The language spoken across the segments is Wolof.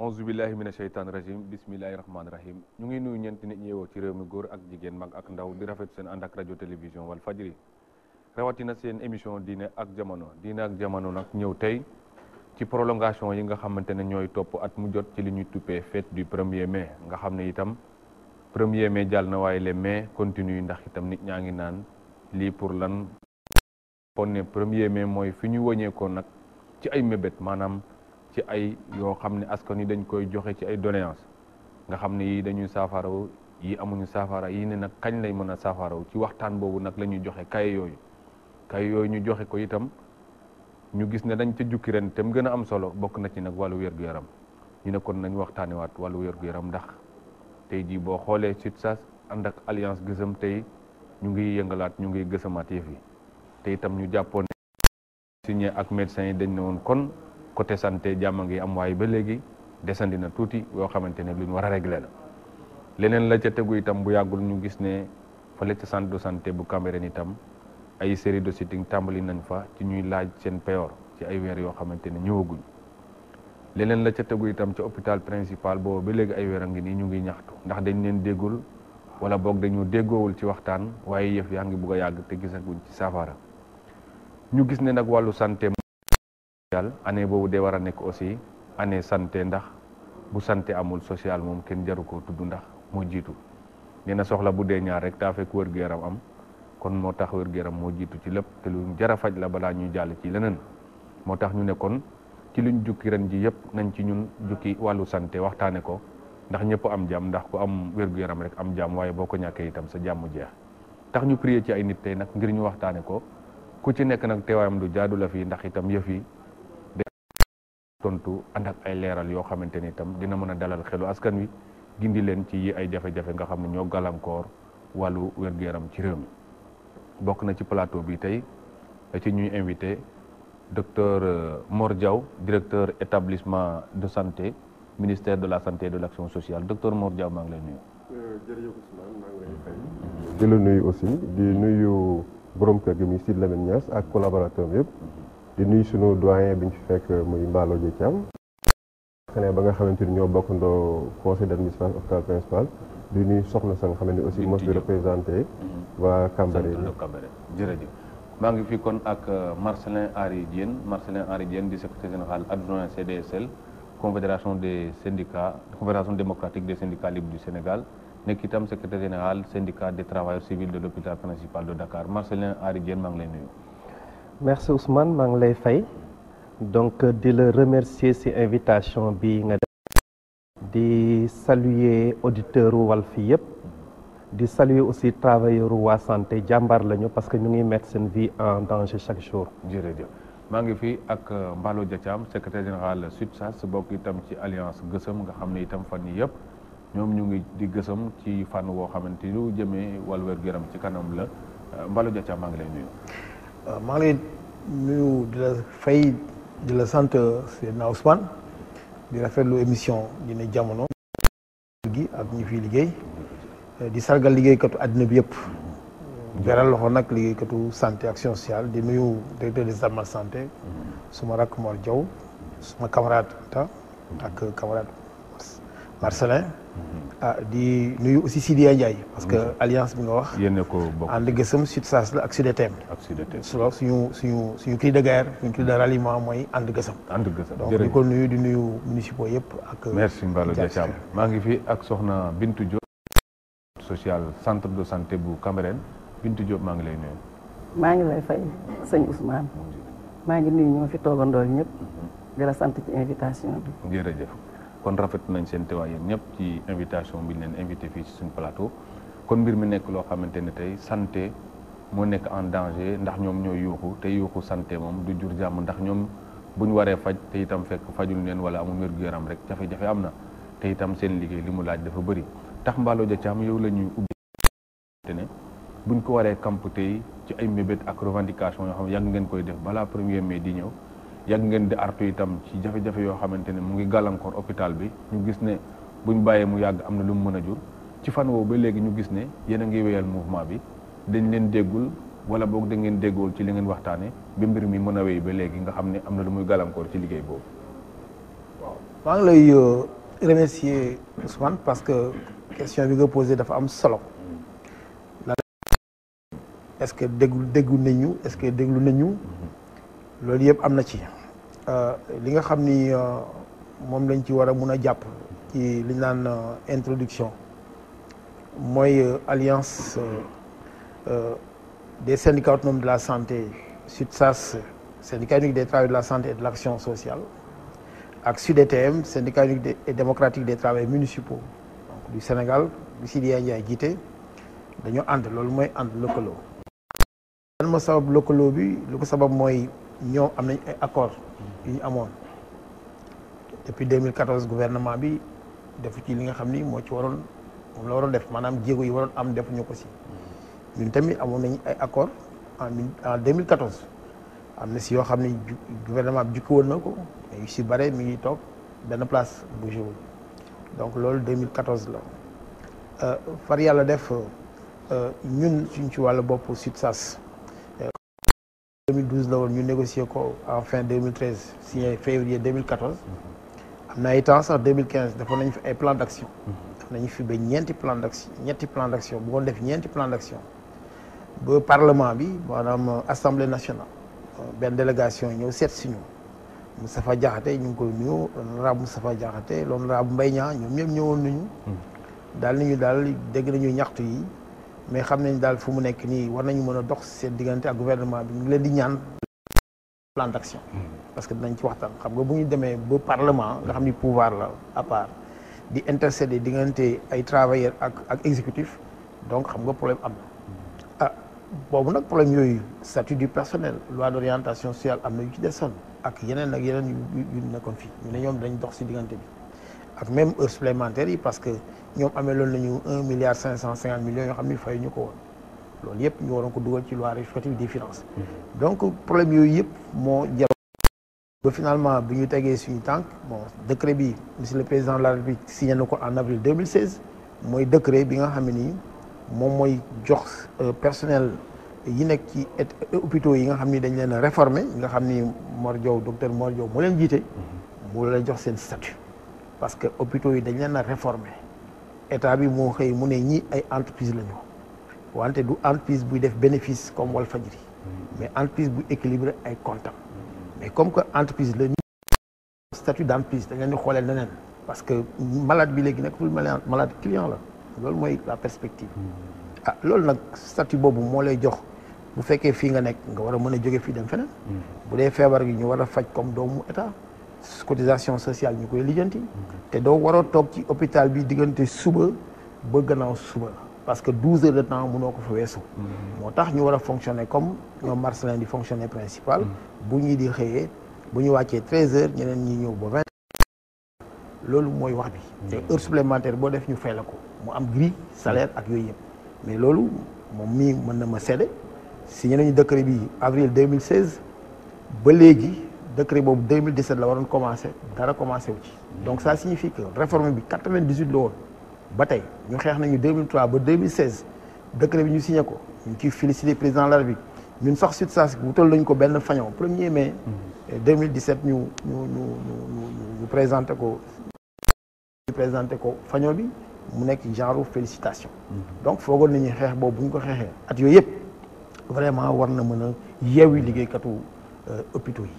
auzu billahi mina sheytaani rajim bismillahi rahmaani rahim ñu ngi nuyu ñeenti nit ñi yeewoo ci réew mi góor ak jigéen mag ak ndaw di rafet seen ànd ak rajo télévision wal fajri rawatina seen émission diine ak jamono nag ñëw tey ci prolongation yi nga xamante ne ñooy topp at mu jot ci li ñuy tuppee fête du 1er mai nga xam ne itam 1er mai jàll na waaye les mai continue ndax itam nit ñaa ngi naan lii pour lan kon ne 1er mai mooy fi ñu wëñeekoo nag ci ay mébét maanaam ci ay yoo xam ne askan yi dañ koy joxe ci ay doléance nga xam ne yii dañuy saafaraw yi amuñu saafara yii ne nag kañ lay mën a saafaraw ci waxtaan boobu nag la ñuy joxe kaye yooyu ñu joxe ko itam ñu gis ne dañ ca jukki ren te mu gën a am solo bokk na ci nag wàllu wér-gu-yaram ñu ne kon nañ waxtaanewaat wàllu wér-gu-yaram ndax tey jii boo xoolee SUTSAS ànd ak alliance gësëm tey ñu ngi yëngalaat ñu ngi gësamaat yëf yi te itam ñu jàppoon signé ak médecins yi dañ ne woon kon côté santé jàmm ngi am waaye ba léegi desandi na tuuti yoo xamante ne lu ñu war a régler la leneen la ca tegu itam bu yàggul ñu gis ne fële ca centre de santé bu Cambérène itam ay série de sitting tàmbali nañ fa ci ñuy laaj seen payoor ci ay weer yoo xamante ne ñëwaguñ leneen la ca tegu itam ca hôpital principal boobu ba léegi ay weer a ngi nii ñu ngi ñaxtu ndax dañ leen déggul wala boog dañu déggoowul ci waxtaan waaye yëf yaa ngi bugg a yàgg te gisaguñ ci saafara ñu gis ne nag wàllu santé année boobu de war a nekk aussi année santé ndax bu santé amul social moom kenn jaru ko tudd ndax moo jiitu nee na soxla bu dee ñaar rek daa fekk wér-gu-yaram am kon moo tax wér-gu-yaram moo jiitu ci lépp te lu jar a faj la balaa ñuy jàll ci leneen moo tax ñu ne kon ci luñ jukki ren ji yëpp nañ ci ñun jukki wàllu santé waxtaane ko ndax ñëpp am jàmm ndax ku am wér-gu-yaram rek am jàmm waaye boo ko ñàkkee itam sa jàmm jeex tax ñu prier ci ay nit tey nag ngir ñu waxtaane ko ku ci nekk nag teewaayam du jaadu la fii ndax itam yëf yi tontu ànd ak ay leeral yoo xamante ni itam dina mën a dalal xelu askan wi gindi leen ci yi ay jafe-jafe nga xam ne ñoo gàllankoor wàllu wér-gu-yaram ci réew mi bokk na ci plateau bi tey ci ñuy invité docteur Mor Diaw directeur établissement de santé ministère de la santé et de l'action sociale docteur Mor Diaw maa ngi lay nuyu. jërëjëf Ousmane maa ngi lay fay. di la nuyu aussi di nuyu borom kër gi muy Sidy Lamine Niass ak collaborateur yëpp. di nuyu sunu doyen bi ñu fi fekk muy Mballo Dia Thiam xanaa ba nga xamante ni ñoo bokkandoo conseil d'administration hôpital principal di nuyu soxna sa nga xamante ni aussi moo fi représenté waa Cambérène jërëjëf maa ngi fi kon ak Marcelin Henri Diène di secrétaire général adjoint CDSL confédération démocratique des syndicats libres du Sénégal nekk itam secrétaire général syndicat des travailleurs civils de l'hôpital principal de Dakar Marcelin Henri Diène maa ngi lay nuyu. merci Ousmane maa ngi lay fay donc di la remercier ci invitation bi nga def di saluer auditeurs Walf yëpp di saluer aussi travailleurs waa santé jàmbaar lañu parce que ñu ngi mettre seen vie en danger chaque jour. jërëjëf maa ngi fi ak Mballo Dia Thiam secrétaire général SUTSAS bokk itam ci alliance gësëm nga xam ne itam fan yi yëpp ñoom ñu ngi di gësëm ci fànn woo xamante ni lu jëmee wàllu wér-gu-yaram ci kanam la Mballo Dia Thiam maa ngi lay nuyu. maa ngi lay nuyu di la fay di la sant Seydina Ousmane di rafetlu émission Dina Jamono gi ak ñi fiy liggéey di sargal liggéeykatu àddina bi yëpp beral loxo nag liggéeykatu santé action sociale di nuyu directeur des établissements de santé suma rakk Mor Diaw suma camarade ta ak camarade Marcelin di nuyu aussi Sidy Ndiaye parce que alliance bi nga wax yéen ko bokk ànd gësëm SUTSAS la ak SUDETEM suñu cri de guerre suñu cri de ralliement mooy ànd gësëm donc di ko nuyu di nuyu municipaux yëpp ak merci Mballo Dia Thiam maa ngi fi ak soxna Bintu Diop social centre de santé bu Cambérène Bintu Diop maa ngi lay nuyu. maa ngi lay fay sëñ Ousmane maa ngi nuyu ñoo fi toogandool ñëpp di la sant ci invitation bi. jërëjëf kon rafet nañ seen teewaay yéen ñëpp ci invitation bi ñu leen invité fii ci suñu plateau kon mbir mi nekk loo xamante ne tey santé moo nekk en danger ndax ñoom ñooy yuuxu te yuuxu santé moom du jur jàmm ndax ñoom bu ñu waree faj te itam fekk fajul leen wala amul wér-gu-yaram rek jafe-jafe am na te itam seen liggéey li mu laaj dafa bëri tax Mballo Dia Thiam yow la ñuy ubbi te ne buñ ko waree camp tey ci ay mébét ak revendication yoo xam ne yàgg ngeen koy def balaa 1er mai di ñëw yàgg ngeen di artu itam ci jafe-jafe yoo xamante ne mu ngi gàllankoor hôpital bi ñu gis ne buñ bàyyee mu yàgg am na lu mu mën a jur ci fan woowu ba léegi ñu gis ne yéen a ngi wéyal mouvement bi dañ leen déggul wala boog da ngeen déggool ci li ngeen waxtaane ba mbir mi mën a wéy ba léegi nga xam ne am na lu muy gàllankoor ci liggéey boobu. maa ngi lay remercier Ousmane parce que question bi nga posé dafa am solo. Est-ce que déglu nañu est-ce que déglu nañu loolu yëpp am na ci li nga xam ni moom lañ ci war a mun a jàpp ci li ñu naan introduction mooy alliance des syndicats autonomes de la santé SUTSAS syndicat unique des travailleurs de la santé et de l'action sociale ak SUDETM syndicat unique et démocratique des travailleurs municipaux donc du Sénégal bi Sidya Ndiaye jiite dañoo ànd loolu mooy ànd lëkkaloo. lan moo sabab lëkkaloo bi lu ko sabab mooy ñoom am nañ ay accord yu ñu amoon depuis 2014 gouvernement bi defu ci li nga xam ni moo ci waroon moom la waroon def maanaam jéego yi waroon am defuñu ko si ñun tamit amoon nañ ay accord en 2014 am na si yoo xam ni gouvernement bi jukki woon na ko mais yu si bare mi ngi toog benn place bougé wul donc loolu 2014 la far yàlla def ñun suñ ci wàllu bopp SUTSAS 2012 la woon ñu négocier ko en fin 2013 signé février 2014 am na ay temps sax 2015 defoon nañu fi ay plan d'action def nañu fi ba ñetti plan d'action bu ngoon def ñeenti plan d'action ba parlement bi maanaam assemblée nationale benn délégation ñëw seet si ñu Moustapha Diakhaté ñu ngi koy nuyu l'honorable Moustapha Diakhaté l'honorable Mbaye Niang ñoom ñëpp ñëwoon nañu daal nañu daal dégg nañu ñaxtu yi mais xam nañ daal fu mu nekk nii war nañu mën a dox seen diggante ak gouvernement bi ñu leen di ñaan plan d'action parce que dinañ ci waxtaan xam nga bu ñu demee ba parlement nga xam ni pouvoir la à part di intercéder diggante ay travailleurs ak exécutif donc xam nga problème am na boobu nag problème yooyu statut du personnel loi d'orientation sociale am na yu ci desoon ak yeneen yu nekkoon fii ñu ne ñoom dañ dox si diggante bi ak même heures supplémentaires yi parce que ñoom amee loolu nañu 1,550 milliards yoo xam ni fay ñu ko woon loolu yëpp ñu waroon ko dugal ci loi rectificative des finances donc problème yooyu yëpp moo jar ba finalement bu ñu tegee suñu tànk bon décret bi monsieur le président de la République signé na ko en avril 2016 mooy décret bi nga xam ne nii moom mooy jox personnel yi nekk ci hôpitaux yi nga xam ni dañ leen a réformer nga xam ni Mor Diaw docteur Mor Diaw moo leen jiite moo leen jox seen statut parce que hôpitaux yi dañ leen a réformer état bi moo xëy mu ne ñi ay entreprise la ñu wante du entreprise buy def bénéfice comme Walfadjri mais entreprise bu équilibré ay comptes mais comme que entreprise la ñu statut d'entreprise dañ leen di xoolee neneen parce que malade bi léegi nekkatul malade client la loolu mooy la perspective loolu nag statut boobu moo lay jox bu fekkee fii nga nekk nga war a mën a jóge fii dem feneen bu dee feebar gi ñu war a faj comme doomu état cotisation sociale ñu koy lijjanti te doo war a toog ci hôpital bi diggante suba ba gannaaw suba parce que 12 heures de temps mënoo ko fa weesu moo tax ñu war a fonctionner comme ñoom Marcelin di fonctionner principal bu ñuy di xëyee bu ñu wàccee 13 heures ñeneen ñi ñëw ba 20 loolu mooy wax bi te heure supplémentaire boo def ñu fay la ko mu am grille salaire ak yooyu yëpp mais loolu moom mii mën na ma seede signé nañu décret bi avril 2016 ba léegi décret boobu 2017 la waroon commencé dara commencé wu ci donc ça signifie que réforme bi 98 la woon ba tey ñu xeex nañu 2003 ba 2016 décret bi ñu signé ko ñu ciy félicité président de la République ñun sax SUTSAS wutal nañu ko benn fañon 1er mai 2017 ñu présenté ko fañon bi mu nekk genre félicitation donc foogoon nañu xeex boobu bu ñu ko xeexee at yooyu yëpp vraiment war na mën a yeewi liggéeykatu hôpitaux yi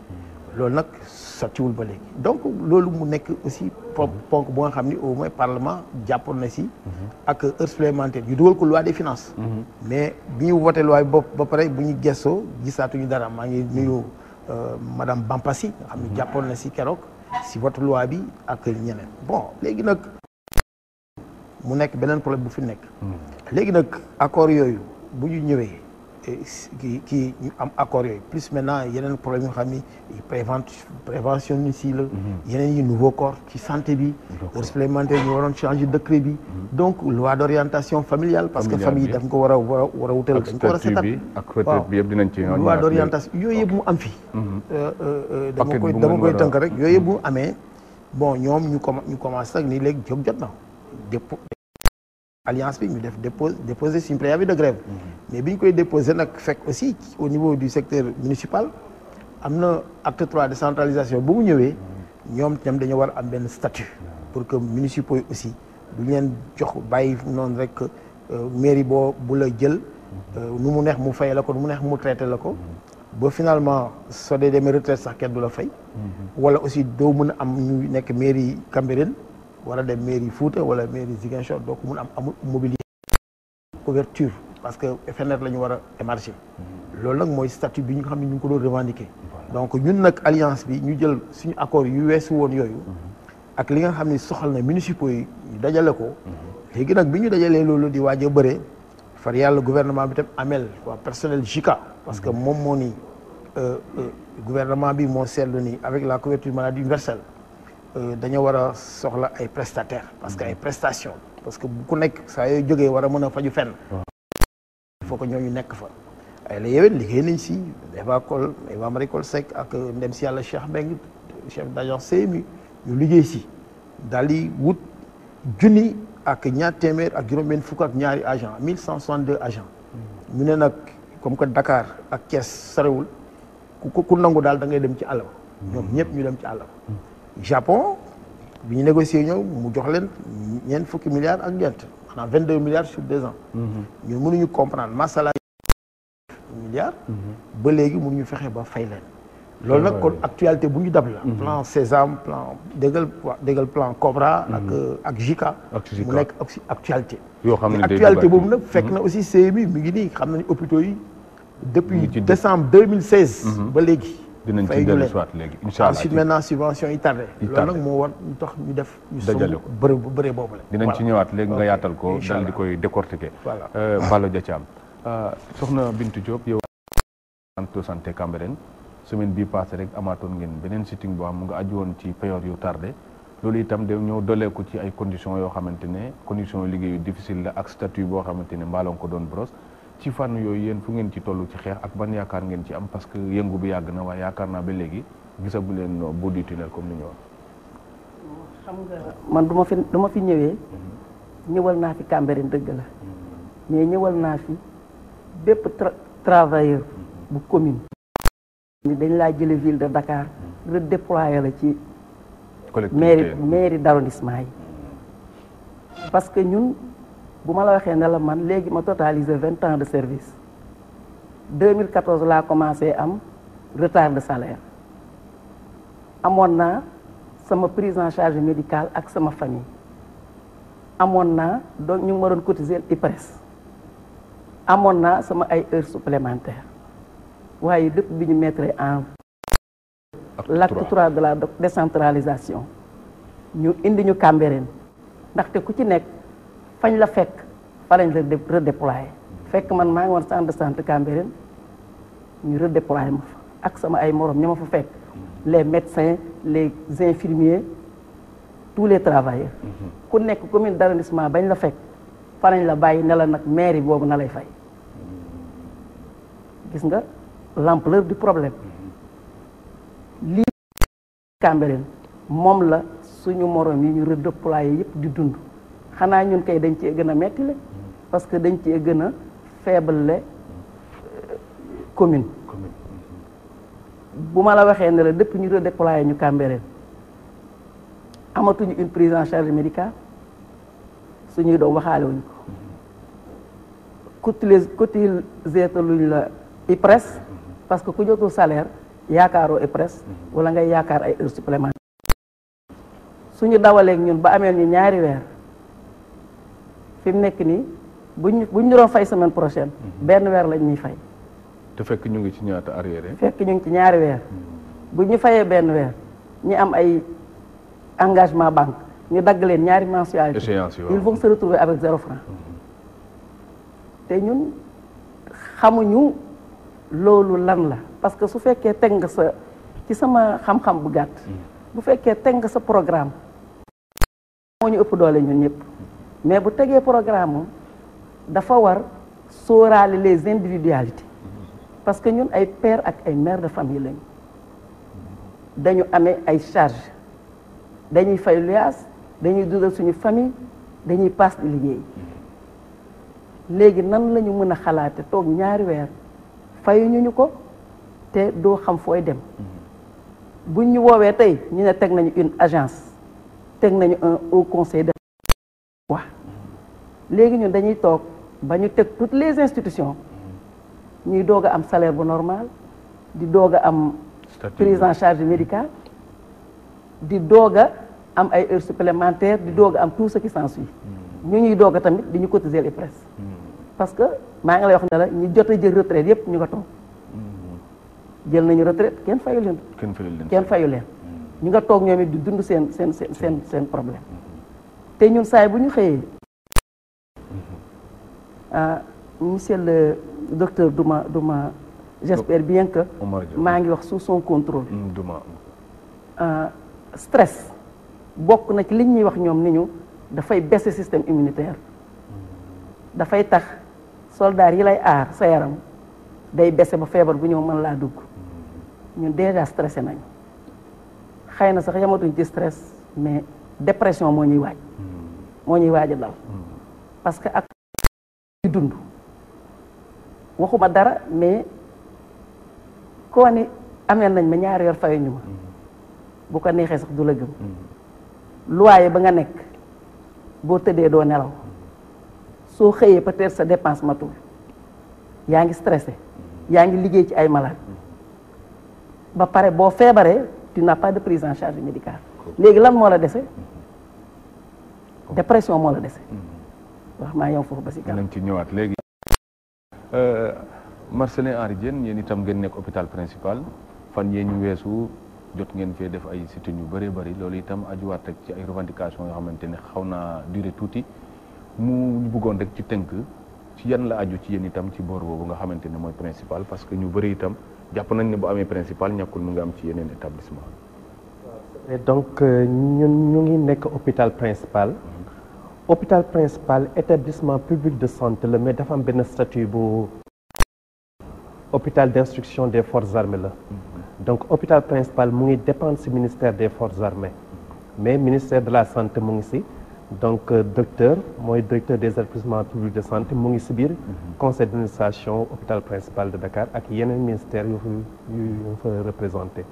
loolu nag sottiwul ba léegi donc loolu mu nekk aussi ponk bu nga xam ni au moins parlement jàppoon na si ak heure supplémentaire yu dugal ko loi des finances mais bi ñu voté loi bi ba pare bu ñu gestoo gisaatuñu dara maa ngi nuyu madame Bampassi nga xam ne jàppoon na si keroog si vote loi bi ak ñeneen bon léegi nag mu nekk beneen problème bu fi nekk léegi nag accord yooyu bu ñu ñëwee kii ñu am accord yooyu plus maintenant yeneen problème yoo xam ni prévention ni si la yeneen yi nouveau corps ci santé bi heure supplémentaire ñu waroon changer décret bi donc loi d'orientation familiale parce que famille daf ko war a wutal dañ ko war a setat ak retraite bi yëpp dinañ ci loi d'orientation yooyu yëpp mu am fi dama koy tënk rek yooyu yëpp mu amee bon ñoom ñu commencé ak ni léegi jóg jot na alliance bi ñu def déposer suñu préavis de grève mais bi ñu koy déposer nag fekk aussi au niveau du secteur municipal am na acte 3 décentralisation bu mu ñëwee ñoom dañoo war a am benn statut pour que municipaux yi aussi du leen jox bàyyi noonu rek mairie bu la jël nu mu neex mu fay la ko nu mu neex mu traité la ko ba finalement soo dee demee retraite sax kenn du la fay. wala aussi doo mën a am ñu nekk mairie Cambérène wala dem mairie Fouta wala mairie Ziguinchor doo ko mën a am amul mobilier couverture parce que FNR la ñu war a émarger. loolu nag mooy statut bi ñu xam ne ñu ngi ko doon revendiquer. donc ñun nag alliance bi ñu jël suñu accord yu weesu woon yooyu. ak li nga xam ne soxal na municipaux yi ñu dajale ko. léegi nag bi ñu dajalee loolu di waaj a bëre far yàlla gouvernement bi tam amel waa personnel JICA. parce que moom moo ni gouvernement bi moo seetlu ni avec la couverture maladie universelle dañoo war a soxla ay prestataires parce que ay prestations parce que bu ku nekk saa yooyu jógee war a mën a faju fenn. il faut que ñooñu nekk fa. ay la yeween liggéey nañ si Eva Marie Coll Seck ak ndem si yàlla Cheikh Mbengue chef d'agence CMU ñu liggéey si daal di wut junni ak ñaar téeméer ak juróom-benn fukk ak ñaari agents 1162 agents. ñu ne nag comme que Dakar ak Thiès sarewul ku nangu daal da ngay dem ci àll ba. ñoom ñëpp ñu dem ci àll ba. Japon bi ñu négocier ñëw mu jox leen ñeent fukki milliards ak ñeent maanaam 22 milliards sur 2 ans. ñun mënuñu comprendre masala milliards. ba léegi mënuñu fexe ba fay leen. loolu nag kon actualité bu ñu dab la. plan Sésame plan déggal plan Cobra. ak JICA. mu nekk aussi actualité. yoo xam ne actualité boobu nag fekk na aussi CMU mi ngi nii xam nañu hôpitaux yi. depuis décembre 2016. ba léegi. dinañ ci dellu soit léegi incha allah ensuite maintenant subvention yi tardé. loolu nag moo war ñu tax ñu def. dajale ko bëree boobu la. dinañ ci ñëwaat léegi nga yaatal ko dal di koy décortiquer. voilà Mballo Dia Thiam soxna Bintou Diop yow. santé Cambérène semaine bii passé rek amaatoon ngeen beneen sitting boo xam mu nga aju woon ci période yu tardé loolu itam de ñëw doleeku ci ay conditions yoo xamante ne conditions liggéey yu difficile la ak statut boo xamante ne mbaaloo ko doon brosse ci fànn yooyu yéen fu ngeen ci toll ci xeex ak ban yaakaar ngeen ci am parce que yëngu bi yàgg na waaye yaakaar naa ba léegi gisagu leen bout du tunnel comme ni ñu wax. xam nga man du ma fi ñëwee ñëwal naa fi Cambérène dëgg la mais ñëwal naa fi bépp travailleur bu commune. ni dañ laa jële ville de Dakar redéployer la ci mairie d'arrondissement yi parce que ñun bu ma la waxee ne la man léegi ma totaliser 20 ans de service 2014 laa commencé am retard de salaire amoon naa sama prise en charge médicale ak sama famille amoon naa donc ñu ngi ma doon cotiser IPRES amoon naa sama ay heures supplémentaires waaye lépp bi ñu mettre en l'acte 3 de la décentralisation ñu indi ñu Cambérène ndaxte ku ci nekk fañ la fekk fa lañ la redéployer fekk man maa ngi woon centre de santé Cambérène ñu redéployer ma fa ak sama ay morom ña ma fa fekk les médecins les infirmiers tous les travailleurs ku nekk commune d'arrondissement bañ la fekk fa lañ la bàyyi ne la nag mairie boobu na lay fay gis nga l'ampleur du problème lii Cambérène moom la suñu morom yi ñu redéployer yëpp di dund xanaa ñun kay dañ cee gën a metti le parce que dañ cee gën a faible le commune bu ma la waxee ne la depuis ñu redéployer ñu Cambérène amatuñu une prise en charge médicale suñuy doom waxaale wuñ ko cotiser luñ la IPRES parce que ku jotul salaire yaakaaroo IPRES wala ngay yaakaar ay heures supplémentaires suñu dawaleeg ñun ba ameel ñu ñaari weer fi mu nekk nii buñ ñu doon fay semaine prochaine benn weer lañ ñuy fay te fekk ñu ngi ci ñaata arrière fekk ñu ngi ci ñaari weer bu ñu fayee benn weer ñi am ay engagement banque ñu dagg leen ñaari mensualité ils vont se retrouver avec 0 franc te ñun xamuñu loolu lan la parce que su fekkee teg nga sa ci sama xam-xam bu gàtt bu fekkee teg nga sa programme moo ñu ëpp doole ñun ñëpp mais bu tegee programme moom dafa war sóoraale les individualités parce que ñun ay père ak ay mère de famille lañu dañu amee ay charges dañuy fay luyaas dañuy dundal suñu famille dañuy paas di liggéey léegi nan la ñu mën a xalaate toog ñaari weer fayuñu ñu ko te doo xam fooy dem buñ ñu woowee tey ñu ne teg nañu une agence teg nañu un haut conseil de wax léegi ñun dañuy toog ba ñu teg toutes les institutions ñuy doog a am salaire bu normal di doog a am prise en charge médicale di doog a am ay heures supplémentaires di doog a am tout ce qui s'ensuit ñu ñuy doog a tamit di ñu cotiser les presses parce que maa ngi lay wax ne la ñu jot a jël retraite yëpp ñu nga toog jël nañu retraite kenn fayu leen kenn fayu leen ñu nga toog ñoom it di dund seen problème te ñun saay bu ñu xëyee monsieur le docteur Douma j'espère bien que maa ngi wax sous son contrôle stress bokk na ci li ñuy wax ñoom ni ñu dafay baisser système immunitaire dafay tax soldats yi lay aar sa yaram day baisser ba feebar bu ñëw mën laa dugg ñun déjà stressé nañu xëy na sax yamatuñ ci stress mais dépression moo ñuy waaj a dal parce que ak di dund waxuma dara mais koo ni amee nañ ma ñaari weer fayuñu ma bu ko neexee sax du la gëm loyer ba nga nekk boo tëddee doo nelaw soo xëyee peut-être sa dépense matul yaa ngi stressé yaa ngi liggéey ci ay malade ba pare boo feebaree tu n'as pas de prise en charge médicale léegi lan moo la dese dépression moo la dese wax maa yow foofu ba si kanam nañ ci ñëwaat léegi Marcellin Henri Diène yéen itam ngeen nekk hôpital principal fan yee ñu weesu jot ngeen fee def ay sit yu bëree bëri loolu itam ajuwaat rek ci ay revendications yoo xamante ne xaw naa durer tuuti mu bëggoon rek ci tënk ci yan la aju ci yéen itam ci boor boobu nga xamante ne mooy principal parce que ñu bëri itam jàpp nañ ne bu amee principal ñàkkul mu nga am ci yeneen établissement donc ñun ñu ngi nekk hôpital principal établissement public de santé la mais dafa am benn statut bu hôpital d'instruction des forces armées la donc hôpital principal mu ngi dépendre ci ministère des forces armées mais ministère de la santé mu ngi ci donc docteur mooy directeur des établissements publics de santé mu ngi ci biir conseil d'administration hôpital principal de Dakar ak yeneen ministères yu fa représenté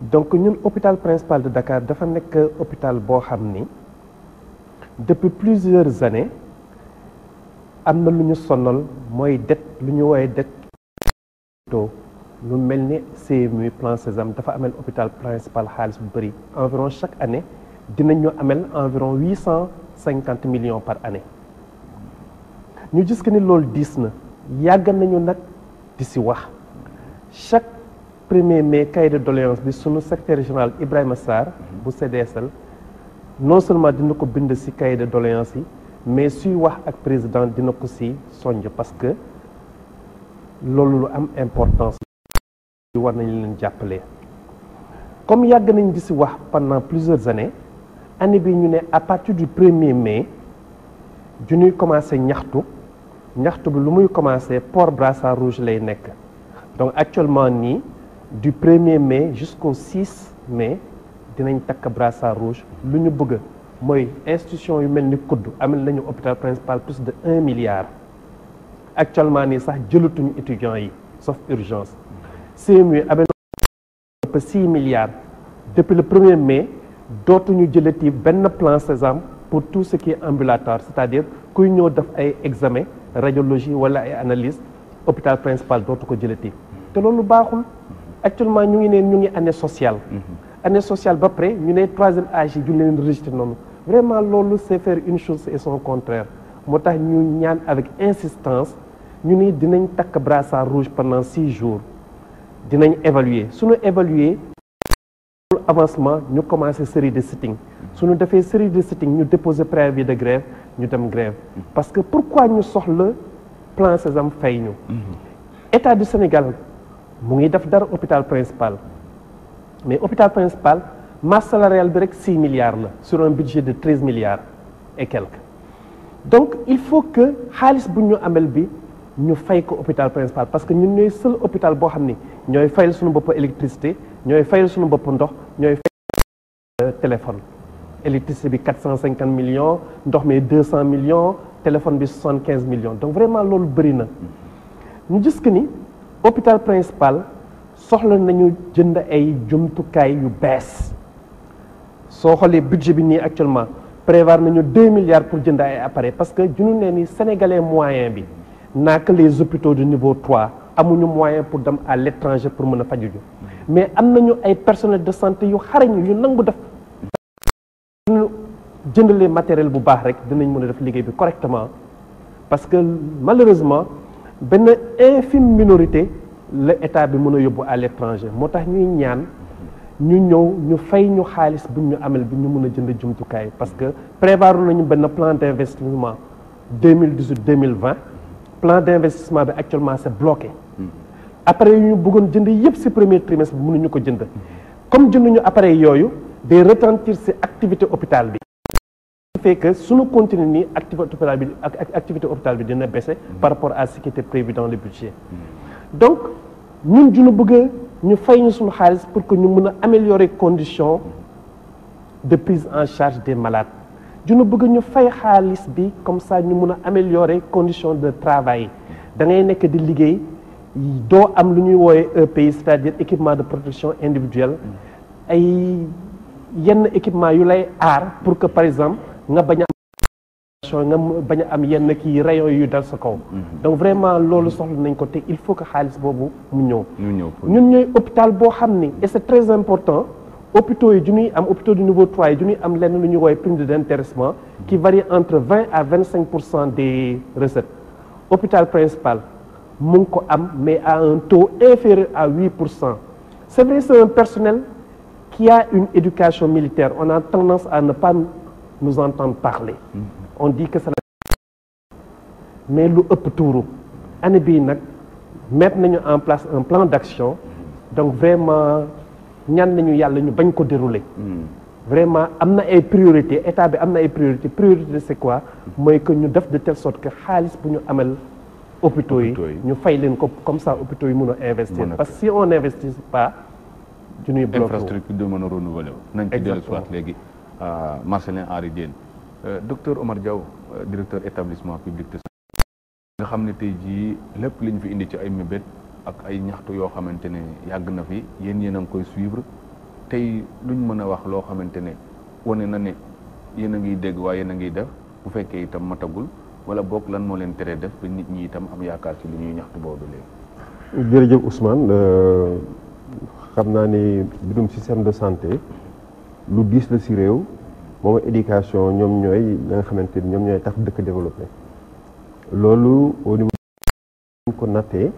donc ñun hôpital principal de Dakar dafa nekk hôpital boo xam ni depuis plusieurs années am na lu ñu sonal mooy dette lu ñu woowee dette lu mel ni CMU plan Sésame dafa amel hôpital principal xaalis bu bëri environ chaque année dinañu amel environ 850 millions par année ñu gis que ni loolu diis na yàgg nañu nag di si wax chaque 1er mai cahier de doléance bi sunu secrétaire général Ibrahima Sarr bu CDSL non seulement dina ko bind ci cahier de doléance yi mais suy wax ak président dina ko ci sonj parce que loolu lu am importance war nañu leen jàppale comme yàgg nañ di ci wax pendant plusieurs années année bi ñu ne à partir du 1er mai du ñuy commencé ñaxtu bi lu muy commencé port brassard rouge lay nekk donc actuellement nii du 1er mai jusqu'au 6 mai dinañ takk brassard rouge lu ñu bëgg mooy institution yu mel ni kudd amel nañu hôpital principal plus de 1 milliard actuellement nii sax jëlatuñu étudiants yi sauf urgence CMU amel na 6 milliards depuis le 1er mai dootuñu jëlati benn plan Sésame pour tout ce qui est ambulatoire c'est-à-dire kuy ñëw def ay examen radiologie wala ay analyse hôpital principal dootu ko jëlati te loolu baaxul actuellement ñu ngi année sociale année sociale ba pare ñu ne 3e âge yi ñu leen rejeté noonu vraiment loolu c'est faire une chose et son contraire moo tax ñu ñaan avec insistance ñu ni dinañ takk brassard rouge pendant 6 jours dinañ évaluer suñu évaluer avancement ñu commencer série de sitting suñu defee série de sitting ñu déposer préavis de grève ñu dem grève parce que pourquoi ñu soxla plan Sésame fay ñu état du Sénégal mu ngi def dara hôpital principal mais hôpital principal masse salariale bi rek 6 milliards la sur un budget de 13 milliards et quelques donc il faut que xaalis bu ñu amel bi ñu fay ko hôpital principal parce que ñun ñooy seul hôpital boo xam ni ñooy fayal suñu bopp électricité ñooy fayal suñu bopp ndox ñooy fay téléphone électricité bi 450 millions ndox mi 200 millions téléphone bi 75 millions donc vraiment loolu bëri na ñu gis que ni hôpital principal soxla nañu jënd ay jumtukaay yu bees soo xoolee budget bi nii actuellement prévoir nañu 2 milliards pour jënd ay appareils parce que juñu ne ni sénégalais moyen bi naa que les hôpitaux de niveau 3 amuñu moyen pour dem à l'étranger pour mën a faju ju mais am nañu ay personnel de santé yu xarañ yu nangu def ñu jëndalee matériel bu baax rek dinañ mën a def liggéey bi correctement parce que malheureusement benn infime minorité la état bi mën a yóbbu à l'étranger moo tax ñuy ñaan ñu ñëw ñu fay ñu xaalis buñ ñu amel bi ñu mën a jënd jumtukaay parce que prévoir nañu benn plan d'investissement 2018-2020 plan d'investissement bi actuellement c'est bloqué après yu ñu bëggoon jënd yëpp ci premier trimestre bi mënuñu ko jënd comme jënduñu appareil yooyu day retentir ci activité hôpital bi fait que suñu continuer nii activité hôpital bi dina baisser par rapport à ce qui était prévu dans le budget donc ñun juñu bëgg ñu fay ñu suñu xaalis pour que ñu mën a améliorer conditions de prise en charge des malades juñu bëgg ñu fay xaalis bi comme ça ñu mën a améliorer conditions de travail da ngay nekk di liggéey doo am lu ñuy woowe EPI c'est-à-dire équipement de protection individuelle ay yenn équipement yu lay aar pour que par exemple nga bañ a am yenn kii rayon yu dal sa kaw donc vraiment loolu soxla nañ ko te il faut que xaalis boobu mu ñëw ñun ñooy hôpital boo xam ni et c'est très important hôpitaux yi juñuy am hôpitaux du niveau 3 yi juñuy am lenn lu ñuy woowee prime d'intéressement qui varie entre 20 à 25% des recettes hôpital principal mu ngi ko am mais à un taux inférieur à 8%. C'est vrai, c'est un personnel qui a une éducation militaire. On a tendance à ne pas nous entendre parler. On dit que c'est la... Mais lu ëpp tuuru année bii nag mettre nañu en place un plan d'action donc vraiment ñaan nañu yàlla ñu bañ ko dérouler. Vraiment am na ay priorités état bi am na ay priorités priorité c'est quoi mooy que ñu def de telle sorte que xaalis bu ñu amal hôpitaux yi ñu fay leen ko comme ça hôpitaux yi mën a investir parce que si on n'investit pas du ñuy bloqué infrastructure de mën a renouveler nañ ci dellu soit léegi Marcellin Henri Diène docteur Omar Diaw directeur établissement public de santé nga xam ne tey jii lépp li ñu fi indi ci ay mébét ak ay ñaxtu yoo xamante ne yàgg na fi yéen a ngi koy suivre tey luñ mën a wax loo xamante ne wane na ne yéen a ngi dégg waaye yéen a ngi def bu fekkee itam matagul wala boog lan moo leen teree def ba nit ñi itam am yaakaar ci li ñuy ñaxtu boobu léegi. jërëjëf Ousmane xam naa ni mbirum système de santé lu diis la ci réew moom éducation ñoom ñooy ñi nga xamante ni ñoom ñooy tax dëkk développé loolu au niveau ko nattee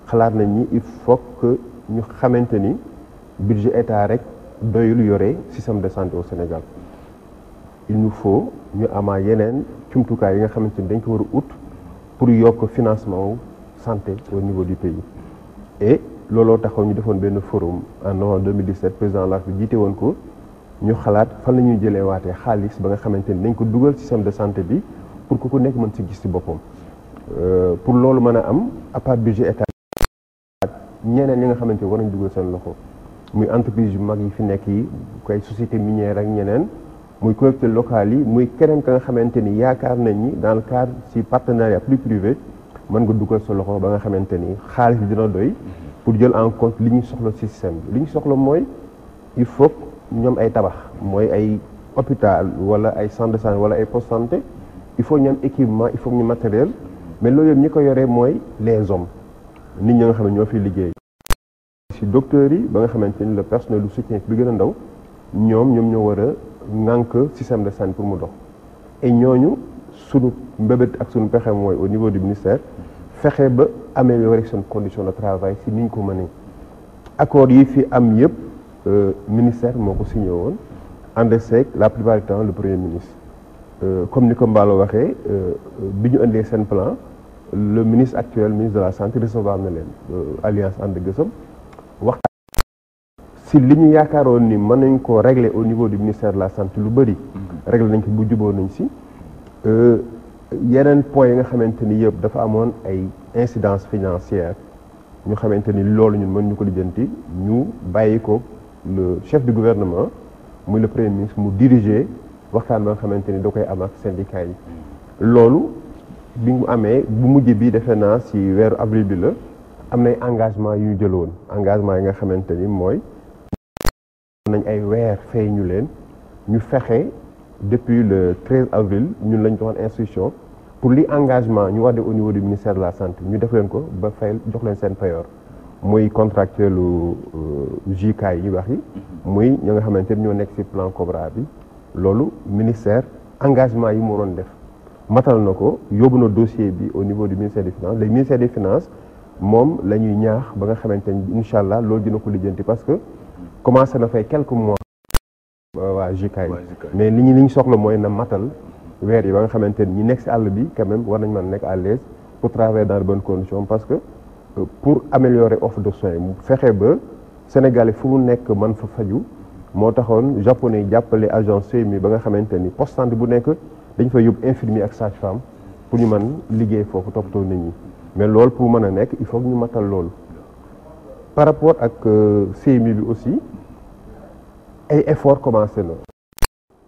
xalaat nañ ni il faut que ñu xamante ni budget état rek doyul yore système de santé au Sénégal il nous faut ñu amaa yeneen jumtukaay yi nga xamante ni dañ ko war a ut pour yokk financement wu santé au niveau du pays et looloo taxaw ñu defoon benn forum en novembre 2017 président la fi jiite woon ko ñu xalaat fan la ñuy jëlee waatee xaalis ba nga xamante ni dañ ko dugal système de santé bi pour que ku nekk mën si gis ci boppam pour loolu mën a am à part budget état ñeneen ñi nga xamante ni war nañ dugal seen loxo muy entreprise yu mag yi fi nekk yi koy société minière ak ñeneen muy collectivités locales yi muy keneen ka nga xamante ni yaakaar nañ ni dans le cadre ci partenariat plus privé mën nga dugal sa loxo ba nga xamante ni xaalis bi dina doy pour jël en compte li ñu soxla ci système bi li ñu soxla mooy il faut ñoom ay tabax mooy ay hôpital wala ay centre de santé wala ay poste santé il faut ñu am équipement il faut ñu matériel mais loolu yëpp ñi ko yoree mooy les hommes nit ñi nga xam ne ñoo fi liggéey ci docteurs yi ba nga xamante ni le personnel du soutien bi gën a ndaw ñoom ñoo war a ŋànk système de santé pour mu dox et ñooñu sunu mbébét ak sunu pexe mooy au niveau du ministère fexe ba améliorer seen condition de travail si ni ñu ko mënee accords yi fi am yëpp ministère moo ko signé woon ànd seeg la plupart du temps le premier ministre comme ni ko Mballo waxee bi ñu indee seen plan le ministre actuel ministre de la santé recevoir na leen alliance ànd gësam waxtaan si li ñu yaakaaroon ni mën nañ koo régler au niveau du ministère de la santé lu bëri régler nañ ko bu juboo nañ si yeneen points yi nga xamante ni yëpp dafa amoon ay incidences financières ñu xamante ni loolu ñun mën ñu ko lijjanti ñu bàyyi ko le chef du gouvernement muy le premier ministre mu diriger waxtaan ba nga xamante ni da koy am ak syndicats yi loolu bi mu amee bu mujj bi defe naa si weeru avril bi la am nay engagement yu ñu jëloon engagement yi nga xamante ni mooy nañ ay weer fay ñu leen ñu fexe depuis le 13 avril ñun lañ joxoon instruction pour li engagement ñu war de au niveau du ministère de la santé ñu def leen ko ba fay jox leen seen payoor muy contractuel JK yi wax yi muy ñi nga xamante ni ñoo nekk ci plan Cobra bi loolu ministère engagement yi mu waroon def matal na ko yóbbu na dossier bi au niveau du ministère des finances le ministère des finances moom la ñuy ñaax ba nga xamante ni incha allah loolu dina ko lijjanti parce que commencé na fay quelques mois waa JK yi mais li ñu soxla mooy na matal weer yi ba nga xamante ni ñi nekk ci àll bi quand même war nañ mën nekk à l'aise pour travailler dans de bonnes conditions parce que pour améliorer offre de soins mu fexe ba Sénégalais fu mu nekk mën fa faju moo taxoon japonais yi jàppale agence CMU ba nga xamante ni poste santé bu nekk dañ fa yóbbu infirmier ak sage-femme pour ñu mën liggéey foofu toppatoo nit ñi mais loolu pour mën a nekk il faut que ñu matal loolu par rapport ak CMU bi aussi ay effort commencé na.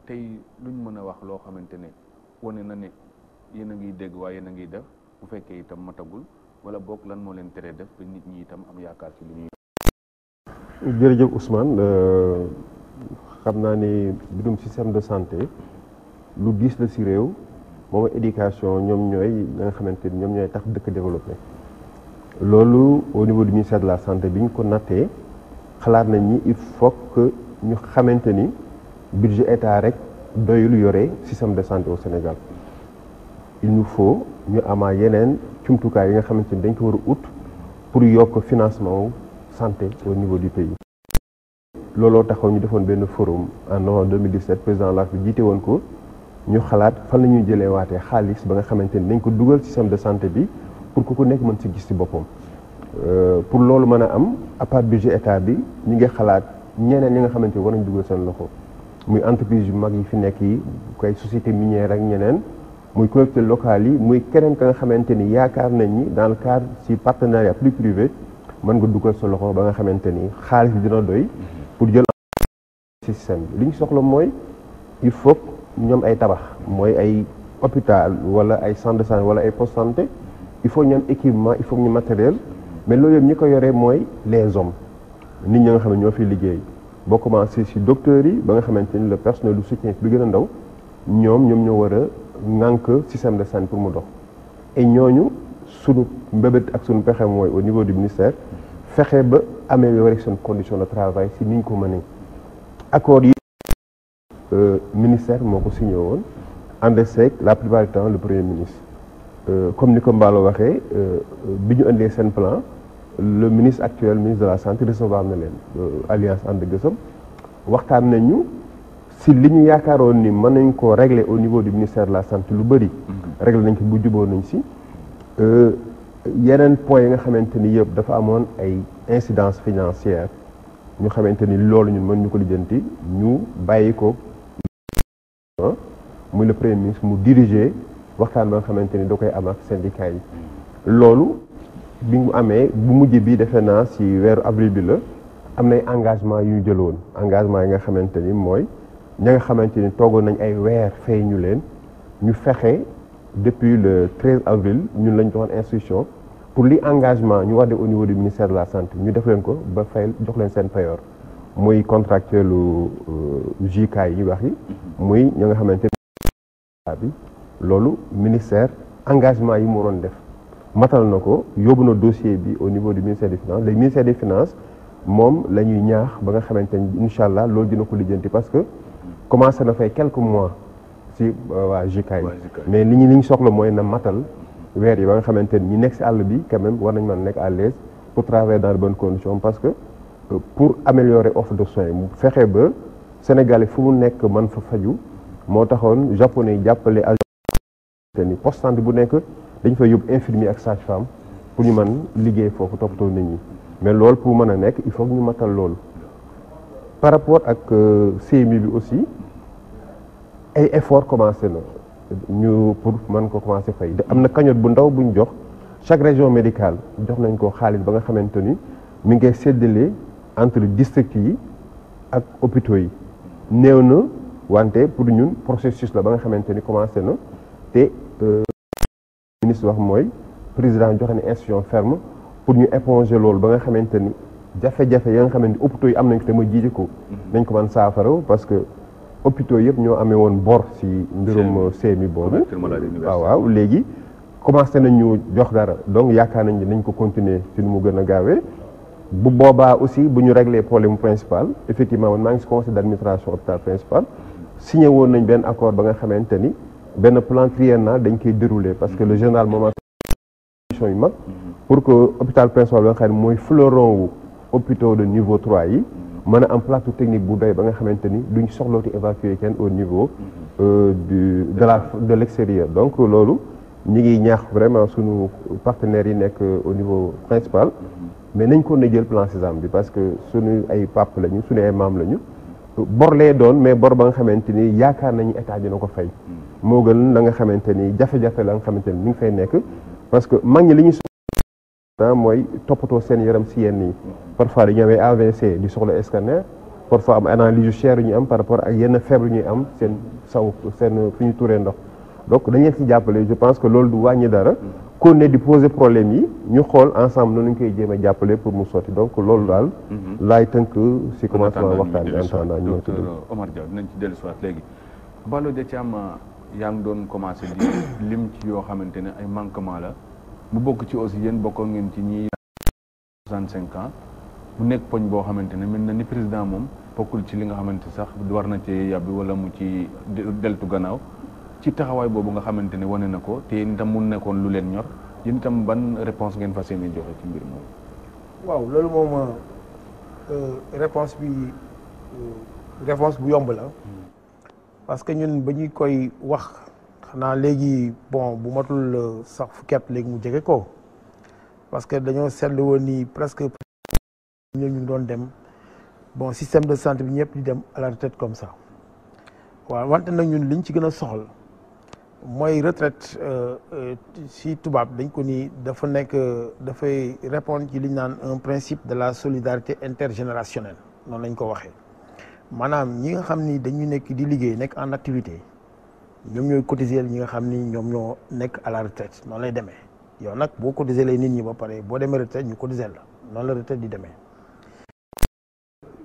tey luñ mën a wax loo xamante ne wane na ne yéen a ngi dégg waaye yéen a ngi def bu fekkee itam matagul wala boog lan moo leen teree def ba nit ñi itam am yaakaar ci li ñuy. jërëjëf Ousmane xam naa ni mbirum système de santé lu diis la ci réew moom éducation ñoom ñooy ñi nga xamante ni ñoom ñooy tax dëkk développé loolu au niveau du ministère de la santé bi ñu ko nattee xalaat nañ ni il faut que ñu xamante ni budget état rek doyul yore système de santé au Sénégal il nous faut ñu amaa yeneen jumtukaay yi nga xamante ni dañ ko war a ut pour yokk financement santé au niveau du pays. looloo taxaw ñu defoon benn forum en novembre 2017 président la fi jiite woon ko ñu xalaat fan la ñuy jëlee waatee xaalis ba nga xamante ni dañ ko dugal système de santé bi pour que ku nekk mën si gis ci boppam. pour loolu mën a am à part budget état bi ñu ngi xalaat ñeneen ñi nga xamante ni war nañ dugal seen loxo muy entreprise yu mag yi fi nekk yi koy société minière ak ñeneen muy collectivités locales yi muy keneen ka nga xamante ni yaakaar nañ ni dans le cadre ci partenariat plus privé mën nga dugal sa loxo ba nga xamante ni xaalis bi dina doy pour jël système bi li ñu soxla mooy il faut ñoom ay tabax mooy ay hôpital wala ay centre de santé wala ay poste santé il faut ñu am équipement il faut ñu matériel mais loolu yëpp ñi ko yoree mooy les hommes nit ñi nga xam ne ñoo fi liggéey boo commencé ci docteurs yi ba nga xamante ni le personnel du soutien bi gën a ndaw ñoom ñoo war a ŋànk système de santé pour mu dox et ñooñu sunu mbébét ak sunu pexe mooy au niveau du ministère fexe ba améliorer seen condition de travail ci ni ñu ko mënee accord yi ministère moo ko signé woon ànd seeg la plupart du temps le premier ministre comme ni ko Mballo waxee bi ñu indee seen plan le ministre actuel ministre de la santé recevoir na leen alliance ànd gësëm waxtaan nañu si li ñu yaakaaroon ni mën nañ ko régler au niveau du ministère de la santé lu bëri régler nañ ko bu juboo nañ si yeneen point yi nga xamante ni yëpp dafa amoon ay incidence financière ñu xamante ni loolu ñun mën ñu ko lijjanti ñu bàyyi ko muy le premier ministre mu diriger waxtaan ba nga xamante ni da koy am ak syndicat yi loolu bi mu amee bu mujj bi defe naa si weeru avril bi la am nay engagement yu ñu jëloon engagement yi nga xamante ni mooy ña nga xamante ni toogoon nañ ay weer fay ñu leen ñu fexe depuis le 13 avril ñun lañ joxoon instruction pour li engagement ñu war de au niveau du ministère de la santé ñu def leen ko ba fay jox leen seen payoor muy contractuel JK yi wax yi muy ña nga xamante bi loolu ministère engagement yi mu waroon def matal na ko yóbbu na dossier bi au niveau du ministère des finances le ministère des finances moom la ñuy ñaax ba nga xamante ni incha allah loolu dina ko lijjanti parce que commencé na fay quelques mois si waa JK yi mais li ñu soxla mooy na matal weer yi ba nga xamante ni ñi nekk si àll bi quand même war nañ mën nekk à l'aise pour travailler dans de bonnes conditions parce que pour améliorer offre de soins mu fexe ba Sénégalais fu mu nekk mën fa faju moo taxoon japonais yi jàppale agence ni poste santé bu nekk dañ fay yóbbu infirmier ak sage-femme pour ñu mën liggéey foofu toppatoo nit ñi mais loolu pour mën a nekk il faut que ñu matal loolu par rapport ak CMU bi aussi ay effort commencé na ñu pour mën ko commencé fay am na cagnotte bu ndaw bu ñu jox chaque région médicale jox nañ ko xaalis ba nga xamante ni mi ngi séddale entre districts yi ak hôpitaux yi néew na wante pour ñun processus la ba nga xamante ni commencé na te ministre wax mooy président joxe ne instruction ferme pour ñu éponger loolu ba nga xamante ni jafe-jafe ya nga xamante ni hôpitaux yi am nañ ko te ma jiite ko nañ ko mën saafara parce que hôpitaux yëpp ñoo amee woon bor si mbirum CMU boobu waaw léegi commencé nañu jox dara donc yaakaar nañ nañ ko continuer si nu mu gën a gaawee bu boobaa aussi bu ñu régler problème principal effectivement man maa ngi si conseil d'administration hôpital principal signé woon nañ benn accord ba nga xamante ni benn plan triennal dañ koy dérouler parce que le général moment yu mag pour que hôpital principal ba nga xam ne mooy fleuron wu hôpitaux de niveau 3 yi mën a am plateau technique bu doy ba nga xamante ni duñ soxlooti évacuer kenn au niveau de l'extérieur donc loolu ñi ngi ñaax vraiment suñu partenaires yi nekk au niveau principal mais nañ ko na jël plan Sésame bi parce que suñu ay pap lañu suñu ay maam lañu bor lee doon mais bor ba nga xamante ni yaakaar nañu état dina ko fay moo gën la nga xamante ni jafe-jafe la nga xamante ni mi ngi fay nekk parce que mag ñi li ñu soxla mooy toppatoo seen yaram si yenn yi parfois dañu amee AVC di soxla scanner parfois am analyse yu cher yu ñu am par rapport ak yenn feebar yu ñuy am seen seen fi ñu turee ndox donc dañ leen si jàppale je pense que loolu du wàññi dara kon ne di poser problème yi ñu xool ensemble noonu ñu koy jéem a jàppale pour mu sotti donc loolu daal laay tënk si commencement waxtaan bi entendant ñu docteur Omar Diaw dinañ ci dellu si waat léegi Mballo Dia Thiam yaa ngi doon commencé di lim ci yoo xamante ne ay manquement la mu bokk ci aussi yéen bokkoon ngeen ci ñi 65 ans mu nekk poñ boo xamante ne mel na ni président moom bokkul ci li nga xamante sax war na ci yàbbi wala mu ci deltu gannaaw ci taxawaay boobu nga xamante ne wane na ko te yéen itam mun nekkoon lu leen ñor yéen itam ban réponse ngeen fas yéene joxe ci mbir moom. waaw loolu moom réponse bu yomb la parce que ñun ba ñuy koy wax xanaa léegi bon bu matul sax fukki at léegi mu jege ko parce que dañoo seetlu woon ni presque ñu ngi doon dem bon système de santé bi ñëpp di dem à la retraite comme ça waaw wante nag ñun liñ ci gën a soxla mooy retraite si tubaab dañ ko ni dafa nekk dafay répondre ci li ñu naan un principe de la solidarité intergénérationnelle noonu lañ ko waxee maanaam ñi nga xam ni dañuy nekk di liggéey nekk en activité ñoom ñooy cotiser ñi nga xam ni ñoom ñoo nekk à la retraite noonu lay demee yow nag boo cotiser lay nit ñi ba pare boo demee retraite ñu cotiser la noonu la retraite di demee.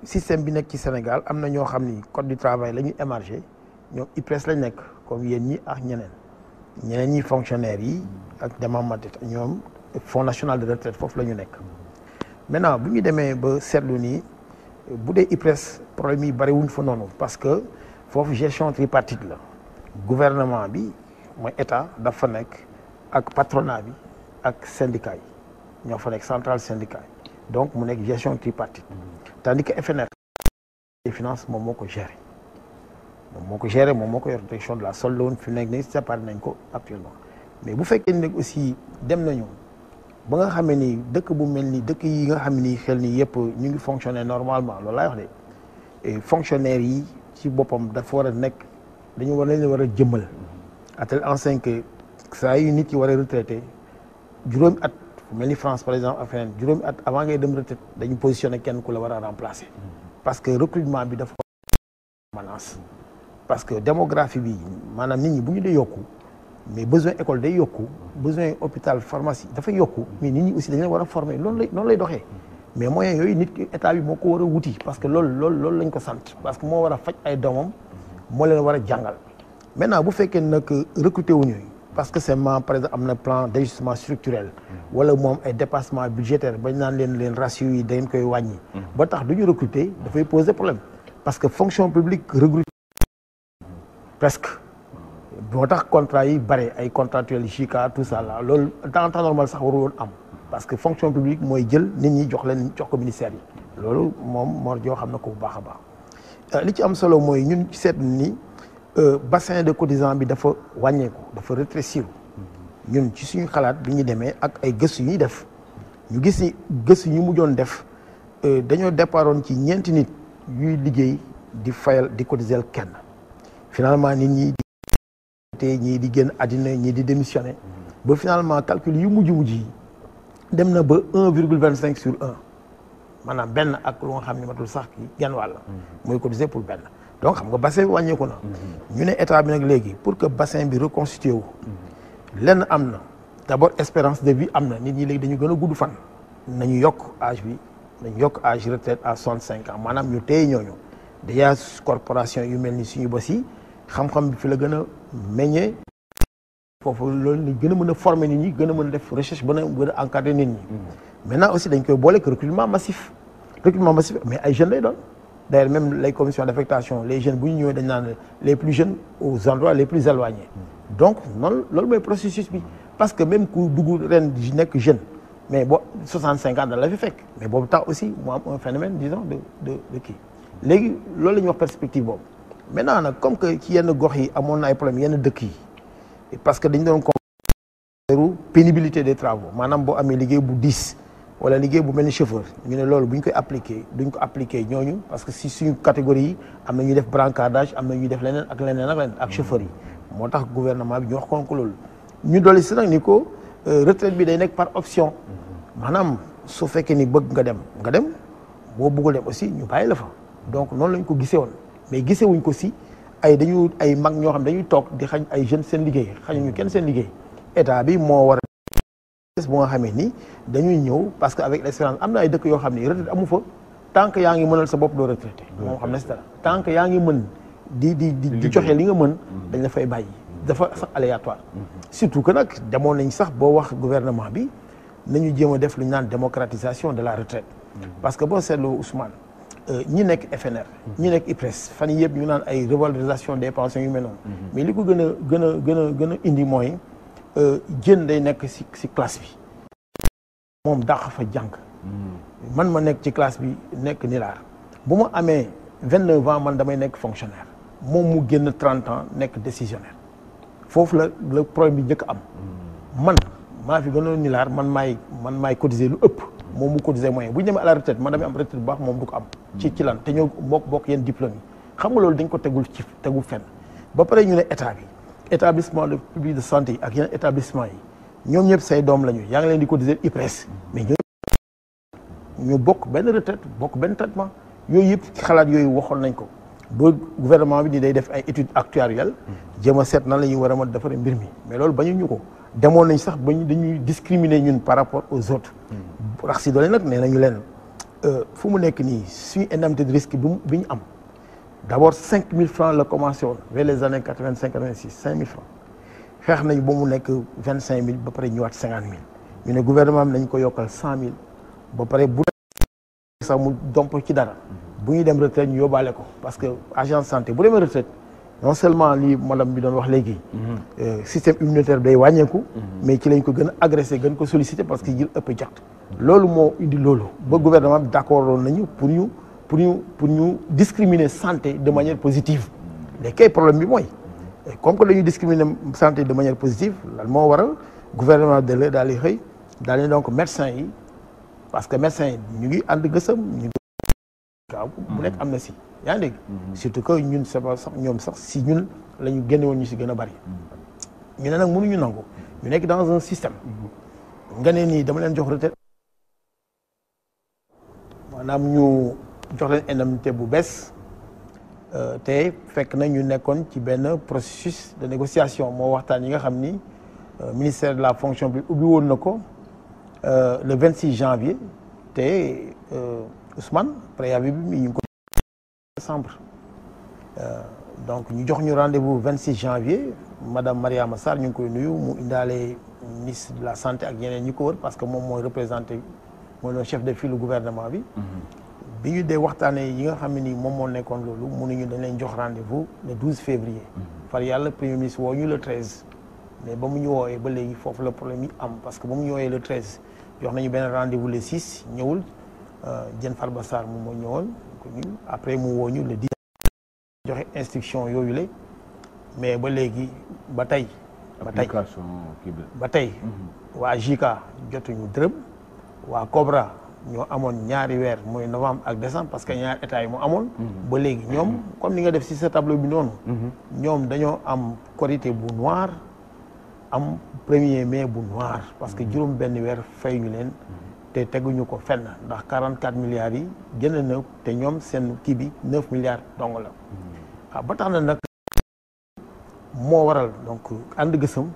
système bi nekk ci Sénégal am na ñoo xam ni code du travail la ñuy émarger ñoom IPRES lañ nekk comme yéen ñi ak ñeneen ñi fonctionnaires yi ak demamati ñoom Fonds national de retraite foofu la ñu nekk. maintenant bu ñu demee ba seetlu nii bu dee IPRES problème yi bari wuñ fa noonu parce que foofu gestion tripartite la gouvernement bi mooy état dafa nekk ak patronat bi ak syndicat yi ñoo fa nekk centrale syndicat yi donc mu nekk gestion tripartite tandis que FNR des finances moom moo ko géré moom moo ko yor direction de la solde woon fi mu nekk nii séparé nañ ko actuellement mais bu fekkee ni aussi dem nañu ba nga xamee ni dëkk bu mel ni dëkk yi nga xam ni xel ni yëpp ñu ngi fonctionner normalement loolu laay wax de et fonctionnaires yi ci boppam dafa war a nekk dañu war a jëmmal à tel enseigne que saa yu nit yi war a retraité juróomi at fu mel ni France par exemple ak feneen juróomi at avant ngay dem retraite dañu positionné kenn ku la war a remplacer parce que recrutement bi dafa menace parce que démographie bi maanaam nit ñi bu ñu dee yokku mais besoin école day yokku besoin hôpital pharmacie dafay yokku mais nit ñi aussi dañ leen war a former noonu lay doxee mais moyens yooyu nit ki état bi moo ko war a wuti parce que loolu lañ ko sant parce que moo war a faj ay doomam moo leen war a jàngal maintenant bu fekkee nag recruter wuñu parce que seulement par exemple am na plan d'ajustement structurel wala moom ay dépassement budgétaire bañ naan leen ratio yi da ngeen koy wàññi ba tax du ñu recruter dafay poser problème parce que fonction publique recrute presque moo tax contrat yi bare ay contractuels JICA tout ça là loolu dans temps normal sax warul woon am parce que fonction publique mooy jël nit ñi jox ko ministère yi loolu moom Mor Diaw xam na ko bu baax a baax li ci am solo mooy ñun seet ni bassin de cotisants bi dafa wàññeeku dafa rétrécir ñun ci suñu xalaat bi ñu demee ak ay gëstu yu ñuy def ñu gis ni gëstu ñu mujjoon def dañoo départoon ci ñeenti nit yuy liggéey di fayal di cotiser kenn finalement nit ñi ñii di génn àddina ñii di démissionner ba finalement calcul yu mujj yi dem na ba 1,25 sur 1 maanaam benn ak lu nga xam ne matul sax ki genn wàll mooy cotiser pour benn donc xam nga bassin bi wàññeeku na ñu ne état bi nag léegi pour que bassin bi reconstitué wu lenn am na d'abord espérance de vie am na nit ñi léegi dañu gën a gudd fan nañu yokk âge retraite à 65 ans maanaam ñu téye ñooñu déjà corporation yu mel ni suñu bos yi xam-xam bi fi la gën a meññee foofu loolu la gën a mën a former nit ñi gën a mën a def recherche gën a encadrer nit ñi. maintenant aussi dañ koy boole que recrutement massif mais ay jeunes lay doon d'ailleurs même les commissions d'affectation les jeunes bu ñu ñëwee dañ naan les plus jeunes aux endroits les plus éloignés donc noonu loolu mooy processus bi parce que même ku dugg ren nekk jeune mais boo 65 ans da la fi fekk mais boobu tax aussi mu am un phénomène disons de kii léegi loolu la ñuy wax perspective boobu maintenant nag comme que ci yenn gox yi amoon na ay problème yenn dëkk yi parce que dañu doon pénibilité des travaux maanaam boo amee liggéey bu diis wala liggéey bu mel ni chauffeur ñu ne loolu bu ñu koy appliquer duñ ko appliquer ñooñu parce que si suñu catégorie yi am na ñuy def brancardage am na ñuy def leneen ak chauffeur yi moo tax gouvernement bi ñu wax ko loolu ñu dolli si nag ni ko retraite bi day nekk par option maanaam su fekkee ni bëgg nga dem boo bëggul dem aussi ñu bàyyi la fa donc noonu lañ ko gisee woon mais gisee wuñ ko si ay mag ñoo xam dañuy toog di xañ ay jeunes seen liggéey xañuñu kenn seen liggéey état bi moo war a bu nga xamee ni dañuy ñëw parce que avec l'expérience am na ay dëkk yoo xam ni retraite amu fa tant que yaa ngi mënal sa bopp doo retraité moom xam ne si dara tant que yaa ngi mën di joxe li nga mën dañ la fay bàyyi dafa sax aléatoire surtout que nag demoon nañ sax boo wax gouvernement bi nañu jéem a def lu ñu naan démocratisation de la retraite parce que boo seetloo Ousmane ñi nekk FNR ñi nekk IPRES fan yii yëpp ñu naan ay revalorisation des pensions yu mel noonu mais li ko gën a indi mooy jën day nekk ci classe bi moom dàq fa jàng man ma nekk ci classe bi nekk nilaar bu ma amee 29 ans man damay nekk fonctionnaire moom mu génn 30 ans nekk décisionnaire foofu la problème bi njëkk am man maa fi gënoon nilaar man maay cotiser lu ëpp moom mu cotiser moyen bu ñu demee à la retraite man damay am retraite bu baax moom du ko am ci lan te ñoo bokk yenn diplôme yi xam nga loolu dañ ko tegul fenn ba pare ñu ne état bi établissement de public de santé yi ak yeneen établissement yi ñoom ñëpp say doom lañu yaa ngi leen di cotiser IPRES mais ñu bokk benn retraite bokk benn traitement yooyu yëpp xalaat yooyu waxoon nañ ko ba gouvernement bi di day def ay études actuarielles jéem a seet nan la ñuy war a mën defaree mbir mi mais loolu bañu ñu ko demoon nañ sax dañuy discriminer ñun par rapport aux autres rax si doole nag nee nañu leen fu mu nekk nii suñu indemnité de risque bi ñu am d'abord 5 000 francs la commencé woon vers les années 85 86 5 000 francs xeex nañu ba mu nekk 25 000 ba pare ñëwaat 50 000 ñu ne gouvernement bi nañ ko yokkal 100 000 ba pare bu sax mu domp ci dara bu ñuy dem retraite ñu yóbbaale ko parce que agence santé bu demee retraite non seulement lii madame bi doon wax léegi système immunitaire day wàññeeku mais ci lañ ko gën a agressé gën ko sollicité parce que jël ëpp jaxt loolu moo indi loolu ba gouvernement bi d'accord woon nañu pour ñu discriminer santé de manière positive mais kay problème bi mooy comme que dañuy discriminer santé de manière positive lan moo waral gouvernement de la daal di xëy daal di donc médecins yi parce que médecins yi ñu ngi ànd gësam ñu gaaw bu nekk am na si yaa ngi dégg surtout que ñun sax ñoom sax si ñun la ñu génne woon ñu si gën a bari ñu ne nag mënuñu nangu ñu nekk dans un système nga ne nii dama leen jox retraite maanaam ñu jox leen indemnité bu bees te fekk na ñu nekkoon ci benn processus de négociation moo waxtaan yi nga xam ni ministère de la fonction publique ubbi woon na ko le 26 janvier te Ousmane préavis bi ñu ngi ko décembre donc ñu jox ñu rendez-vous 26 janvier madame Mariama Sarr ñu ngi koy nuyu mu indaale ministre de la santé ak ñeneen ñi ko wër parce que moom mooy représenté mooy le chef de file gouvernement bi bi ñu dee waxtaanee yi nga xam ne ni moom moo nekkoon loolu mënuñu dañ leen jox rendez-vous le 12 février far yàlla premier ministre woo ñu le 13 mais ba mu ñu woowee ba léegi foofu la problème yi am parce que ba mu ñu woowee le 13 jox nañu benn rendez-vous le 6 ñëwul Diène Farba Sarr moom moo ñëwoon après mu woo ñu le 10 joxe instruction yooyu la mais ba léegi ba tey waa JICA jotuñu dërëm waa Cobra ñoo amoon ñaari weer mooy novembre ak décembre parce que ñaari état yi mu amoon ba léegi ñoom comme ni nga def ci sa tableau bi noonu ñoom dañoo am korité bu noir am 1er mai bu noir parce que juróom benn weer fay ñu leen te teguñu ko fenn ndax 44 milliards yi génn na te ñoom seen kii bi 9 milliards dong la waaw ba tax na nag moo waral donc ànd gësëm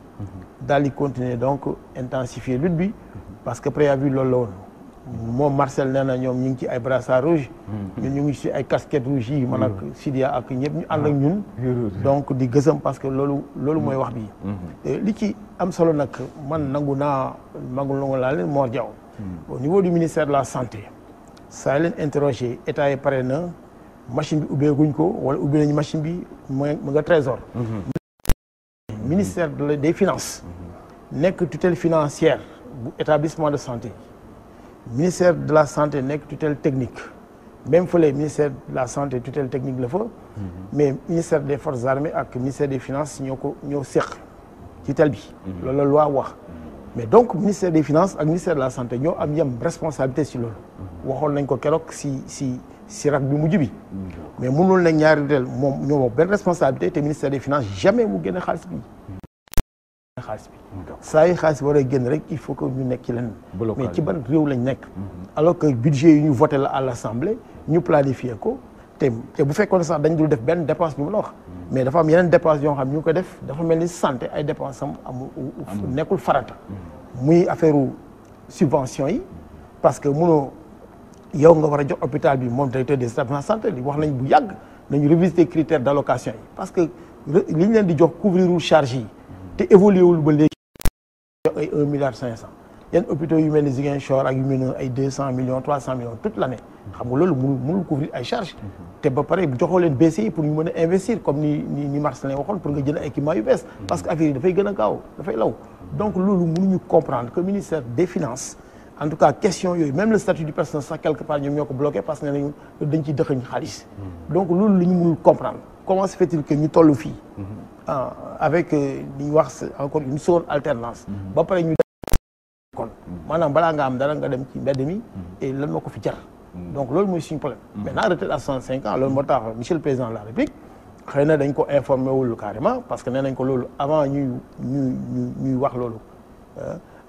daal di continuer donc intensifier lutte bi parce que préavis loolu la woon moom Marcel nee na ñoom ñu ngi ci ay brassard rouge ñun ñu ngi ci ay casquette rouge yi man ak Sidia ak ñëpp ñu ànd ak ñun donc di gësam parce que loolu mooy wax bi li ci am solo nag man nangu laa leen Mor Diaw au niveau du ministère de la santé saa leen interroger état yi pare na machine bi ubbeeguñ ko wala ubbi nañu machine bi mu nga trésor ministère des finances nekk tutelle financière bu établissement de santé ministère de la santé nekk tutelle technique même fële ministère de la santé tutelle technique la fa mais ministère des forces armées ak ministère des finances ñoo seq tutelle bi loolu la loi wax mais donc ministère des finances ak ministère de la santé ñoo am yem responsabilité si loolu waxoon nañ ko keroog si rak bi mujj bi mais mënul nag ñaari tutelle moom ñoo bokk benn responsabilité te ministère des finances jamais mu génne xaalis bi saa yi xaalis bi war a génn rek il faut que ñu nekk ci leneen mais ci ban réew lañ nekk alors que budget yi ñu voté la à l'Assemblée ñu planifié ko te bu fekkoon sax dañ dul def benn dépense ñu mën a wax mais dafa am yeneen dépense yoo xam ñu ngi ko def dafa mel ni santé ay dépense am nekkul farata muy affaire subvention yi parce que mënoo yow nga war a jox hôpital bi moom directeur des établissements santé li wax nañ bu yàgg nañu revisiter critères d'allocation yi parce que li ñu leen di jox couvrirul charge yi te évolué wul ba léegi jox ay 1,5 milliard yenn hôpitaux yu mel ni Ziguinchor ak yu mel ni ay 200 millions 300 millions toute l'année xam nga loolu mënul couvrir ay charges te ba pare joxoo leen BCI pour ñu mën a investir comme ni Marcelin waxoon pour nga jënd ay équipement yu bees parce que affaire yi dafay gën a gaaw dafay law donc loolu mënuñu comprendre que ministère des finances en tout cas question yooyu même le statut du personnel sax quelque part ñoom ñoo ko bloqué parce que nee nañu dañ ciy dëxëñ xaalis donc loolu la ñu mënul comprendre comment se fait-il que ñu toll fii avec li ñuy wax encore une seconde alternance ba pare ñu kon maanaam balaa nga am dara nga dem ci mbedd mi et lan moo ko fi jar donc loolu mooy suñu problème maintenant retraite à 65 ans loolu moo tax monsieur le président de la République xëy na dañ ko informé wul carrément parce que nee nañ ko loolu avant ñuy wax loolu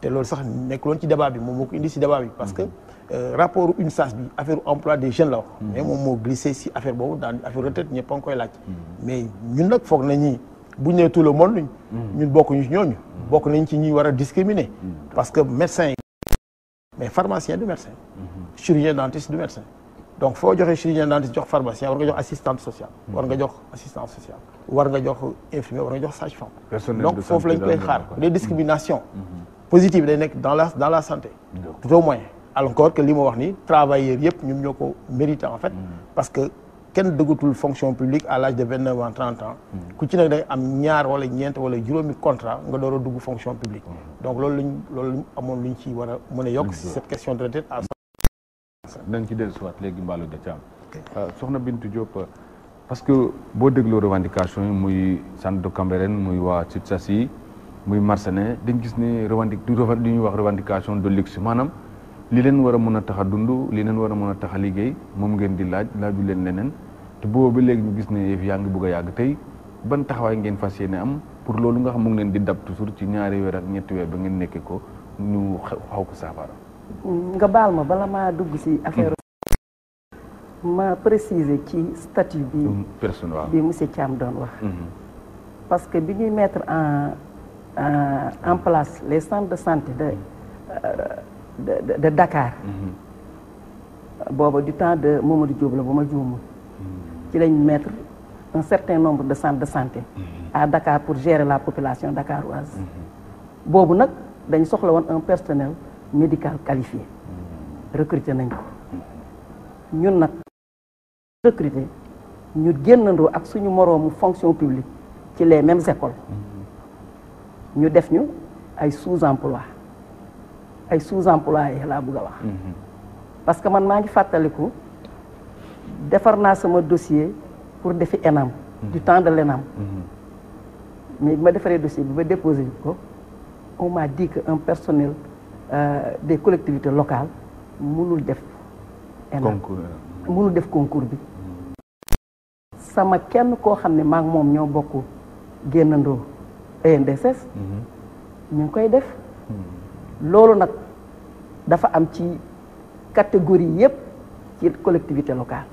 te loolu sax nekkuloon ci débat bi moom moo ko indi si débat bi parce que rapport UNSAS bi affaire emploi des jeunes la wax mais moom moo glissé si affaire boobu dans affaire retraite ñëpp a ngi koy laaj mais ñun nag foog nañ ni buñ nee tout le monde ñun bokkuñu ci ñooñu bokk nañ ci ñi war a discriminer parce que médecin yi mais pharmacien du médecin chirurgien dentiste du médecin donc foo joxee chirurgien dentiste jox pharmacien war nga jox assistante sociale war nga jox assistante sociale war nga jox infirmier war nga jox sage-femme donc foofu lañ koy xaar les discriminations positives day nekk dans la santé tout au moins encore que li ma wax ni travailleurs yëpp ñun ñoo ko mérité en fait parce que kenn dëggatul fonction publique à l'âge de 29 ans 30 ans ku ci nekk day am ñaar wala ñeent wala juróomi contrat nga door a dugg fonction publique donc loolu lañ amoon luñ ci war a mën a yokk si cette question de retraite à dañ ci dellusiwaat léegi Mballo Dia Thiam soxna Bintou Diop parce que boo dégloo revendication yi muy centre de Cambérène muy waa SUTSAS muy Marcelin dañ gis ne li ñuy wax revendication de luxe maanaam li leen war a mën a tax a dund li leen war a mën a tax a liggéey moom ngeen di laaju leen leneen te boobu ba léegi ñu gis ne yaa ngi bëgg a yàgg tey ban taxawaay ngeen fas yéene am pour loolu nga xam mu ngi leen di dab toujours ci ñaari weer ak ñetti weer ba ngeen nekkee ko ñu xaw ko saafara. nga baal ma bala maa dugg ci affaire ma préciser ci statut bi personnel bi monsieur Thiam doon wax parce que bi ñuy mettre en place les centres de santé de Dakar booba du temps de Mamadou Diop la bu ma juumul ci lañ mettre un certain nombre de centres de santé à Dakar pour gérer la population dakaroise boobu nag dañ soxla woon un personnel médical qualifié recruter nañ ko ñun nag recruter ñu génnandoo ak suñu moroomu fonction publique ci les mêmes écoles ñu def ñu ay sous-emploi laa bëgg a wax parce que man maa ngi fàttaliku defar naa sama dossier pour defi ENAM du temps de l'ENAM mais bi ma defaree dossier bi ba déposé ko on m'a dit que un personnel des collectivités locales mënul def ENAM mënul def concours bi sama kenn koo xam ne maa ngi moom ñoo bokk génnandoo ENDSS ñu ngi koy def loolu nag dafa am ci catégorie yépp ci collectivité locale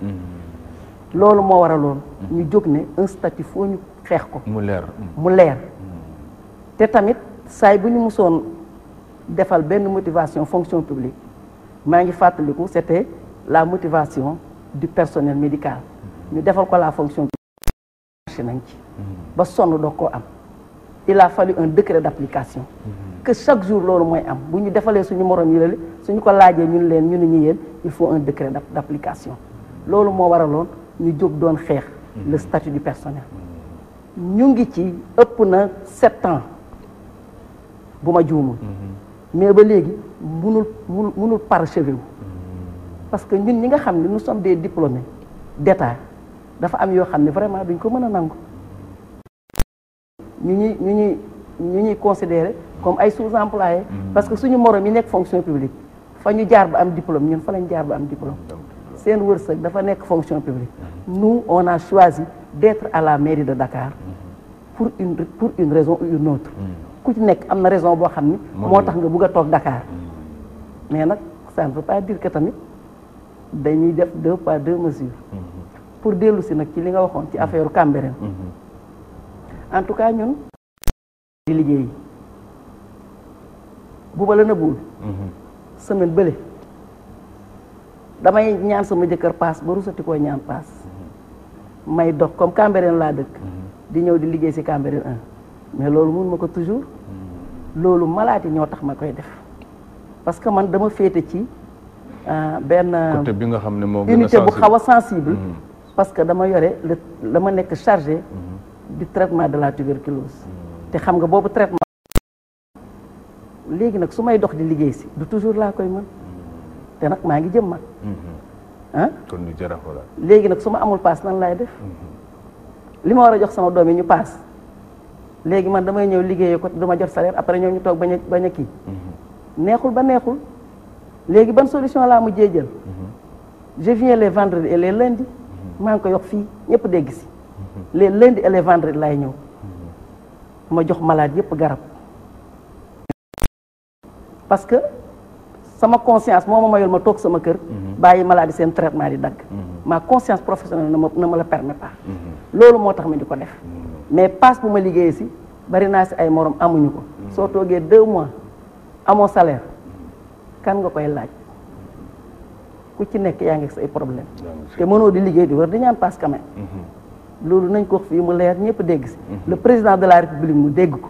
loolu moo waraloon ñu jóg ne un statut foo ñu xeex ko mu leer te tamit saay bu ñu musoon defal benn motivation fonction publique maa ngi fàttaliku c'était la motivation du personnel médical ñu defal ko la fonction marché nañ ci ba sonn doo koo am il a fallu un décret d'application que chaque jour loolu mooy am bu ñu defalee suñu morom yi la suñu ko laajee ñun leen ñu ne ñu yéen il faut un décret d'application loolu moo waraloon ñu jóg doon xeex le statut du personnel ñu ngi ci ëpp na 7 ans bu ma juumul mais ba léegi munul parachever wu parce que ñun ñi nga xam ne nous sommes des diplômés d'état dafa am yoo xam ne vraiment duñ ko mën a nangu ñu ñuy considérer comme ay sous-employés parce que suñu morom yi nekk fonction publique fa ñu jaar ba am diplôme ñun fa lañ jaar ba am diplôme seen wërsëg dafa nekk fonction publique nous on a choisi d'être à la mairie de Dakar pour une raison ou une autre ku ci nekk am na raison boo xam ni moo tax nga bëgg a toog Dakar mais nag ça ne veut pas dire que tamit dañuy def 2 poids 2 mesures pour dellu si nag ci li nga waxoon ci affaire Cambérène en tout cas ñun di liggéey bu ma la nëbbuwul semaine bële damay ñaan sama jëkkër paas ba rusati koo ñaan paas may dox comme Cambérène laa dëkk di ñëw di liggéey si Cambérène 1 mais loolu mun ma ko toujours loolu malaati ñoo tax ma koy def parce que man dama féete ci benn côté bi nga xam ne moo gën a unité bu xaw a sensible parce que dama yore dama nekk chargé du traitement de la tuberculose te xam nga boobu traitement léegi nag su may dox di liggéey si du toujours laa koy mën te nag maa ngi jëm mag kon ñu jarax wala léegi nag su ma amul paas nan laay def li ma war a jox sama doom yi ñu paas léegi man damay ñëw liggéeyee ko du ma jot salaire après ñoom ñu toog bañ a kii neexul ba neexul léegi ban solution laa mujjee jël je viens les vendredis et les lundis maa ngi koy wax fii ñëpp dégg si les lundis et les vendredis laay ñëw ma jox malade yëpp garab parce que sama conscience moo ma mayul ma toog sama kër bàyyi malade seen traitement di dagg ma conscience professionnelle ne me le permet pas loolu moo tax ma di ko def mais passe bu ma liggéeyee si bari naa si ay morom amuñu ko soo toogee 2 mois amoo salaire kan nga koy laaj ku ci nekk yaa ngi say problème te mënoo di liggéey di war di ñaan passe quand même loolu nañ ko wax fii mu leer ñëpp dégg si le président de la république mu dégg ko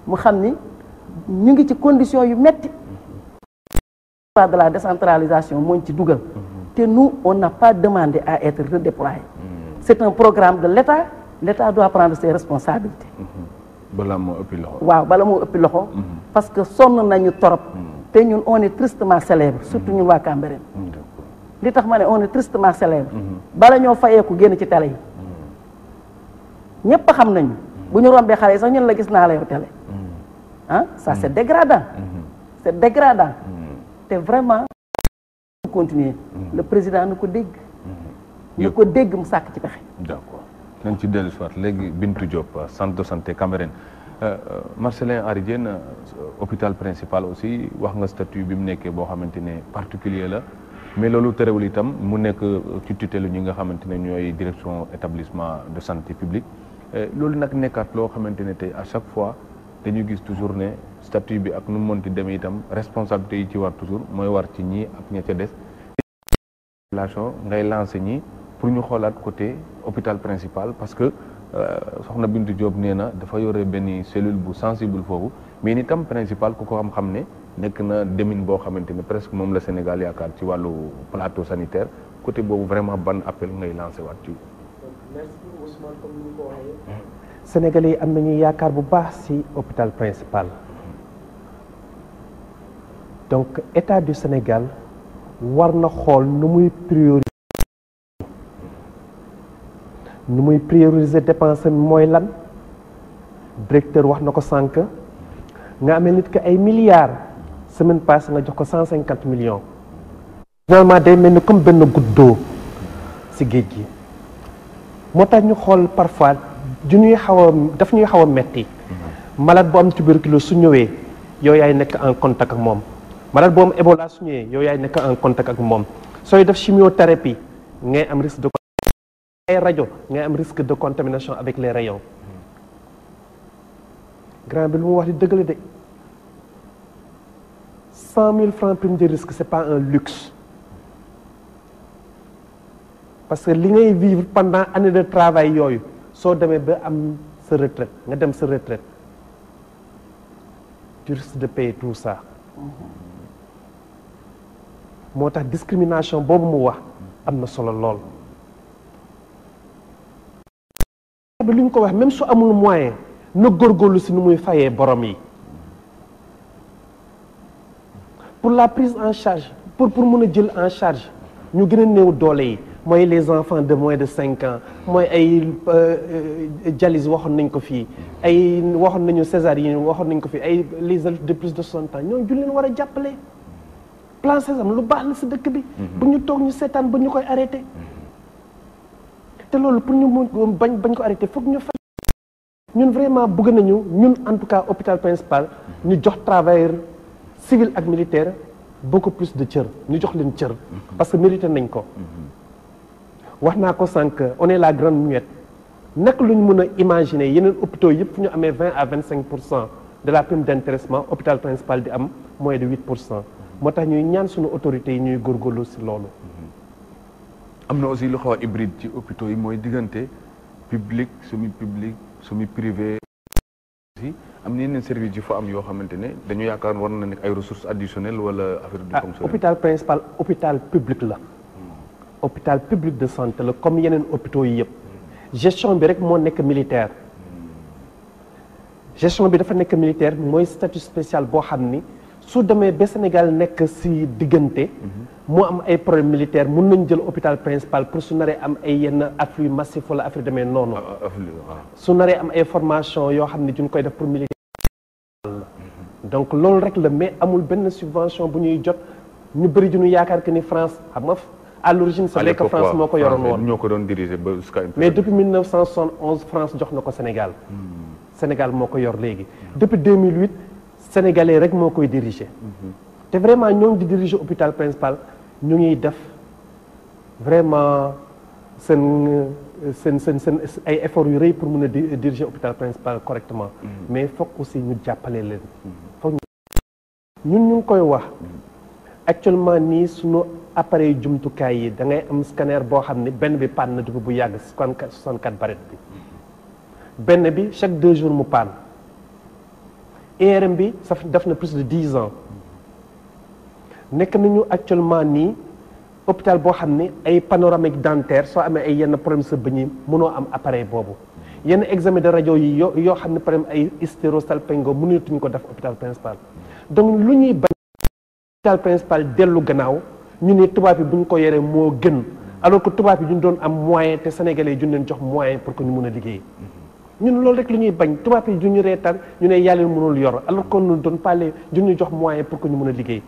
mu xam ni ñu ngi ci condition yu metti de la décentralisation mooñ ci dugal te nous on n'a pas demandé à être redéployé c'est un programme de l'État doit prendre ses responsabilités bala moo ëppi loxo waaw bala moo ëppi loxo parce que sonn nañu torop te ñun on est tristement célèbre surtout ñun waa Cambérène li tax ma ne on est tristement célèbre bala ñoo fayeeku génn ci télé yi ñëpp xam nañu bu ñu rombee xale yi sax ñun la gis naa la yow télé ça c'est dégradant c'est dégradant te vraiment continuer le président na ko dégg na ko dégg mu sàkk ci pexe d'accord nañ ci dellu soit léegi Bintou Diop centre de santé Cambérène Marcellin Henri Diène hôpital principal aussi wax nga statut bi mu nekkee boo xamante ne particulier la mais loolu terewul itam mu nekk ci tutelle ñi nga xamante ne ñooy direction établissement de santé publique loolu nag nekkaat loo xamante ne tey à chaque fois dañu gis toujours ne statut bi ak nu mu mënti demee itam responsabilité yi ci war toujours mooy war ci ñii ak ña ca des relation ngay lancé ñi pour ñu xoolaat côté hôpital principal parce que soxna Bintou Diop nee na dafa yore benn cellule bu sensible foofu mais ni tam principal ku ko xam-xam ne nekk na demin boo xamante ne presque moom la Sénégal yaakaar ci wàllu plateau sanitaire côté boobu vraiment ban appel ngay lancé waat ci. merci Ousmane comme ni ñu ko waxee. Sénégalais yi am nañu yaakaar bu baax ci hôpital principal donc état du Sénégal war na xool nu muy prioriser dépense mooy lan directeur wax na ko sànq nga amee nit ki ay milliards semaine passée nga jox ko 150 millions. finalement day mel ni comme benn goutte d'eau ci géej gi moo tax ñu xool parfois daf ñuy xaw a metti malade bu am tuberculose su ñëwee yow yaay nekk en contact ak moom malade bu am Ebola su ñëwee yow yaay nekk en contact ak moom sooy def chimiothérapie ngay am risque de ay rajo ngay am risque de contamination avec les rayons grand bi lu mu wax di dëgg la de 100 000 francs prime de risque c'est pas un luxe parce que li ngay vivre pendant année de travail yooyu soo demee ba am sa retraite nga dem sa retraite tu risques de payer tout ça moo tax discrimination boobu mu wax am na solo lool bi lu ñu ko wax même su amul moyen na góorgóorlu si nu muy fayee borom yi pour la prise en charge pour mën a jël en charge ñu gën a néew doole yi mooy les enfants de moins de 5 ans mooy ay dialyse waxoon nañ ko fii ay waxoon nañu césarienne waxoon nañ ko fii ay les adultes de plus de 60 ans ñooñu ju leen war a jàppale plan Sésame lu baax la si dëkk bi bu ñu toog ñu seetaan ba ñu koy arrêté te loolu pour ñu mun bañ ko arrêté foog ñu fay ñun vraiment bëgg nañu ñun en tout cas hôpital principal ñu jox travailleur civil ak militaire beaucoup plus de cër ñu jox leen cër parce que mérité nañ ko wax naa ko sànq on est la grande muette naka lu ñu mën a imaginer yeneen hôpitaux yëpp fu ñu amee 20 à 25% de la prime d'intéressement hôpital principal di am moins de 8% moo tax ñuy ñaan suñu autorités yi ñuy góorgóorlu si loolu. am na aussi lu xaw a hybride ci hôpitaux yi mooy diggante public semi privé aussi am na yeneen services yu fa am yoo xamante ne dañu yaakaar war na nekk ay ressources additionnelles wala affaire du fonctionnement. hôpital principal hôpital public la. hôpital public de santé la comme yeneen hôpitaux yi yëpp gestion bi rek moo nekk militaire gestion bi dafa nekk militaire mooy statut spécial boo xam ni su demee ba Sénégal nekk si diggante moo am ay problème militaire mun nañ jël hôpital principal pour su naree am ay yenn afflux massif wala affaire demee noonu su naree am ay formation yoo xam ne duñ koy def pour militaire donc loolu rek la mais amul benn subvention bu ñuy jot ñu bëri ju ñu yaakaar que ni France xam nga à l'origine c'est vrai que France moo ko yoroon woon ñoo ko doon diriger ba jusqu'à mais depuis 1971 France jox na ko Sénégal Sénégal moo ko yor léegi depuis 2008 sénégalais rek moo koy diriger te vraiment ñoom di diriger hôpital principal ñu ngi def vraiment seen ay efforts yu rëy pour mën a diriger hôpital principal correctement mais foog aussi ñu jàppale leen foog ñun ñu ngi koy wax actuellement nii sunu appareil jumtukaay yi da ngay am scanner boo xam ne benn bi panne na depuis bu yàgg 64 barrettes bi benn bi chaque 2 jours mu panne IRM bi ça def na plus de 10 ans nekk nañu actuellement nii hôpital boo xam ne ay panoramique dentaire soo amee ay yenn problème sa bëñ yi mënoo am appareil boobu yenn examen de rajo yi yoo xam ne par exemple ay hystérosalpingo mënatuñu ko def hôpital principal donc lu ñuy bañ hôpital principal dellu gannaaw ñu ne tubaab yi bu ñu ko yoree moo gën alors que tubaab yi ñu doon am moyen te sénégalais yi duñ leen jox moyen pour que ñu mën a liggéey ñun loolu rek lu ñuy bañ tubaab yi duñu reetaan ñu ne yàlla mënul yor alors qu'on ne donne pas les duñu jox moyen pour que ñu mën a liggéey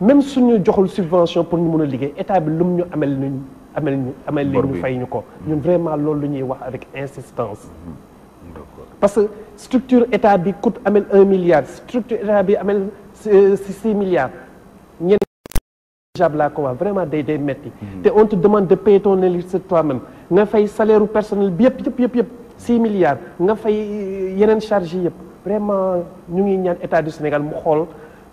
même suñu joxul subvention pour ñu mën a liggéey état bi lu mu ñu amel li ñu fay ñu ko ñun vraiment loolu lu ñuy wax avec insistance parce que structure état bi coûte amel 1 milliard structure état bi amel 6 milliards ñeneen laa ko wax vraiment day metti te on te demande de payer ton électricité toi-même nga fay salaire u personnel bi yëpp 6 milliards nga fay yeneen charges yi yëpp vraiment ñu ngi ñaan état du Sénégal mu xool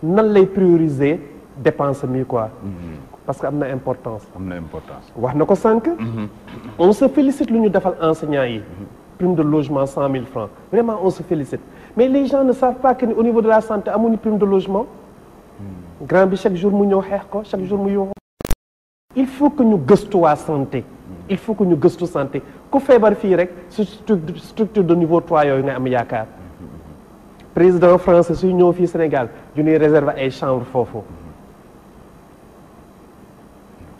nan lay prioriser dépense mi quoi parce que am na importance wax na ko sànq on se félicite lu ñu defal enseignants yi prime de logement 100 000 francs vraiment on se félicite mais les gens ne savent pas que ni au niveau de la santé amuñu prime de logement grand bi chaque jour mu ñëw xeex ko chaque jour mu yóbbu il faut que ñu gëstu waa santé il faut que ñu gëstu santé ku feebar fii rek structure de niveau 3 yooyu nga am yaakaar président français suy ñëw fii Sénégal du ñuy réserver ay chambre foofu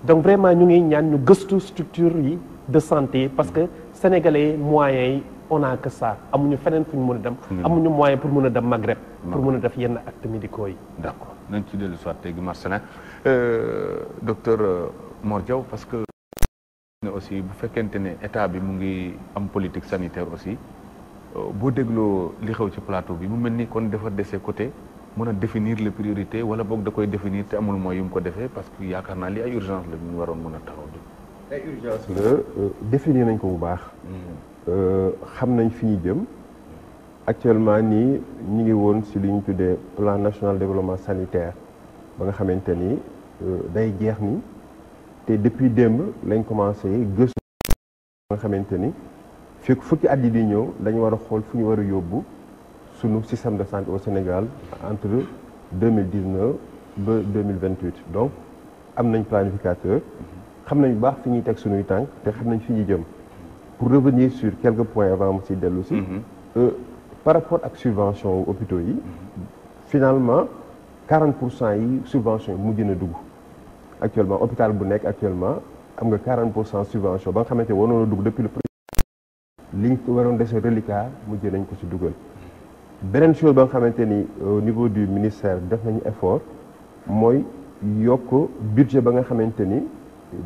donc vraiment ñu ngi ñaan ñu gëstu structure yi de santé parce que sénégalais moyens yi on a que ça amuñu feneen fu ñu mën a dem amuñu moyen pour mën a dem Maghreb pour mën a def yenn actes médicaux yi d'accord nañ ci dellu soit tey Marcelin docteur Mor Diaw parce que aussi bu fekkente ne état bi mu ngi am politique sanitaire aussi boo dégloo li xew ci plateau bi mu mel ni kon dafa dese côté mën a définir les priorités wala boog da koy définir te amul mooy yu mu ko defee parce que yaakaar naa li ay urgence la ñu waroon mën a taxaw di ay urgence la définir nañ ko bu baax xam nañ fi ñu jëm actuellement nii ñu ngi woon si li ñu tuddee plan national développement sanitaire ba nga xamante ni day jeex ni te depuis démb lañ commencé gëstu ba nga xamante ni fukki at yi di ñëw dañu war a xool fu ñu war a yóbbu sunu système de santé au Sénégal entre 2019 ba 2028 donc am nañ planificateur xam nañ bu baax fi ñuy teg sunuy tànk te xam nañ fi ñuy jëm pour revenir sur quelques points avant mu si dellu si par rapport ak subvention hôpitaux yi finalement 40% yi subvention yi mujj na dugg actuellement hôpital bu nekk actuellement am nga 40% subvention ba nga xamante waroon a dugg depuis le premier liñ waroon dese reliquat mujj nañ ko si dugal beneen chose ba nga xamante ni au niveau du ministère def nañu effort mooy yokk budget ba nga xamante ni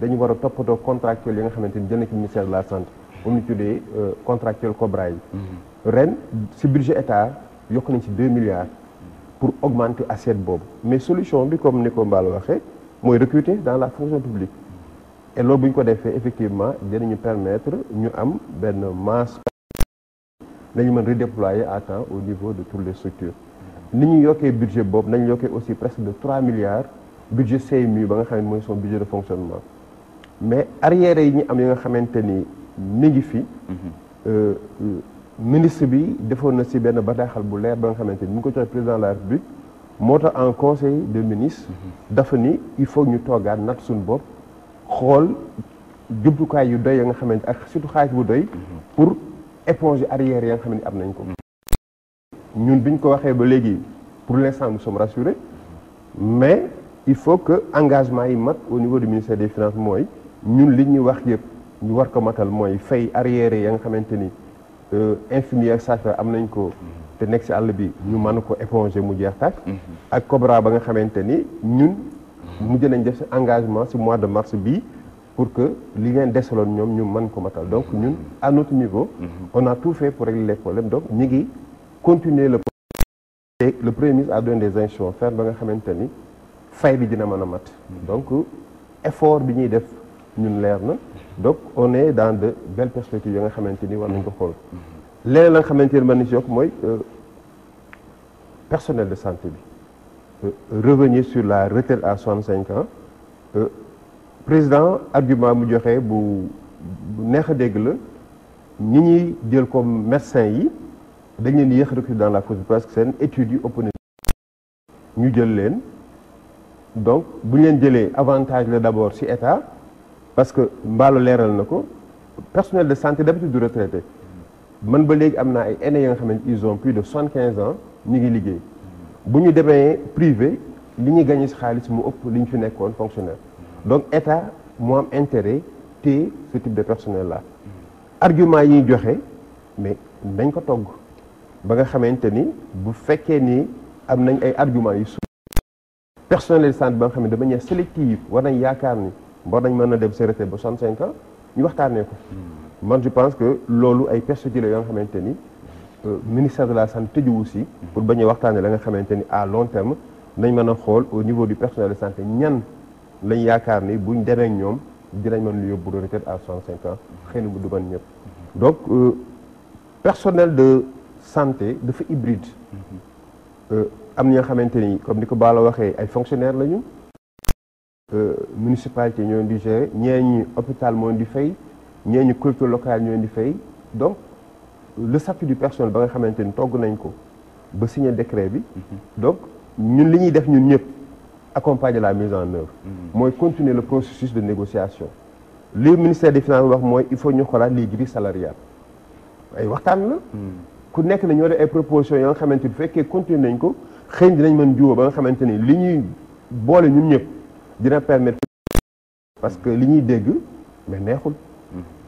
dañu war a toppatoo contractuel yi nga xamante ni jënd ci ministère de la santé moom ñu tuddee contractuel Cobra yi ren si budget état yokk nañ ci 2 milliards pour augmenter assiette boobu mais solution bi comme ni ko Mballo waxee mooy recruter dans la fonction publique et loolu bu ñu ko defee effectivement dinañu permettre ñu am benn masse nañu mën redéployer à temps au niveau de toutes les structures ni ñu yokkee budget boobu nañu yokkee aussi presque de 3 milliards budget CMU ba nga xam ne mooy son budget de fonctionnement mais arrière yi ñu am yi nga xamante ni mi ngi fi ministre bi defoon na si benn bataaxal bu leer ba nga xamante ni ñu ko joxe président de la République moo tax en conseil des ministres dafa ni il faut ñu toogaat natt suñu bopp xool jumtukaay yu doy ya nga xamante ak surtout xaalis bu doy pour éponger arrière ya nga xam ne am nañ ko ñun biñ ko waxee ba léegi pour l'instant nous sommes rassurés mais il faut que engagement yi mat au niveau du ministère des finances mooy ñun li ñuy wax yëpp ñu war ko matal mooy fay arrière ya nga xamante ni infirmier ak sage-femme am nañ ko te nekk si àll bi ñu mën ko éponger mu jeex tàkk ak Cobra ba nga xamante ni ñun mujj nañ def si engagement si mois de mars bii pour que li ngeen desaloon ñoom ñu mën ko matal donc ñun à notre niveau on a tout fait pour régler les problèmes donc ñu ngi continuer le premier ministre a donné des instructions faire ba nga xamante ni fay bi dina mën a mat donc effort bi ñuy def ñun leer na donc on est dans de belles perspectives ya nga xamante ni war nañ ko xool leneen la nga xamante ni mën na si yokk mooy personnel de santé bi revenir sur la retraite à 65 ans président argument mu joxe bu neex a dégg la ñi ñuy jël comme médecin yi dañ leen yéex recruter dans la cause parce que seen études yi ëpp na ñu jël leen donc bu ñu leen jëlee avantage la d'abord ci état parce que Mballo leeral na ko personnel de santé d'habitude du retraité man ba léegi am naa ay aînés yi nga xam ne ils ont plus de 75 ans ñu ngi liggéey bu ñu demee privé li ñuy gagné ci xaalis mu ëpp li ñu fi nekkoon fonctionnaire donc état moo am intérêt te ce type de personnel là argument yi ñu joxe mais nañ ko togg ba nga xamante ni bu fekkee ni am nañ ay arguments yu personnel de santé ba nga xam ne de manière sélective war nañ yaakaar ni war nañ mën a dem se retraite ba 65 ans ñu waxtaanee ko man je pense que loolu ay perspectives la yoo nga xamante ni ministère de la santé tëju aussi pour bañ a waxtaanee la nga xamante ni à long terme nañ mën a xool au niveau du personnel de santé ñan lañ yaakaar ni buñ demee ak ñoom dinañ mën lu yóbbu retraite à 65 ans xëy na bu du mën ñëpp donc personnel de santé dafa hybride am na ñoo xamante ni comme ni ko Bala waxee ay fonctionnaires lañu municipalité ñoo di gérer ñee ñi hôpital moo di fay ñee ñi culture locale ñoo di fay donc le statut du personnel ba nga xamante ni togg nañ ko ba signer décret bi donc ñun li ñuy def ñun ñëpp accompagner la mise en œuvre mooy continuer le processus de négociation li ministère des finances wax mooy il faut ñu xoolaat les grilles salariales ay waxtaan la ku nekk na ñoo def ay propositions yoo nga xamante ni bu fekkee continuer nañ ko xëy na dinañ mën jiwoo ba nga xamante ni li ñuy boole ñun ñëpp dina permettre parce que li ñuy dégg mais neexul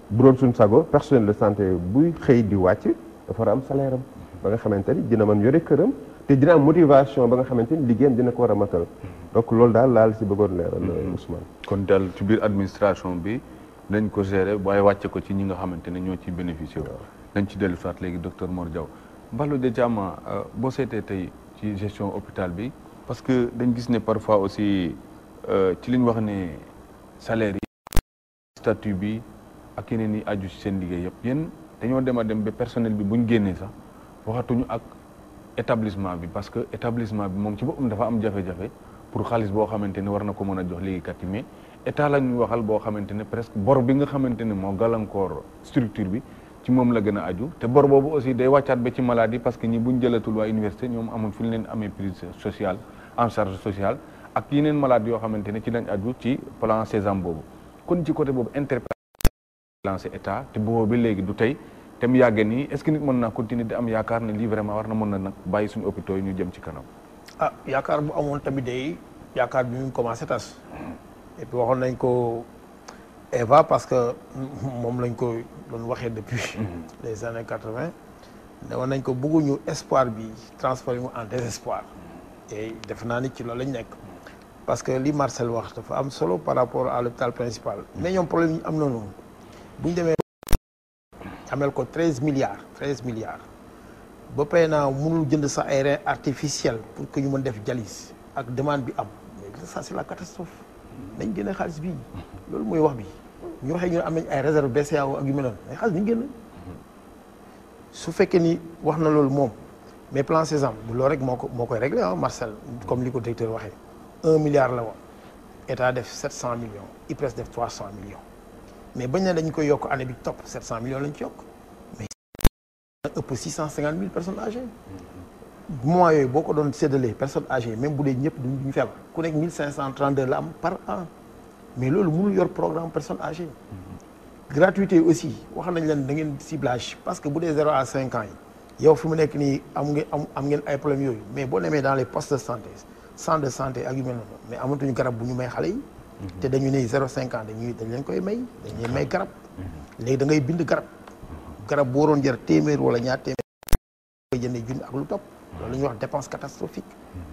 bu doon suñ sago personnel de santé buy xëy di wàcc dafa war a am salaire am ba nga xamante ni dina mën yore këram te dina am motivation ba nga xamante ni liggéeyam dina ko war a matal donc loolu daal laal si bëggoon leeral Ousmane kon daal ci biir administration bi nañ ko gérer waaye wàcce ko ci ñi nga xamante ne ñoo ciy bénéficié wu nañ ci dellu soit léegi docteur Mor Diaw Mballo Dia Thiam boo seetee tey ci gestion hôpital bi parce que dañ gis ne parfois aussi ci li ñu wax ne salaire yi statut bi ak yeneen yi aju ci seen liggéey yëpp yéen dañoo dem a dem ba personnel bi buñ génnee sax waxatuñu ak établissement bi parce que établissement bi moom ci boppam dafa am jafe-jafe pour xaalis boo xamante ne war na ko mën a jox liggéeykat yi mais état la ñuy waxal boo xamante ne presque bor bi nga xamante ne moo gàllankoor structure bi ci moom la gën a aju te bor boobu aussi day wàccaat ba ci maladie parce que ñi buñ jëlatul waa université ñoom amul fu ñu leen amee prise sociale en charge sociale ak yeneen malade yoo xamante ne ci lañ aju ci plan Sésame boobu kon ci côté boobu interpellation lancé état te boobu ba léegi du tey te mu yàggee nii est-ce que nit mën naa continuer di am yaakaar ne lii vraiment war na mën na nag bàyyi suñu hôpitaux yi ñu jëm ci kanam. ah yaakaar bu amoon tamit day yaakaar bi ñu commencé tas et puis waxoon nañ ko Eva parce que moom lañ ko doon waxee depuis les années 80 ne woon nañ ko bëgguñu espoir bi transformé en désespoir et def naa ni ci loolu lañ nekk parce que li Marcel wax dafa am solo par rapport à l'hôpital principal mais ñoom problème yi am na noonu bu ñu demee amel ko 13 milliards ba pay naa mënul jënd sa ay rein artificiel pour que ñu mën def dialyse ak demande bi am mais ça c'est la catastrophe nañ génne xaalis bii loolu mooy wax bi ñu waxee ñu am nañ ay réserve BCEAO ak yu mel noonu mais xaalis nañ génn su fekkee ni wax na loolu moom mais plan Sésame bu loolu rek moo koy réglé ah Marcel comme li ko directeur waxee 1 milliard la woon état def 700 millions IPRES def 300 millions mais bañ ne dañu koy yokk année bi topp 700 millions lañ ci yokk mais ëpp 650 000 personnes âgées mois yooyu boo ko doon séddalee personnes âgées même bu dee ñëpp duñu feebar ku nekk 1532 la am par an mais loolu mënul yor programme personnes âgées gratuité aussi wax nañ leen da ngeen ciblage parce que bu dee 0 à 5 ans yi yow fi mu nekk nii am ngeen ay problèmes yooyu mais boo demee dans les postes de santé centre de santé ak yu mel noonu mais amatuñu garab bu ñu may xale yi te dañu ne 0,5 ans dañ leen koy may dañuy may garab léegi da ngay bind garab bu waroon jar téeméer wala ñaar téeméer koy jëndee junni ak lu topp loolu la ñuy wax dépense catastrophique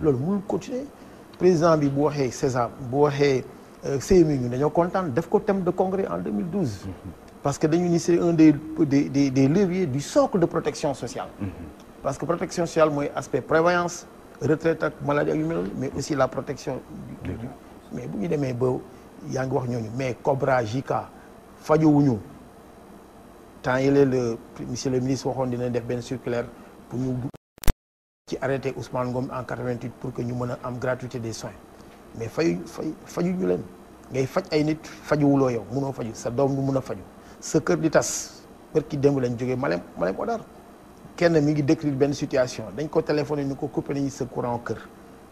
loolu mënul continuer président bi bu waxee Sésame bu waxee CMU ñu dañoo kontaan def ko thème de congrès en 2012 parce que dañu ni c'est un des leviers du socle de protection sociale parce que protection sociale mooy aspect prévoyance retraite ak maladie ak yu mel noonu mais aussi la protection mais bu ñu demee ba yaa ngi wax ñooñu mais Cobra JK fajowuñu temps yële le monsieur le ministre waxoon dina def benn circulaire pour ñu ci arrêté Ousmane Ngom en 88 pour que ñu mën a am gratuité des soins mais fajuñu leen ngay faj ay nit fajuwuloo yow mënoo faju sa doom du mën a faju sa kër di tas kër ki démb lañ jógee Malem Odar kenn mi ngi décrire benn situation dañ ko téléphoné ni ko coupé nañu sa courant kër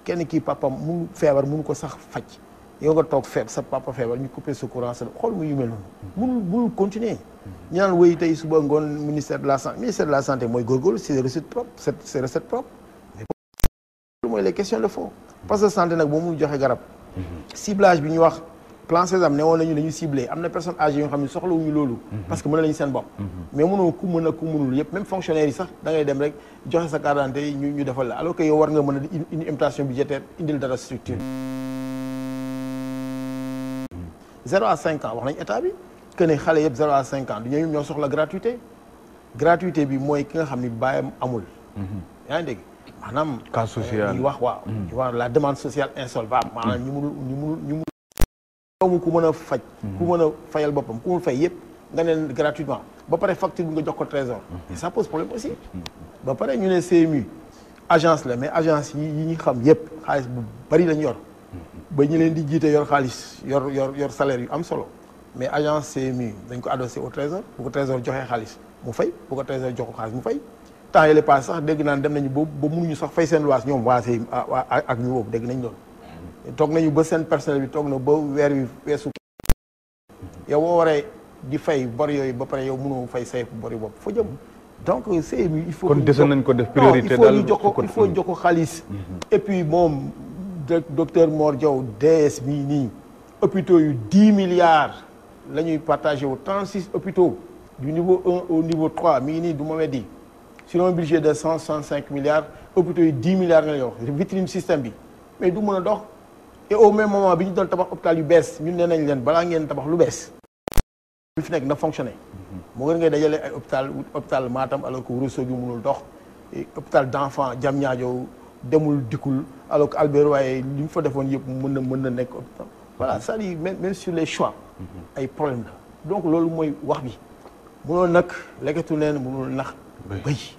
kenn kii papa mu feebar mënu ko sax faj yow nga toog sa papa feebar ñu coupé sa courant sa xool mu yu mel noonu mënul continuer ñu naan wéy tey suba ngoon ministère de la santé mooy góorgóorlu c'est recette propre c'est recette propre mais loolu mooy les questions de fond parce que santé nag boo mun joxe garab ciblage bi ñu wax plan Sésame ne woon nañu dañu ciblé am na personnes âgées yoo xam ne soxlawuñu loolu parce que mën nañu seen bopp mais mënoo ku mën a ku mënul yëpp même fonctionnaire yi sax da ngay dem rek joxe sa carte d'identité ñu defal la alors que yow war nga mën a une impulsion budgétaire indil dara structure 0 à 5 ans wax nañ état bi que ne xale yëpp 0 à 5 ans du ñoo soxla gratuité bi mooy ki nga xam ni bàyyam amul yaa ngi dégg maanaam cas social ñu wax waaw ñu wax la demande sociale insolvable maanaam ñu munul mu ku mën a faj ku mën a fayal boppam ku mën fay yëpp nga neen gratuitement ba pare facture bi nga jox ko trésor et ça pose problème aussi ba pare ñu ne CMU agence la mais agence yi ñu xam yëpp xaalis bu bari lañ yor ba ñu leen di jiite yor xaalis yor salaire yu am solo mais agence CMU dañ ko adossé au trésor bu ko trésor joxee xaalis mu fay bu ko trésor jox ko xaalis mu fay temps yële paase sax dégg naan dem nañu ba mënuñu sax fay seen luwaas ñoom waa CMU ak ñu boobu dégg nañ loolu toog nañu ba seen personnel bi toog na ba weer wi weesu yow boo waree di fay bor yooyu ba pare yow mënoo fay say bor yi bopp fa jëm donc CMU il faut kon dese nañ ko def priorité daal il faut jox ko xaalis et puis moom docteur Mor Diaw DS mii nii hôpitaux yu 10 milliards la ñuy partagé wu 36 hôpitaux du niveau 1 au niveau 3 mi ngi nii du ma weddi sur un budget de 165 milliards hôpitaux yu 10 milliards nga lay wax vitrine système bi mais du mën a dox et au même moment bi ñu doon tabax hôpital yu bees ñun nee nañ leen balaa ngeen tabax lu bees lu fi nekk na fonctionner moo gën ngay dajale ay hôpital Matam alors que Ourossogui mënul dox hôpital d'enfants Diamniadio demul dikkul alors que Albert Royer li ñu fa defoon yëpp mën na nekk hôpital voilà c'est-à-dire même sur les choix ay problème la donc loolu mooy wax bi mënul nag lekkatu neen mënul nax bëy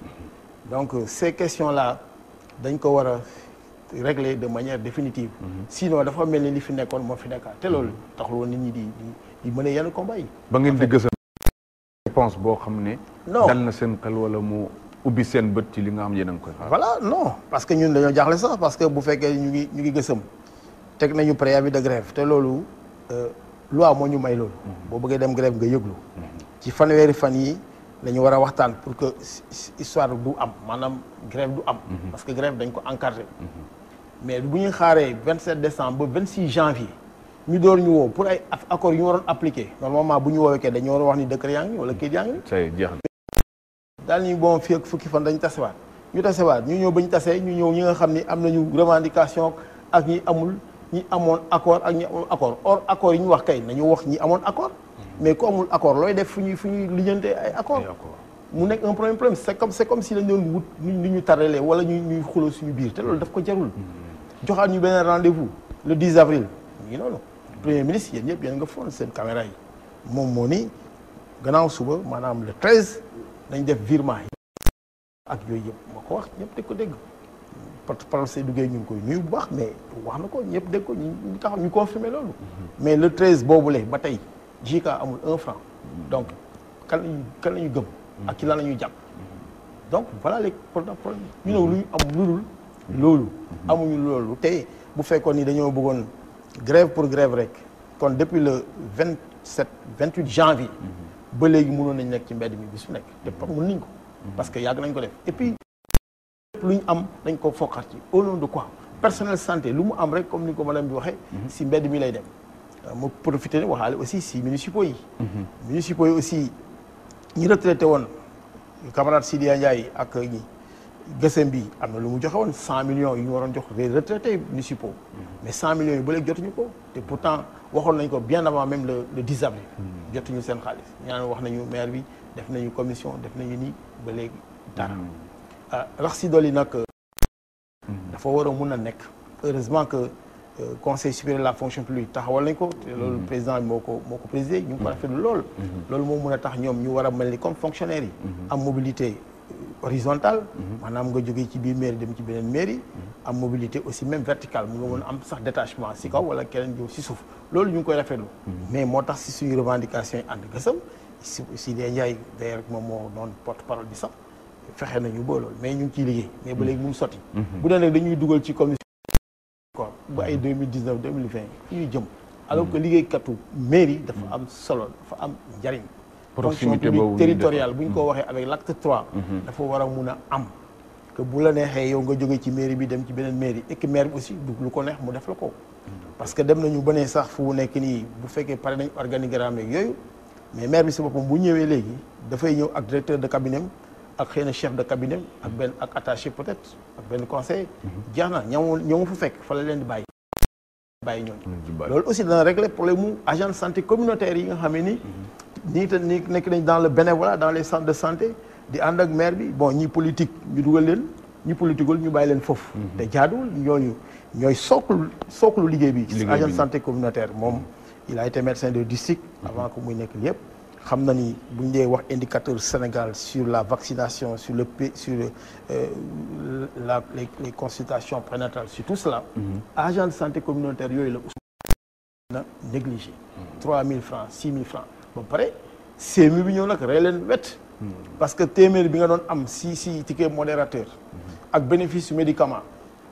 donc ces questions là dañ ko war a régler de manière définitive. Sinon dafa mel ni li fi nekkoon moo fi nekkaat te loolu taxul woon nit ñi di mën a yenn combat yi. ba ngeen di gësam réponse boo xam ne. non dal na seen xel wala mu ubbi seen bët ci li nga xam yéen a ngi koy xaar. voilà non parce que ñun dañoo jaaxle sax parce que bu fekkee ñu ngi gësam teg nañu préavis de grève te loolu loi moo ñu may loolu. boo bëggee dem grève nga yëglu. ci fanweeri fan yi la ñu war a waxtaan pour que histoire du am maanaam grève du am. parce que grève dañ ko encadré. mais bu ñu xaaree 27 décembre ba 26 janvier ñu door ñu woo pour ay accords yu ñu waroon appliqué normalement bu ñu woowee kay dañu war a wax ni décret yaa ngi wala kayit yaa ngi. say jeex na. daal ni bon fii ak fukki fan dañu tasewaat ñu ñëw ba ñu tasee ñu ñëw ñi nga xam ni am nañu revendication ak ñi amul ñi amoon accord ak ñi amul accord or accord yi ñu wax kay nañu wax ñi amoon accord. mais ku amul accord looy def fu ñuy lijjante ay accord mu nekk un problème c'est comme si lañ doon wut ni ñu taralee wala ñuy xuloo suñu biir te loolu daf ko jarul. joxaat ñu beneen rendez-vous le 10 avril mu ngi noonu premier ministre yéen ñëpp yéen nga foon seen caméra yi moom moo ni gannaaw suba maanaam le 13 dañ def virement yi ak yooyu yëpp moo ko wax ñëpp dégg ko dégg porte-parole Seydou Gueye ñu ngi koy nuyu bu baax mais wax na ko ñëpp dégg ko ñu taxaw ñu confirmer loolu mais le 13 boobule ba tey JK amul 1 franc donc kan lañu gëm ak ci lan la ñuy jàpp donc voilà les problèmes ñu ne lu ñu am ludul loolu amuñu loolu te bu fekkoon ni dañoo bëggoon grève pour grève rek kon depuis le 28 janvier ba léegi mënoon nañ nekk ci mbedd mi bi su nekk te mën nañ ko parce que yàgg nañ ko def et puis lu ñu am dañ ko fokkaat ci au nom de quoi personnel santé lu mu am rek comme ni ko madame bi waxee si mbedd mi lay dem mu profité ne waxaale aussi si municipaux yi municipaux yi aussi ñi retraité woon camarade Sidya Ndiaye ak ñi gësëm bi am na lu mu joxe woon 100 millions yu ñu waroon jox les retraités municipaux mais 100 millions yi ba léegi jotuñu ko te pourtant waxoon nañ ko bien avant même le 10 avril jotuñu seen xaalis ñaan wax nañu maire bi def nañu commission def nañu nii ba léegi dara rax si dolli nag dafa war a mun a nekk heureusement que conseil supérieur de la fonction publique taxawal nañ ko te loolu président bi moo ko présidé ñu ngi ko rafetlu loolu moo mun a tax ñoom ñu war a mel ni comme fonctionnaire yi am mobilité horizontale maanaam nga jógee ci biir mairie dem ci beneen mairie am mobilité aussi même verticale mu nga mën a am sax détachement si kaw wala keneen ñëw si suuf loolu ñu ngi koy rafetlu mais moo tax si suñu revendication yi ànd gësam si dee Ndiaye d'ailleurs moom moo doon porte-parole bi sax fexe nañu ba loolu mais ñu ngi ciy liggéey mais ba léegi mu sotti bu dee nag dañuy dugal ci commission ba ay 2019 2020 fu ñuy jëm alors que liggéeykatu mairie dafa am solo dafa am njariñ proximité fonction boobu territoriale bu ñu ko waxee avec l'acte 3 dafa war a mun a am que bu la neexee yow nga jógee ci mairie bi dem ci beneen mairie et que maire bi aussi du lu ko neex mu def la ko parce que dem nañu ba ne sax fu nekk nii bu fekkee pare nañ organigramme yeeg yooyu mais maire bi si boppam bu ñëwee léegi dafay ñëw ak directeur de cabinet ak xëy na chef de cabinet ak attaché peut-être ak benn conseil jeex na ñoo fu fekk fa la leen di bàyyi ñooñu loolu aussi dana régler problème mu agent de santé communautaire yi nga xam ne ni nekk nañ dans le bénévolat dans les centres de santé di ànd ak maire bi bon ñi politique ñu dugal leen ñi politiqueul ñu bàyyi leen foofu te jaaduwul ñooy sooklu liggéey bi agent de santé communautaire moom il a été médecin de district avant que muy nekk yëpp xam na ni bu ñu dee wax indicateur Sénégal sur la vaccination sur les consultations prénatales sur tout cela agent de santé communautaire yooyu la na négligé 3000 francs 6000 francs ba pare CMU bi ñëw nag rey leen wet parce que téeméer bi nga doon am si ticket modérateur ak bénéfice su médicament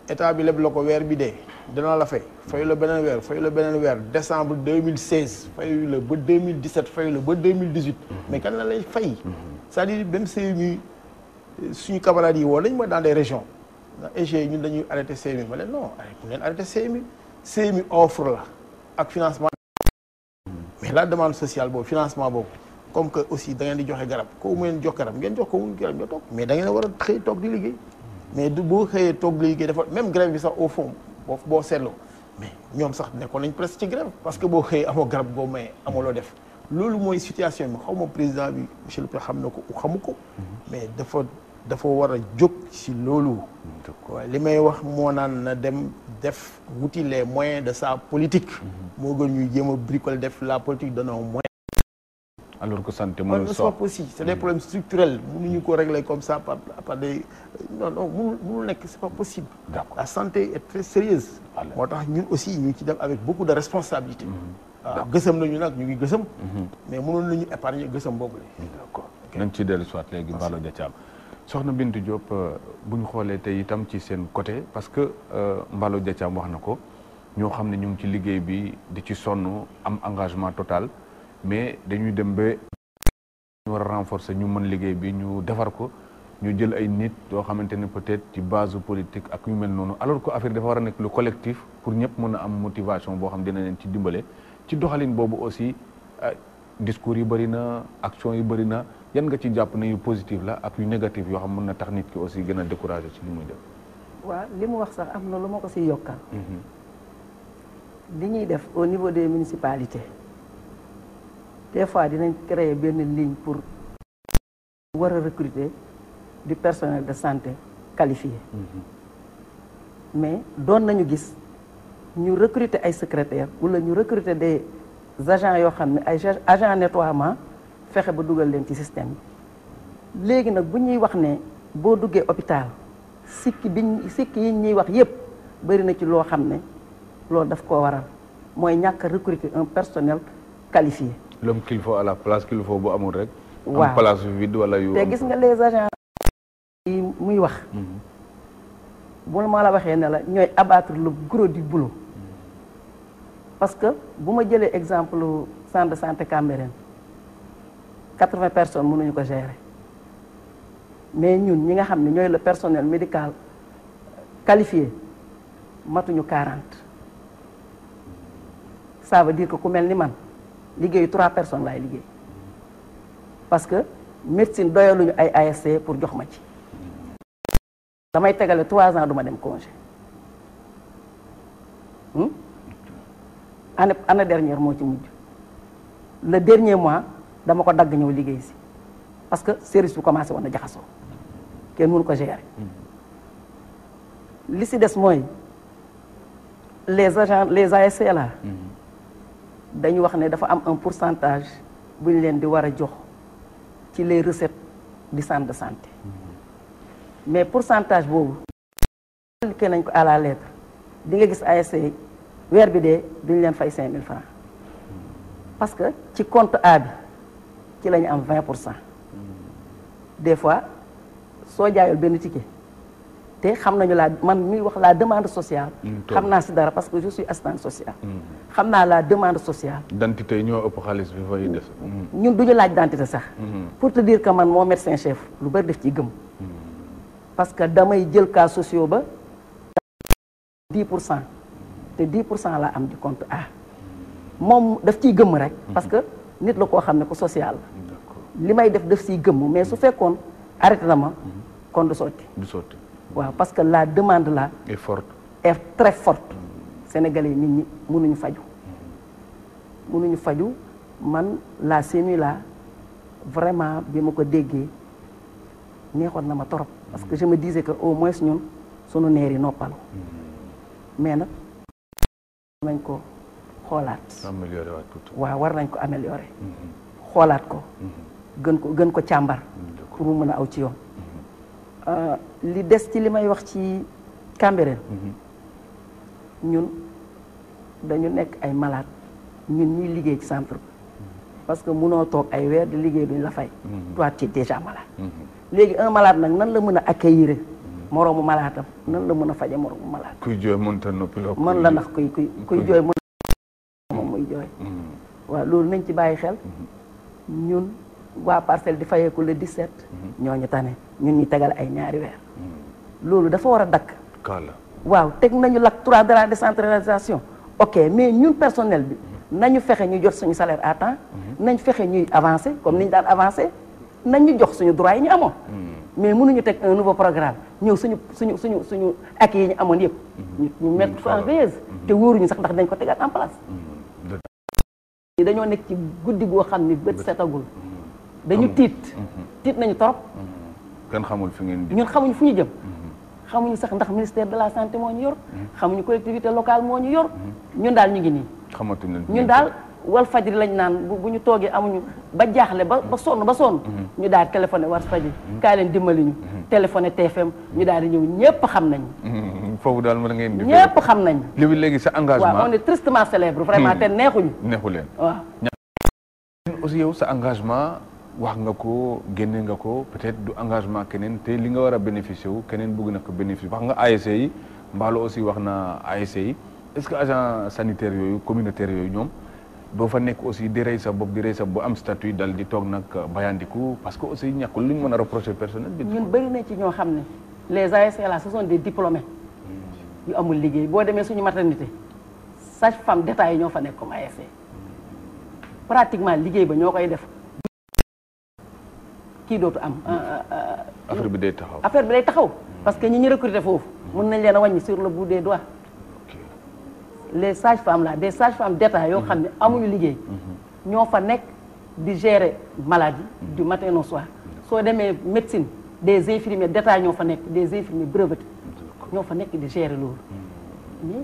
état bi leb la ko weer bi dee dana la fayu la beneen weer décembre 2016 fayu la ba 2017 fayu la ba 2018 mais kan la lay fay c'est-à-dire même CMU suñu camarades yi woo nañ ma dans des régions EG ñun dañuy arrêté CMU ma leen non bu leen arrêté CMU offre la ak financement mais la demande sociale boobu financement boobu comme que aussi da ngeen di joxe garab ko mu leen jox garab ngeen jox ko mu garab nga toog mais da ngeen war a xëy toog di liggéey mais du boo xëyee toog di liggéey dafa même grève bi sax au fond boo seetloo mais ñoom sax nekkoon nañ presque ci grève parce que boo xëyee amoo garab boo may amoo loo def loolu mooy situation bi xaw ma président bi monsieur le président xam na ko xamu ko mais dafa war a jóg ci loolu waaye li may wax moo naan na dem def wuti les moyens de sa politique moo gën ñuy jéem a bricoler def la politique de nos moyens alors que santé non, mënul c'est soox. pas possible c'est des problèmes structurels mënuñu ko régler comme ça par des non mënul nekk c'est pas possible. D'accord. La santé est très sérieuse. Alors. moo tax ñun aussi ñu ngi ci dem avec beaucoup de responsabilité. waaw gësam nañu nag ñu ngi gësam. mais mënoon nañu épargner gësam boobu la. d'accord nañ ci dellu soit léegi Mballo Dia Thiam soxna Bintou Diop bu ñu xoolee tey itam ci seen côté parce que Mballo Dia Thiam wax na ko ñoo xam ne ñu ngi ci liggéey bi di ci sonn am engagement total mais dañuy dem ba ñu war a renforcer ñu mën liggéey bi ñu defar ko ñu jël ay nit yoo xamante ne peut-être ci base politique ak yu mel noonu alors que affaire dafa war a nekk lu collectif pour ñëpp mën a am motivation boo xam dina leen ci dimbale ci doxalin boobu aussi discours yi bëri na action yi bëri na yan nga ci jàpp ne yu positif la ak yu négatif yoo xam mën na tax nit ki aussi gën a découragé ci li muy def. waaw li mu wax sax am na lu ma ko si yokkal. li ñuy def au niveau des municipalités des fois dinañ créer benn ligne pour war a recruter du personnel de santé qualifié. mais doon nañu gis ñu recruter ay secrétaires wala ñu recruter des agents yoo xam ne ay agents nettoiement fexe ba dugal leen ci système bi léegi nag bu ñuy wax ne boo duggee hôpital sikki yi ñuy wax yépp bari na ci loo xam ne loolu daf koo waral mooy ñàkk a recruter un personnel qualifié. l'homme qu'il faut à la place qu'il faut bu amul rek. waaw am place vide wala yu. te gis nga les agents yi muy wax. bu ma la waxee ne la ñooy abattre le gros du boulot. parce que bu ma jëlee exemple centre de santé Cambérène 80 personnes mënuñu ko gérer mais ñun ñi nga xam ne ñooy le personnel médical qualifié matuñu 40 ça veut dire que ku mel ni man liggéeyu 3 personnes laay liggéey parce que médecine doyaluñu ay ASC pour jox ma ci damay tegale 3 ans du ma dem congé année dernière moo ci mujj le dernier mois dama ko dagg ñëw liggéey si parce que service bu commencé woon na jaxasoo kenn mënu ko gérer li si des mooy les agents les ASC là dañu wax ne dafa am un pourcentage bu ñu leen di war a jox ci les recettes du centre de santé mais pourcentage boobu appliqué nañ ko à la lettre di nga gis ASC weer bi dee duñu leen fay 5000 francs parce que ci compte A bi ci la ñu am 20%. des fois soo jaayul benn ticket te xam nañu man muy wax la demande sociale. xam naa si dara parce que je suis assistante sociale. xam naa la demande sociale. dentité yi ñoo ëpp xaalis bi fay des. ñun du ñu laaj dentité sax. pour te dire que man moo médecin chef lu bari def ciy gëm. parce que damay jël cas sociaux ba 10% te 10% laa am di compte A moom daf ciy gëmm rek. parce que nit la koo xam ne ku social la. li may def ciy gëmm mais su fekkoon arrêté na ma kon du sotti. du sotti. waaw parce que la demande là est forte. est très forte. Sénégalais nit ñi mënuñu faju. mënuñu faju man la CENU là vraiment bi ma ko déggee neexoon na ma torop parce que je me disais que au moins ñun sunu neer yi noppalu. mais nag nañ ko xoolaat. amélioré waat tuuti. waaw war nañ ko améliorer. xoolaat ko. gën ko càmbar. pour mu mën a aw ci yoon. li des ci li may wax ci Cambérène. ñun dañu nekk ay malade ñun ñuy liggéey ci centre bi parce que mënoo toog ay weer di liggéey duñ la fay. toi tu es déjà malade. léegi un malade nag nan la mën a accueillir moroomu malaatam nan la mën a faje moroomu malade. kuy jooy mënut a noppi loo. mën la ndax kuy jooy mën moom muy jooy. waaw loolu nañ ci bàyyi xel. ñun waa parcelle di fayeeku le 17. ñooñu tane ñun ñu tegal ay ñaari weer. loolu dafa war a dakk. waaw teg nañu l'acte 3 de la décentralisation. ok mais ñun personnel bi nañu fexe ñu jot suñu salaire à temps. nañ fexe ñuy avancer comme ni ñu daan avancer nañ ñu jox suñu droit yi ñu amoon. mais mënuñu teg un nouveau programme ñëw suñu ak yi ñu amoon yëpp. ñu mettre ko en veilleuse. te wóoruñu sax ndax dañ ko tegaat en place. dañoo nekk ci guddi goo xam ni bët setagul. dañu tiit nañu torop. kenn xamul fi ngeen di. ñun xamuñu fu ñu jëm. xamuñu sax ndax ministère de la santé moo ñu yor. xamuñu collectivité locale moo ñu yor. ñun daal ñu ngi nii. xamatuñu ñun daal wal fajri lañ naan bu ñu toogee amuñu ba jaaxle ba sonn ñu daal di téléphoné wal fajri kaay leen dimbali ñu téléphoné TFM ñu daal di ñëw ñëpp xam nañ foofu daal mën ngeen di ñëpp xam nañ léegi sa engagement waaw on est tristement célèbre vraiment te neexuñu leen waaw aussi yow sa engagement wax nga ko génne nga ko peut-être du engagement keneen te li nga war a bénéficier wu keneen bëgg na ko bénéficier wax nga ASC yi Mballo aussi wax na ASC yi est-ce que agent sanitaire yooyu communautaire yooyu ñoom doo fa nekk aussi di rey sa bopp bu am statut dal di toog nag bayandiku parce que aussi ñàkkul lu ñu mën a reprocher personnel bi. ñun bëri na ci ñoo xam ne les ASC là ce sont des diplômés yu amul liggéey boo demee suñu maternité sage-femme d'État yi ñoo fa nekk comme ASC pratiquement liggéey ba ñoo koy def kii dootu am. affaire bi day taxaw parce que ñi ñu recruter foofu mën nañ leen a wàññi sur le bout des doigts. les sages-femmes là des sages-femmes d'État yoo xam ne amuñu liggéey ñoo fa nekk di gérer maladie du matin au soir soo demee médecine des infirmiers d'État ñoo fa nekk des infirmiers brevetés ñoo fa nekk di gérer loolu mais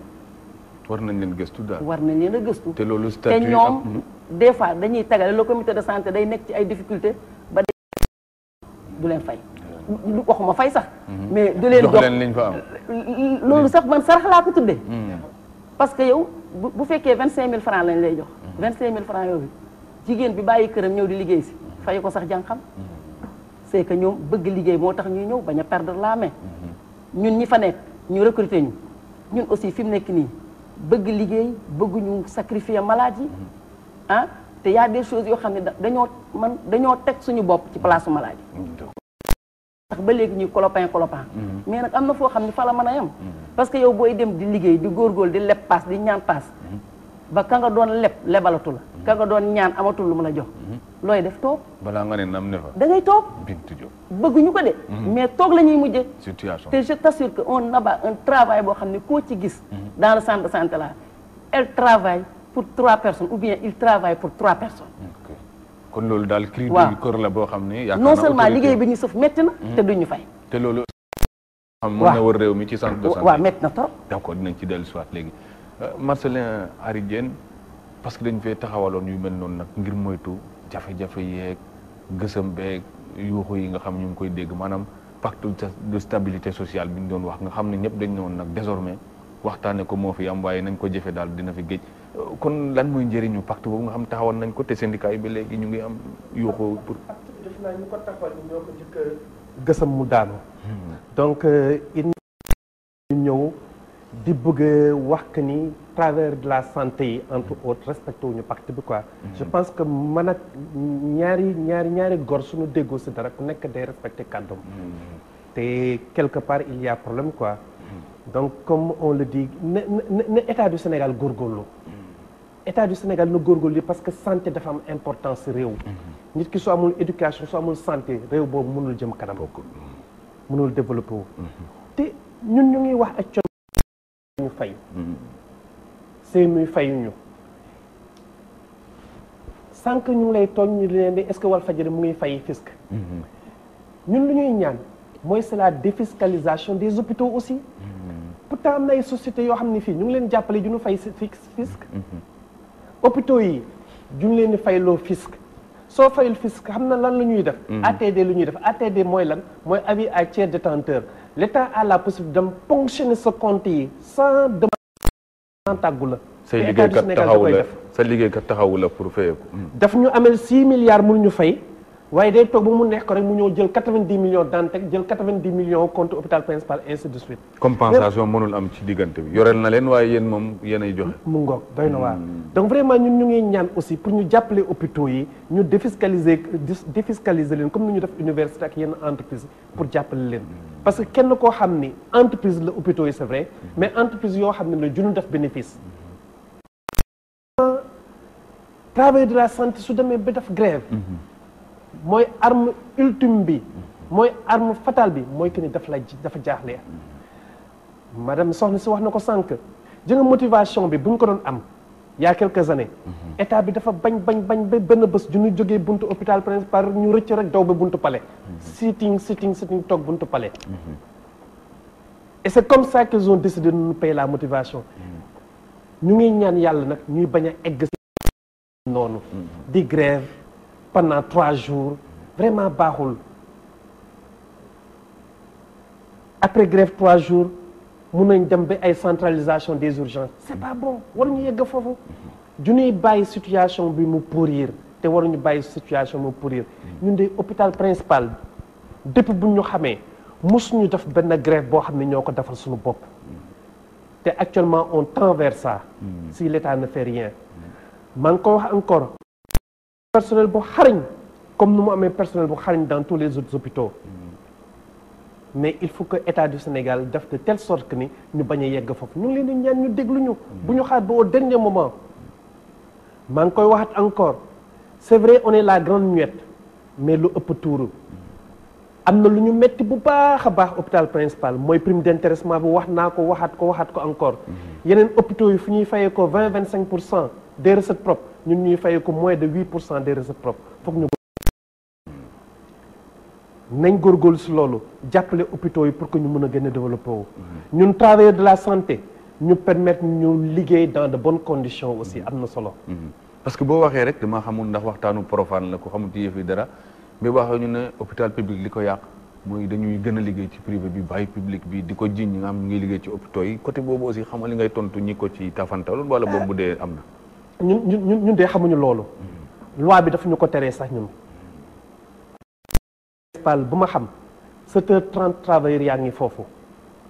war nañ leen gëstu daal war nañ leen a gëstu te loolu statut te ñoom des fois dañuy tagale le comité de santé day nekk ci ay difficultés ba du leen fay waxuma fay sax mais du leen jox liñ fa am loolu sax man sarax laa ko tuddee parce que yow bu fekkee 25000 francs lañ lay jox 25000 francs yooyu jigéen bi bàyyi këram ñëw di liggéey si fay ko sax jànqam c'est que ñoom bëgg liggéey moo tax ñuy ñëw bañ a perdre la main ñun ñi fa nekk ñu recruter ñu ñun aussi fi mu nekk nii bëgg liggéey bëgguñu sacrifier malade yi te y a des choses yoo xam ne dañoo teg suñu bopp ci place su malade yi tax ba léegi ñuy clopin mais nag am na foo xam ne fa la mën a yem parce que yow booy dem di liggéey di góorgóorlu di leb paas di ñaan paas ba ka nga doon lebalatu la ka nga doon ñaan amatul lu mu la jox looy def toog balaa nga ne nam ne fa da ngay toog Bintu Diop bëgguñu ko de mais toog la ñuy mujje situation te je t'assure que on abat un travail boo xam ne koo ci gis dans le centre de santé là elle travaille pour 3 personnes ou bien il travaille pour 3 personnes kon loolu daal cri du cœur la boo xam ne non seulement liggéey bi ñu sëf métti na te duñu fay te loolu xam mën na wër réew mi ci centre de santé waaw métti na trop d'accord dinañ ci dellu soit léegi Marcellin Henry Diène parce que dañ fee taxawaloon yu mel noonu nag ngir moytu jafe-jafe yeeg gësam beeg yuuxu yi nga xam ñu ngi koy dégg maanaam pacte de stabilité sociale bi ñu doon wax nga xam ne ñëpp dañ ne woon nag désormais waxtaane ko moo fi am waaye nañ ko jëfe daal dina fi géej kon lan mooy njëriñu pacte boobu nga xam taxawoon nañ ko te syndicat yi ba léegi ñu ngi am yuuxu pour def naa ñu ko taxawal ñoo ko jëkk gësam mu daanu donc il ñu ñëw di bëgg wax que ni travers de la santé yi entre autres respecté wuñu pacte bi quoi je pense que man ak ñaari góor suñu déggoo si dara ku nekk day respecté kàddoom te quelque part il y a problème quoi donc comme on le dit na état du Sénégal góorgóorlu état du Sénégal na góorgóorlu parce que santé dafa am importance réew nit ki soo amul éducation soo amul santé réew boobu mënul jëm kanam mënul développé wu te ñun ñu ngi wax ak con ñu fay seen muy fayuñu sànq ñu ngi lay tooñ ñu leen di est-ce que Walfadjri mu ngi fay fisc ñun lu ñuy ñaan mooy c'est la défiscalisation des hôpitaux aussi pourtant am na ay sociétés yoo xam ne fii ñu ngi leen jàppale ju ñu fay fisc hôpitaux yi ju ñu leen di fay loo fisc soo fayul fisc xam na lan la ñuy def ATD lu ñuy def ATD mooy lan mooy avis à tiers détenteur l'État a la possibilité de ponctionner sa compte yi sans demande tàggu la say liggéeykat taxawu la sa liggéeykat taxawu la pour fayeeku daf ñu amel 6 milliards mënu ñu fay waaye day toog ba mu nekk ko rek mu ñëw jël 90 millions Dantec jël 90 millions compte hôpital principal ainsi de suite compensation mënul am ci diggante bi yoreel na leen waaye yéen moom yéen ay joxe mu ngoog doy na waar donc vraiment ñun ñu ngi ñaan aussi pour ñu jàppale hôpitaux yi ñu défiscaliser leen comme ni ñu def université ak yenn entreprise pour jàppale leen parce que kenn koo xam ni entreprise la hôpitaux yi c'est vrai mais entreprise yoo xam ne la juñu def bénéfice travail de la santé su demee ba def grève mooy arme ultime bi mooy arme fatale bi mooy que ni dafa jaaxle madame soxna si wax na ko sànq jënga motivation bi bu ñu ko doon am il y a quelques années état bi dafa bañ ba benn bés ju ñu jógee buntu hôpital principal ñu rëcc rek daw ba buntu palais sitting toog buntu palais et c'est comme ça qu'ils ont décidé de nous payer la motivation ñu ngi ñaan yàlla nag ñuy bañ a egg noonu di grève pendant 3 jours vraiment baaxul après grève 3 jours mun nañ dem ba ay centralisation des urgences c'est pas bon waruñu yegg foofu juñuy bàyyi situation bi mu pourrir te waruñu bàyyi situation mu pourrir ñun de hôpital principal depuis bu ñu xamee mosuñu def benn grève boo xam ne ñoo ko defal suñu bopp te actuellement on tend vers ça si l'État ne fait rien maa ngi ko wax encore personnel bu xarañ comme nu mu amee personnel bu xarañ dans tous les autres hôpitaux mais il faut que État du Sénégal def de telle sorte que ni ñu bañ a yegg foofu ñu ngi leen di ñaan ñu déglu ñu bu ñu xaar ba au dernier moment maa ngi koy waxat encore c'est vrai on est la grande muette mais lu ëpp tuuru am na lu ñu metti bu baax a baax hôpital principal mooy prime d'intéressement bi wax naa ko waxaat ko encore yeneen hôpitaux yi fu ñuy fayee ko 20-25% des recettes propres ñun ñuy fayee ko moins de 8% des recettes propres foog ñu nañ góorgóorlu si loolu jàppale hôpitaux yi pour que ñu mën a gën a développé wu ñun travailleurs de la santé ñu permettre ñu liggéey dans de bonnes conditions aussi am na solo parce que boo waxee rek dama xamul ndax waxtaanu profane la ko xamul ci yëf yi dara mais waxee ñu ne hôpital public li ko yàq mooy dañuy gën a liggéey ci privé bi bàyyi public bi di ko jiñ ñi nga xam ñu ngi liggéey ci hôpitaux yi côté boobu aussi xam nga li ngay tontu ñi ko ci tafantaloon wala boobu bu dee am na ñun dee xamuñu loolu loi bi dafa ñu ko teree sax ñun bu ma xam 7h30 travailleurs yaa ngi foofu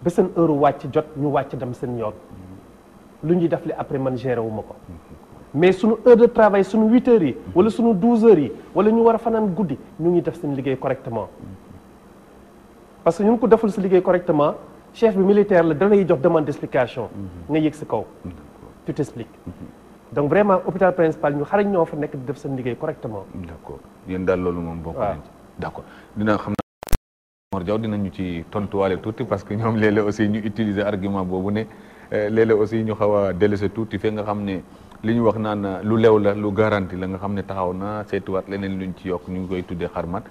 ba seen heure wàcc jot ñu wàcc dem seen yoon lu ñuy def li après man géré wu ma ko mais suñu heure de travail suñu 8h yi wala suñu 12h yi wala ñu war a fanaan guddi ñu ngi def seen liggéey correctement parce que ñun ko deful si liggéey correctement chef bi militaire la da lay jox demande d'explication nga yëg si kaw tu t'expliques donc vraiment hôpital principal ñu xarañ ñoo fa nekk di def seen liggéey correctement d'accord yéen daal loolu moom bokk nañ ci d'accord dina xam na Mor Diaw dinañu ci tontuwaale tuuti parce que ñoom léeg-léeg aussi ñu utiliser argument boobu ne léeg-léeg aussi ñu xaw a délaissé tuuti fekk nga xam ne li ñu wax naan lu lew la lu garanti la nga xam ne taxaw na seetuwaat leneen luñ ci yokk ñu ngi koy tuddee xarmat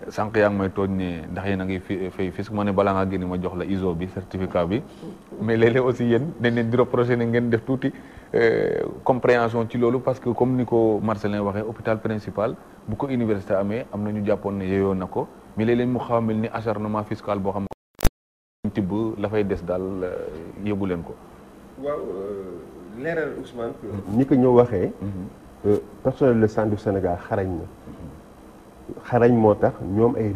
sànq yaa ngi may tooñ ne ndax yéen a ngi fay fisc ma ne balaa ngaa génne ma jox la ISO bi certificat bi mais léeg-léeg aussi yéen dañ leen di reproché ne ngeen def tuuti compréhension ci loolu parce que comme ni ko Marcelin waxee hôpital principal bu ko université amee am na ñu jàppoon ne yeyoo na ko mais léeg-léeg mu xaw a mel ni acharnement fiscal boo xam ne tibb la fay des daal yóbbu leen ko. waaw leeral Ousmane. ni ko ñëw waxee. personnel de santé du Sénégal xarañ na. xarañ moo tax ñoom ay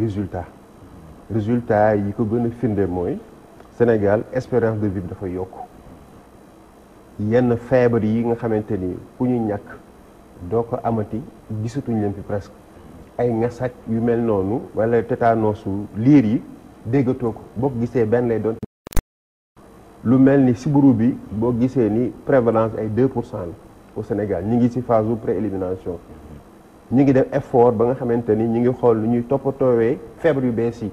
résultats yi ko gën a firnde mooy Sénégal espérance de vie dafa yokk yenn feebar yi nga xamante ni ku ñu ñàkk doo ko amati gisatuñ leen fi presque ay ngasak yu mel noonu wala tétanos liir yi déggatoo ko boo ko gisee benn lay doon lu mel ni sibiru bi boo gisee ni prévalence ay 2% la au Sénégal ñi ngi ci phase u préélimination ñu ngi def effort ba nga xamante ni ñu ngi xool lu ñuy toppatoowee feebar yu bees yi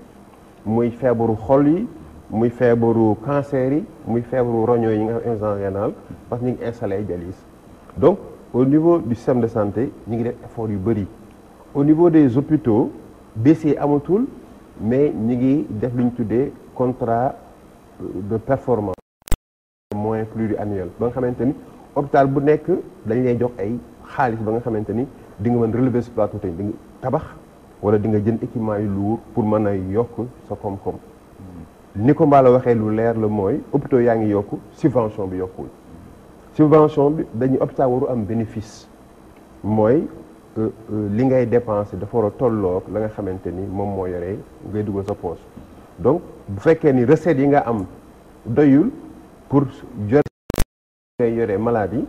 muy feebaru xol yi muy feebaru cancer yi muy feebaru roño yi nga xam insuffisance rénale parce que ñu ngi installé ay dialyse donc au niveau du système de santé ñu ngi def effort yu bëri au niveau des hôpitaux dossier amatul mais ñu ngi def lu ñu tuddee contrat de performance moyen pluriannuel ba nga xamante ni hôpital bu nekk dañ lay jox ay xaalis ba nga xamante ni di nga mën relever ce plateau tey di nga tabax wala di nga jënd équipement yu lourd pour mën a yokk sa koom-koom ni ko Mballo waxee lu leer la mooy hôpitaux yaa ngi yokk subvention bi yokkul subvention bi dañuy hôpital waru am bénéfice mooy li ngay dépenser dafa war a tolloog la nga xamante ni moom moo yoree ngay dugal sa poche donc bu fekkee ni recettes yi nga am doyul pour jot ngay yoree maladie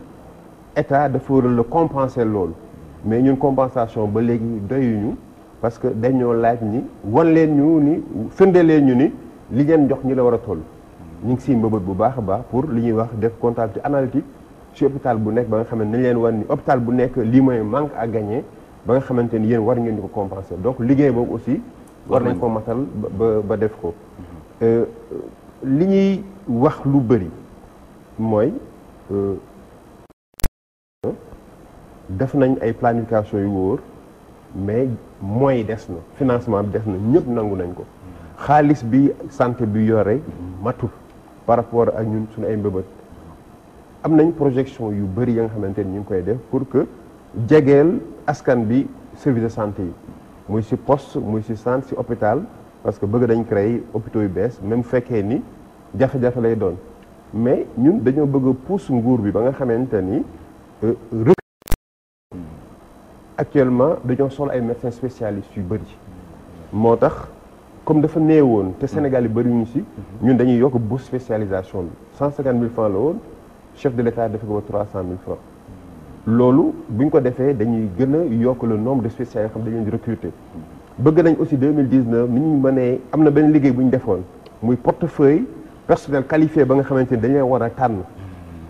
état dafa war a la compenser loolu mais ñun compensation ba léegi doyuñu parce que dañoo laaj ni wan leen ñu ni firnde leen ñu ni li ngeen jox ñi la war a toll ñu ngi siy mbëbët bu baax a baax pour li ñuy wax def comptabilité analytique ci hôpital bu nekk ba nga xam ne nañ leen wan ni hôpital bu nekk lii mooy manque à gagner ba nga xamante ni yéen war ngeen di ko compenser donc liggéey boobu aussi war nañ ko matal ba def ko li ñuy wax lu bëri mooy def nañ ay planification yu wóor mais moyens des na financement bi des na ñëpp nangu nañ ko xaalis bi santé bi yore matul par rapport ak ñun suñu ay mbëbët am nañ projection yu bëri ya nga xamante ni ñu ngi koy def pour que jegeel askan bi service de santé yi muy ci poste muy ci centre ci hôpital parce que bëgg dañ créer hôpitaux yu bees même fekkee ni jafe-jafe lay doon mais ñun dañoo bëgg a pousse nguur bi ba nga xamante ni actuellement dañoo soxla ay médecins spécialistes yu bëri moo tax comme dafa néewoon te Sénégal yi bëri ñu ci ñun dañuy yokk bourse spécialisation bi 150 000 francs la woon chef de l'État dafa ko ba 300 000 francs loolu bu ñu ko defee dañuy gën a yokk le nombre de spécialistes yoo xam dañu leen di recruter bëgg nañ aussi 2019 ni ñu mënee am na benn liggéey bu ñu defoon muy portefeuille personnel qualifié ba nga xamante ni dañu leen war a tànn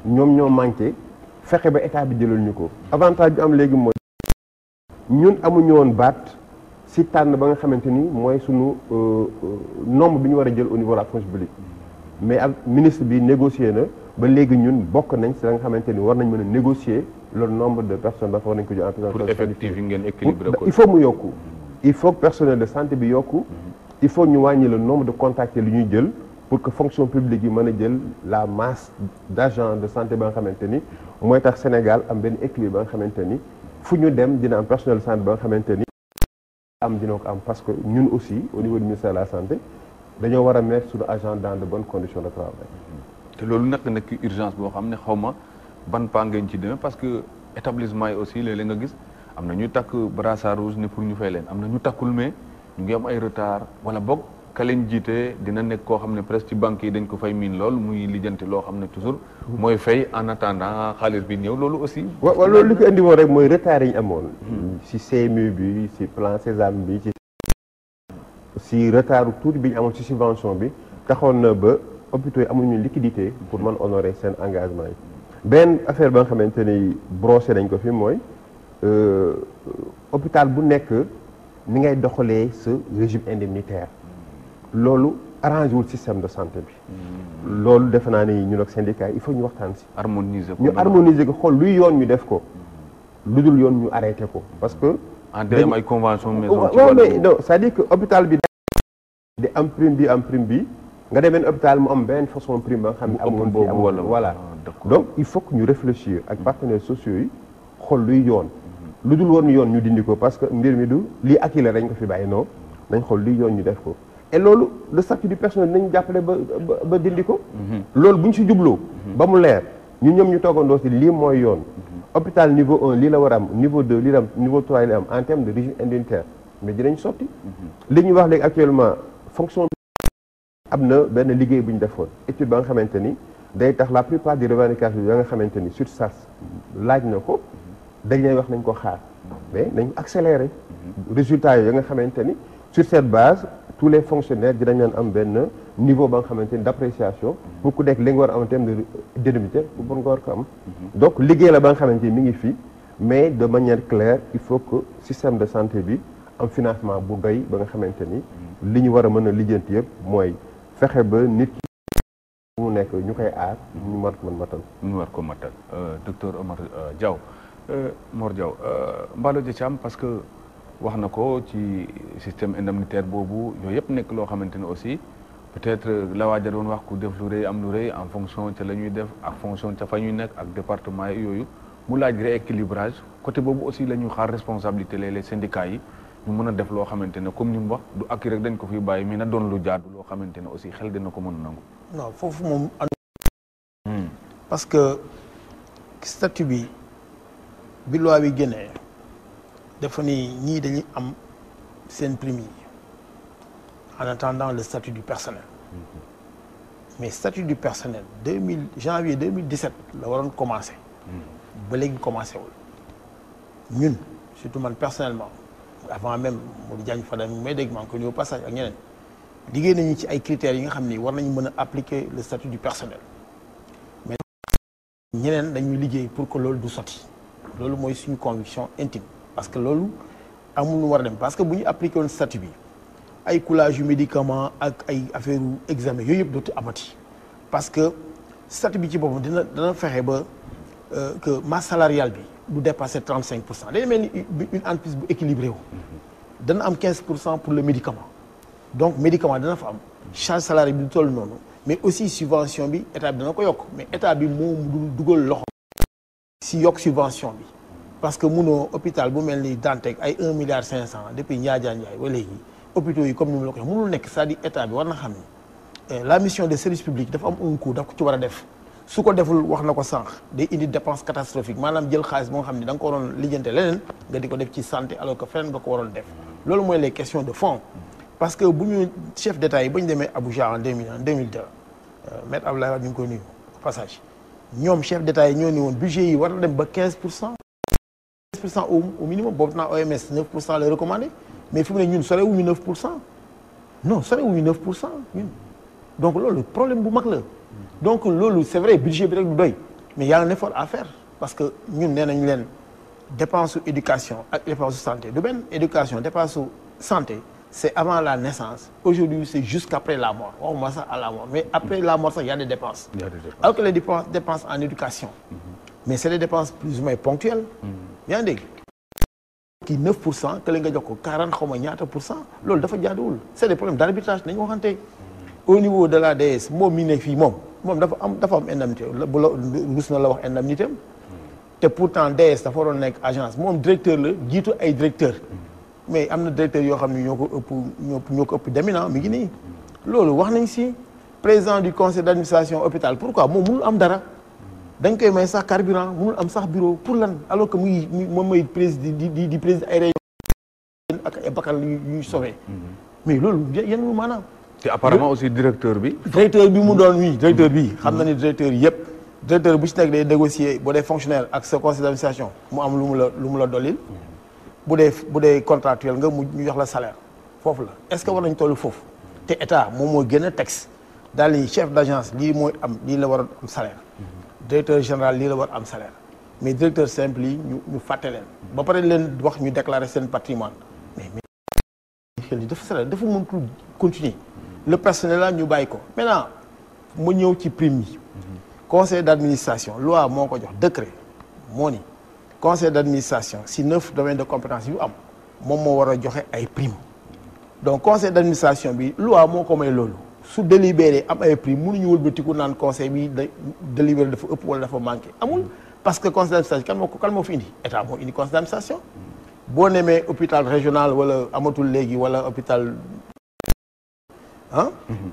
ñoom ñoo manqué fexe ba état bi jëlal ñu ko avantage bi am léegi mooy ñun amuñu woon baat si tànn ba nga xamante ni mooy sunu nombre bi ñu war a jël au niveau de la fonction publique mais ak ministre bi négocié na ba léegi ñun bokk nañ si la nga xamante ni war nañ mën a négocier le nombre de personnes dafa war nañ ko jël en prise en charge. pour effectif yi ngeen équilibré ko. il faut mu yokku il faut que personnel de santé bi yokku il faut ñu wàññi le nombre de contactés li ñuy jël pour que fonction publique yi mën a jël la masse d'agents de santé ba nga xamante ni mooy tax Sénégal am benn équilibre ba nga xamante ni fu ñu dem dina am personnel de santé ba nga xamante ni dina ko am parce que ñun aussi au niveau du ministère de la santé dañoo war a mettre suñu agent dans de bonnes conditions de travail. te loolu nag nekk urgence boo xam ne xaw ma ban paa ngeen ci demee parce que établissement yi aussi léeg-léeg nga gis am na ñu takk brassard rouge ne pour ñu fay leen am na ñu takkul mais ñu ngi am ay retard wala boog ka leen jiite dina nekk koo xam ne presque ci banques yi dañ ko fay miin lool muy lijjanti loo xam ne toujours mooy fay en attendant xaalis bi ñëw loolu aussi. waaw loolu li ko indi woon rek mooy retard yi ñu amoon. si CMU bi si plan Sésame bi si retard tuuti bi ñu amoon si subvention bi taxoon na ba hôpitaux yi amuñu liquidité pour mën honorer seen engagement yi. benn affaire ba nga xamante ni brossé nañ ko fi mooy hôpital bu nekk ni ngay doxalee sa régime indemnitaire loolu arrangé wul système de santé bi. loolu defe naa ni ñun ak syndicat il faut ñu waxtaan si. harmoniser ko ñu harmoniser ko xool luy yoon ñu def ko. lu dul yoon ñu arrêté ko parce que. en deuxième ay convention maison. ci waaw mais non c'est-à-dire que hôpital bi di am prime bi nga demee hôpital mu am benn façon prime ba nga xam ne amoon fi amul voilà donc il faut que ñu réfléchir ak partenaires sociaux yi xool luy yoon. lu dul woon yoon ñu dindi ko parce que mbir mi du lii akile dañ ko fi bàyyi non nañ xool luy yoon ñu def ko. et loolu le statut du personnel nañu jàppale ba dindi ko. loolu bu ñu si jubloo. ba mu leer ñun ñoom ñu toogandoo si lii mooy yoon. hôpital niveau 1 lii la war a am niveau 2 lii la am niveau 3 lii la am en termes de régime indemnitaire mais dinañ sotti. li ñu wax léegi actuellement fonction am na benn liggéey bu ñu defoon étude ba nga xamante ni day tax la plupart des revendications ya nga xamante ni sur SARS laaj na ko dañ lay wax nañ ko xaar mais nañ accélérer résultats yooyu ya nga xamante ni sur cette base tous les fonctionnaires dinañ leen am benn niveau ba nga xamante ni d'appréciation pour ku nekk li nga war a am en termes d'indemnité pour nga war ko am donc liggéey la ba nga xamante ni mi ngi fi mais de manière claire il faut que système de santé bi am financement bu doy ba nga xamante ni li ñu war a mën a lijjanti yëpp mooy fexe ba nit ki mu nekk ñu koy aar ñu war ko mën matal ñu war ko matal docteur Omar Diaw Mor Diaw Mballo Dia Thiam parce que wax na ko ci système indemnitaire boobu yooyu yëpp nekk loo xamante ne aussi peut-être la waaja doon wax ku def lu rëy am lu rëy en fonction ca la ñuy def ak fonction ca fa ñuy nekk ak département yi yooyu mu laaj rééquilibrage côté boobu aussi la ñuy xaar responsabilité les syndicats yi ñu mën a def loo xamante ne comme ni mu wax du akki rek dañ ko fi bàyyi mais na doon lu jaadu loo xamante ne aussi xel dina ko mën a nangu. non foofu moom parce que statut bi loi bi génnee dafa ni ñii dañuy am seen prime yi en attendant le statut du personnel mais statut du personnel janvier 2017 la waroon commencer ba léegi commencé wul ñun surtout man personnellement avant même Modou Diagne Fada mi may dégg maa ngi ko ñëw passage ak ñeneen liggéey nañu ci ay critères yi nga xam ni war nañu mën a appliquer le statut du personnel mais ñeneen dañuy liggéey pour que loolu du sotti loolu mooy suñu conviction intime parce que loolu amul lu war a dem parce que bu ñu appliqué woon statut bi ay coulage yu médicament ak ay affaire examen yooyu yëpp dootu amati parce que statut bi ci boppam dana fexe ba que masse salariale bi du dépasser 35%. day mel ni une entreprise bu équilibré wu dana am 15% pour le médicament donc médicament dana fa am charge salariale bi du toll noonu mais aussi subvention bi état bi dana ko yokk mais état bi moo mu dugal loxo si yokk subvention bi parce que munoo hôpital bu mel ni Dantec ay 1,5 milliard depuis Ndiadiane Ndiaye ba léegi hôpitaux yi comme ni mu la ko waxee mënul nekk c'est-à-dire état bi war na xam ni la mission de service public dafa am un coût daf ko ci war a def su ko deful wax na ko sànq day indi dépense catastrophique maanaam jël xaalis boo nga xam ne da nga ko waroon lijjante leneen nga di ko def ci santé alors que feneen nga ko waroon def loolu mooy les questions de fond parce que bu ñu chef d'état yi ba ñu demee Abuja en 2002 maître Abdoulaye Wade ñu ngi koy nuyu passage ñoom chef d'état yi ñoo ni woon budget yi war na dem ba 15% au minimum boobu naa OMS 9% la recommandé mais fi mu ne ñun sore wuñu 9% non sore wuñu 9% ñun donc loolu problème bu mag la donc loolu c'est vrai budget bi rek du doy mais y a un effort à faire parce que ñun nee nañ leen dépense su éducation ak dépense su santé du benn éducation dépense su santé c'est avant la naissance aujourd'hui c'est jusqu'après la mort waxuma sax à la mort mais après la mort sax y a des dépenses alors que les dépenses en éducation mais c'est des dépenses plus ou moins ponctuelles yaa ngi dégg kii 9% que la nga jox ko 40 xaw ma ñaata %, loolu dafa jaaduwul c'est des problèmes d'arbitrage nañu waxante au niveau de la DS moom mi ne fii moom dafa am indemnité bu la rus na la wax indemnité am te pourtant DS dafa waroon nekk agence moom directeur la jiitu ay directeur mais am na directeur yoo xam ne ñoo ko ëpp dominant mi ngi nii loolu wax nañ si président du conseil d'administration hôpital pourquoi moom mënul am dara dañ koy may sax carburant mënul am sax bureau pour lan alors que moom mooy président di président ay réunion ak ay bakkan yuy sauvé mais loolu yenn lu maanaam te apparemment aussi directeur bi mu doon directeur bi xam na ni directeur yëpp directeur bu ci nekk day négocier boo dee fonctionnaire ak sa conseil d'administration mu am lu mu la dollil bu dee contractuel nga ñu jox la salaire foofu la est-ce que war nañ tollu foofu te état moom moo gën a texte daal ni chef d'agence lii mooy am lii la war a am salaire directeur général lii la war am salaire mais directeur simple yi ñu fàtte leen ba pare leen wax ñu déclarer seen patrimoine mais dafa salaire dafa mëntul continuer le personnel la ñu bàyyi ko maintenant mu ñëw ci prime yi conseil d'administration loi moo ko jox décret moo ni conseil d'administration si 9 domaines de compétence yu am moom moo war a joxe ay prime donc conseil d'administration bi loi moo ko may loolu su délibéré am ay prime mënuñu wëlbatiku naan conseil bi délibéré dafa ëpp wala dafa manqué amul parce que conseil d'administration kan moo fi indi état moo indi conseil d'administration boo nemee hôpital régional wala amatul léegi wala hôpital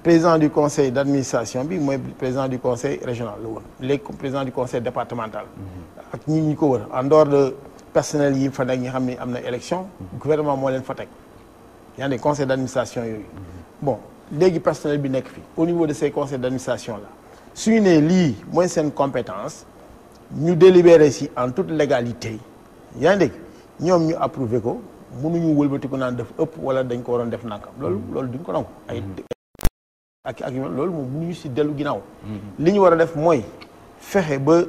président du conseil d'administration bi mooy président du conseil régional la woon léegi président du conseil départemental ak ñi ko wër en dehors de personnel yi fa nekk ñi xam ni am na élection gouvernement moo leen fa teg yaa ngi conseil d'administration yooyu bon léegi personnel bi nekk fi au niveau de ces conseils d'administration là suñu ne lii mooy seen compétence ñu délibérer si en toute légalité yaa ngi dégg ñoom ñu approuvé ko mënuñu wëlbati ko naan def ëpp wala dañ ko waroon def nangam loolu duñ ko nangu ay ak loolu moom mënuñu si dellu ginnaaw li ñu war a def mooy fexe ba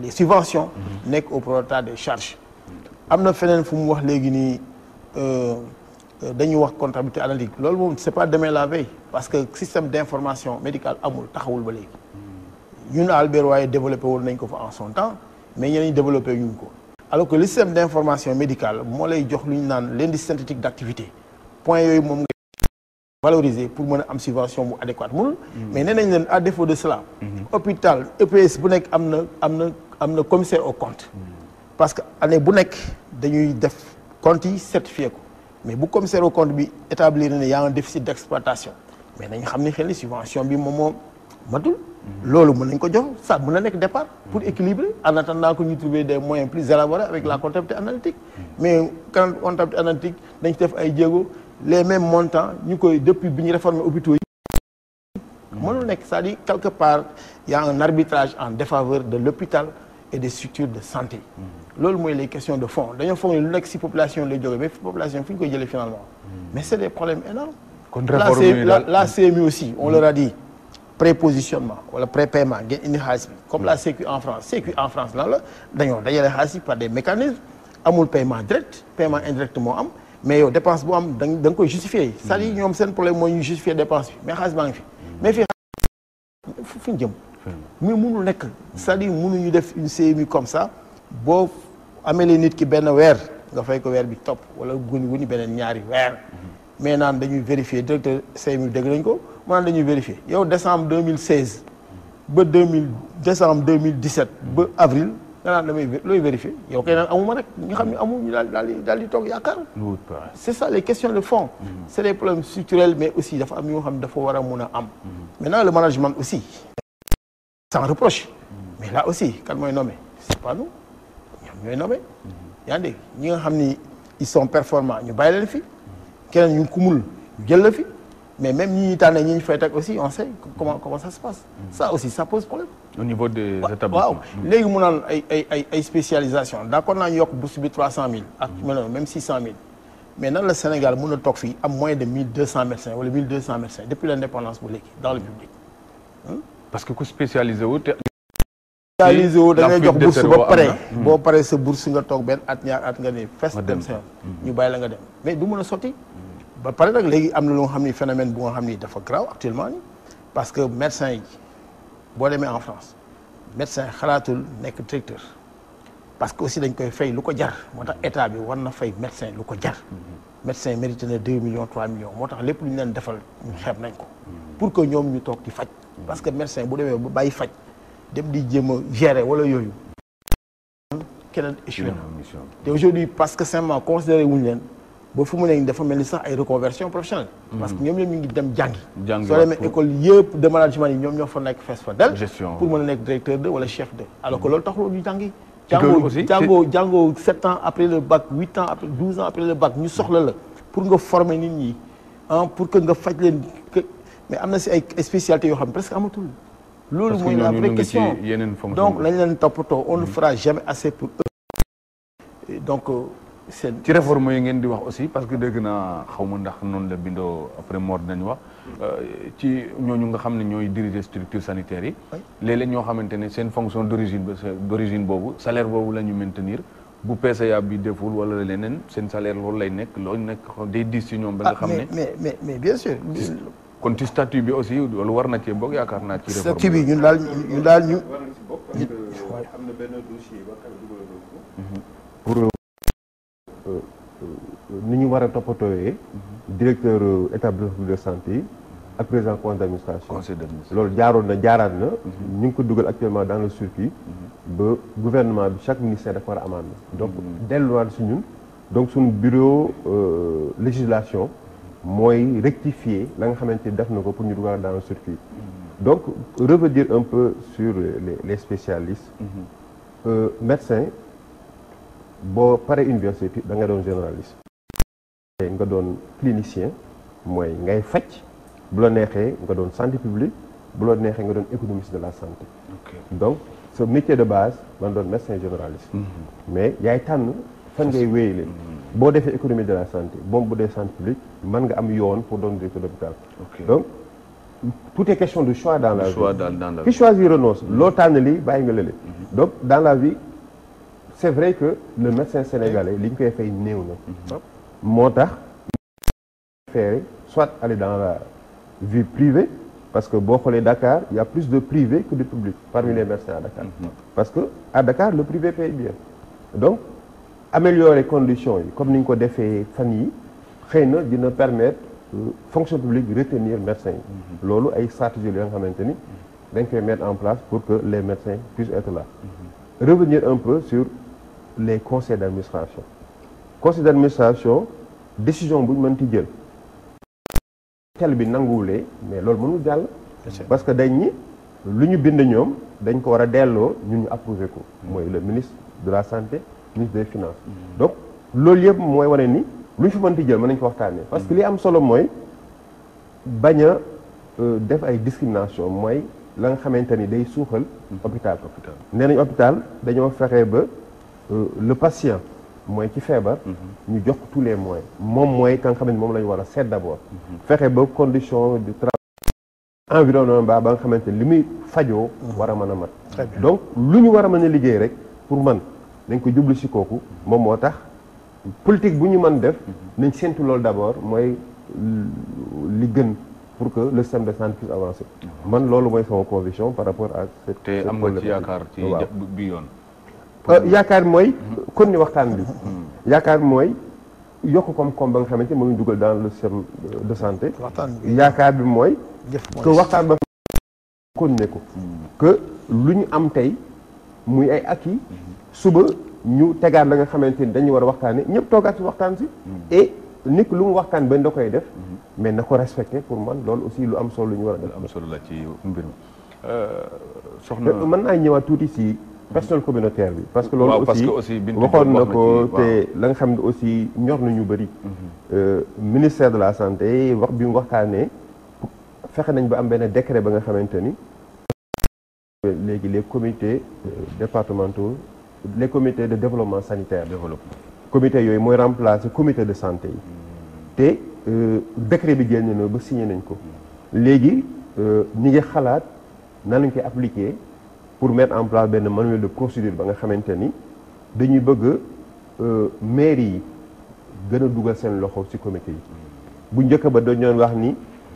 les subventions nekk au prorata des charges am na feneen fu mu wax léegi nii dañuy wax comptabilité analytique loolu moom c'est pas demain la veille parce que système d'information médicale amul taxawul ba léegi ñun Albert Royer développé woon nañ ko fa en son temps mais ñeneen développé ñu ko alors que le système d'information médicale moo lay jox lu ñu naan l'indice synthétique d'activité point yooyu moom nga valoriser pour mën a am subvention bu adéquate mënul mais nee nañ leen à défaut de cela hôpital EPS bu nekk am na commissaire au compte parce que année bu nekk dañuy def compte yi certifié ko mais bu commissaire au compte bi établir na y a un déficit d'exploitation mais nañ xam ne xel ni subvention bi moom moo matul loolu mën nañ ko jox ça mën na nekk départ pour équilibrer en attendant que ñu trouver des moyens plus élaborés avec la comptabilité analytique mais quand comptabilité analytique dañ ci def ay jéego les mêmes montants ñu koy depuis bi ñu réformer hôpitaux yi mënul nekk c'est-à-dire quelque part il y a un arbitrage en défaveur de l'hôpital et des structures de santé loolu mooy les questions de fond dañoo foog ne lu nekk ci population lay jógee mais population fi ñu koy jëlee finalement mais c'est des problèmes énormes la CMU aussi on leur a dit prépositionnement wala prépaiement ngeen indi xaalis bi comme la Sécu en France lan la dañoo dajale xaalis bi par des mécanismes amul paiement direct paiement indirect moo am mais yow dépense bu am da nga koy justifier c'est-à-dire ñoom seen problème mooy ñu justifier dépense bi mais xaalis baa ngi fi mais fii fu ñu jëm mais mënul nekk c'est-à-dire mënuñu def une CMU comme ça boo amelee nit ki benn weer nga fay ko weer bi topp wala guni beneen ñaari weer mais naan dañuy vérifier directeur CMU dégg nañ ko mu naan dañuy vérifier yow décembre 2016 ba décembre 2017 ba avril nga naan damay looy vérifier yow kay naan amuma rek ñi nga xam ne amu ñu daal di toog yaakaar. c'est ça les questions de fond. c'est des problèmes structurels mais aussi dafa am yoo xam ne dafa war a mun a am. maintenant le management aussi. sans reproche. mais là aussi kan mooy nommé c'est pas nous ñoom ñooy nommé. yaa ngi dégg ñi nga xam ni ils sont performants ñu bàyyi leen fi keneen ñu kumul ñu jël la fi mais même ñi ñuy tànnee ñi ñu fay teg aussi on sait comment ça se passe. ça aussi ça pose problème. au niveau des établissements. waaw léegi mu naan ay spécialisation d'accord naa ñu yokk bourse bi 300000 ak même 600000 mais nan la Sénégal mën a toog fii am moins de 1200 médecins wala 1200 médecins depuis l'indépendance bu léegi dans le public. parce que ku spécialisé wu te. spécialisé wu da ngay jox bourse ba pare boo paree sa bourse nga toog benn at ñaar at nga ne fes dem sa ñu bàyyi la nga dem mais du mën a sotti ba pare nag léegi am na lu nga xam ni phénomène bu nga xam ni dafa grave actuellement ni parce que médecins yi boo demee en France médecin xalaatul nekk directeur parce que aussi dañ koy fay lu ko jar moo tax état bi war na fay médecin lu ko jar médecin mérité na 2 millions 3 millions moo tax lépp lu ñu leen defal ñu xeeb nañ ko pour que ñoom ñu toog di faj parce que médecin bu demee ba bàyyi faj dem di jéem a gérer wala yooyu keneen échoué te aujourd'hui parce que simplement considéré wuñu leen ba fu mu nekk dafa mel ni sax ay reconversion professionnelle parce que ñoom ñoom ñu ngi dem jàngi soo demee école yëpp de management yi ñoom ñoo fa nekk fees fa del pour mën a nekk directeur de wala chef de alors que loolu taxuloo ñu jàngi jàngoo 7 ans après le bac 8 ans après 12 ans après le bac ñu soxla la pour nga former nit ñi pour que nga faj leen mais am na si ay spécialités yoo xam ne presque amatul loolu mooy la vraie question donc lañ leen toppatoo on ne fera jamais assez pour eux donc ci réforme yi ngeen di wax aussi parce que dégg naa xaw ma ndax noonu la bindoo après mort dinañ wax ci ñooñu nga xam ne ñooy diriger structure sanitaire yi léeg-léeg ñoo xamante ne seen fonction d'origine boobu salaire boobu la ñu maintenir bu PCA bi deful wala leneen seen salaire loolu lay nekk loolu nekk day diis ci ñoom ba nga xam ne mais bien sûr kon ci statut bi aussi loolu war na cee bokk yaakaar naa ci réforme statut bi ñun daal ñu am na benn dossier ba xam dugal pour ni ñu war a toppatooyee directeur établissement de santé yi ak président conseil d'administration loolu jaaraat na ñu ngi ko dugal actuellement dans le circuit ba gouvernement bi chaque ministère dafa war a amande donc delluwaat si ñun donc suñu bureau législation mooy rectifier la nga xamante ni def na ko pour ñu dugal dans le circuit donc revenir un peu sur les spécialistes médecin boo paree université da nga doon généraliste nga doon clinicien mooy ngay faj bu la neexee nga doon santé publique bu la neexee nga doon économiste de la santé donc ce métier de base man doon médecin généraliste mais yaay tànn fan ngay wéyale boo defee économie de la santé boom bu dee santé publique mën nga am yoon pour doon directeur d'hôpital donc tout est question de choix dans la vie ki choisir renonce loo tànn lii bàyyi nga lële donc dans la vie c'est vrai que le médecin sénégalais li ñu koy fay néew na moo tax faire soit aller dans la vie privée parce que boo xoolee Dakar il y a plus de privé que de public parmi les médecins à Dakar parce que à Dakar le privé paye bien donc améliorer conditions yi comme ni ñu ko defee fan yi xëy na dina permettre fonction publique retenir médecins yi loolu ay stratégies yi nga xamante ni dañ koy mettre en place pour que les médecins puissent être là revenir un peu sur les conseils d'administration conseil d'administration décision bu ñu mënti jël tel bi nanguwulee mais loolu mënul jàll parce que dañ ñi lu ñu bind ñoom dañ ko war a delloo ñun ñu approuvé ko mooy le ministre de la santé ministre des finances donc loolu yëpp mooy wane ni lu ñu fi mënti jël mën nañ ko waxtaanee parce que li am solo mooy bañ a def ay discrimination mooy la nga xamante ni day suuxal hôpital nee nañ hôpital dañoo fexe ba le patient mooy ci feebar ñu jox tous les moyens moom mooy ka nga xam ne moom la ñu war a seet d'abord fexe ba condition de travail environnement ba nga xamante ni li muy fajoo war a mën a mat donc lu ñu war a mën a liggéey rek pour man dañ ko jublu si kooku moom moo tax politique bu ñu mën def nañ séntu loolu d'abord mooy li gën pour que le système de santé puisse avancer man loolu mooy sama conviction par rapport à cette te am nga ci yaakaar ci bi yoon yaakaar mooy kon ni waxtaan bi yaakaar mooy yokk koom-koom ba nga xamante moo ngi dugal dans le système de santé yaakaar bi mooy que waxtaan ba continuer ko que lu ñu am tey muy ay acquis suba ñu tegaat la nga xamante ni dañu war a waxtaane ñëpp toogaat si waxtaan si et nit lu mu waxtaan ba da koy def mais na ko respecté pour man loolu aussi lu am solo lu ñu war a def am solo la ci mbir mi soxna mën naa ñëwaat tuuti si personnel communautaire bi parce que loolu waaw, parce que aussi aussi Bintou waxoon na Diop ko wax na ci, te la nga xam ne aussi ñor nañu bëri ministère de la santé wax bi mu waxtaanee fexe nañ ba am benn décret ba nga xamante ni léegi les comités départementaux les comités de développement sanitaire comité yooyu mooy remplacer comité de santé yi te décret bi génn na ba signé nañ ko léegi ñi ngi xalaat nan lañ koy appliquer pour mettre en place benn manuel de procédure ba nga xamante ni dañuy bëgg mairie yi gën a dugal seen loxo ci comité yi bu njëkk ba dañ doon wax ni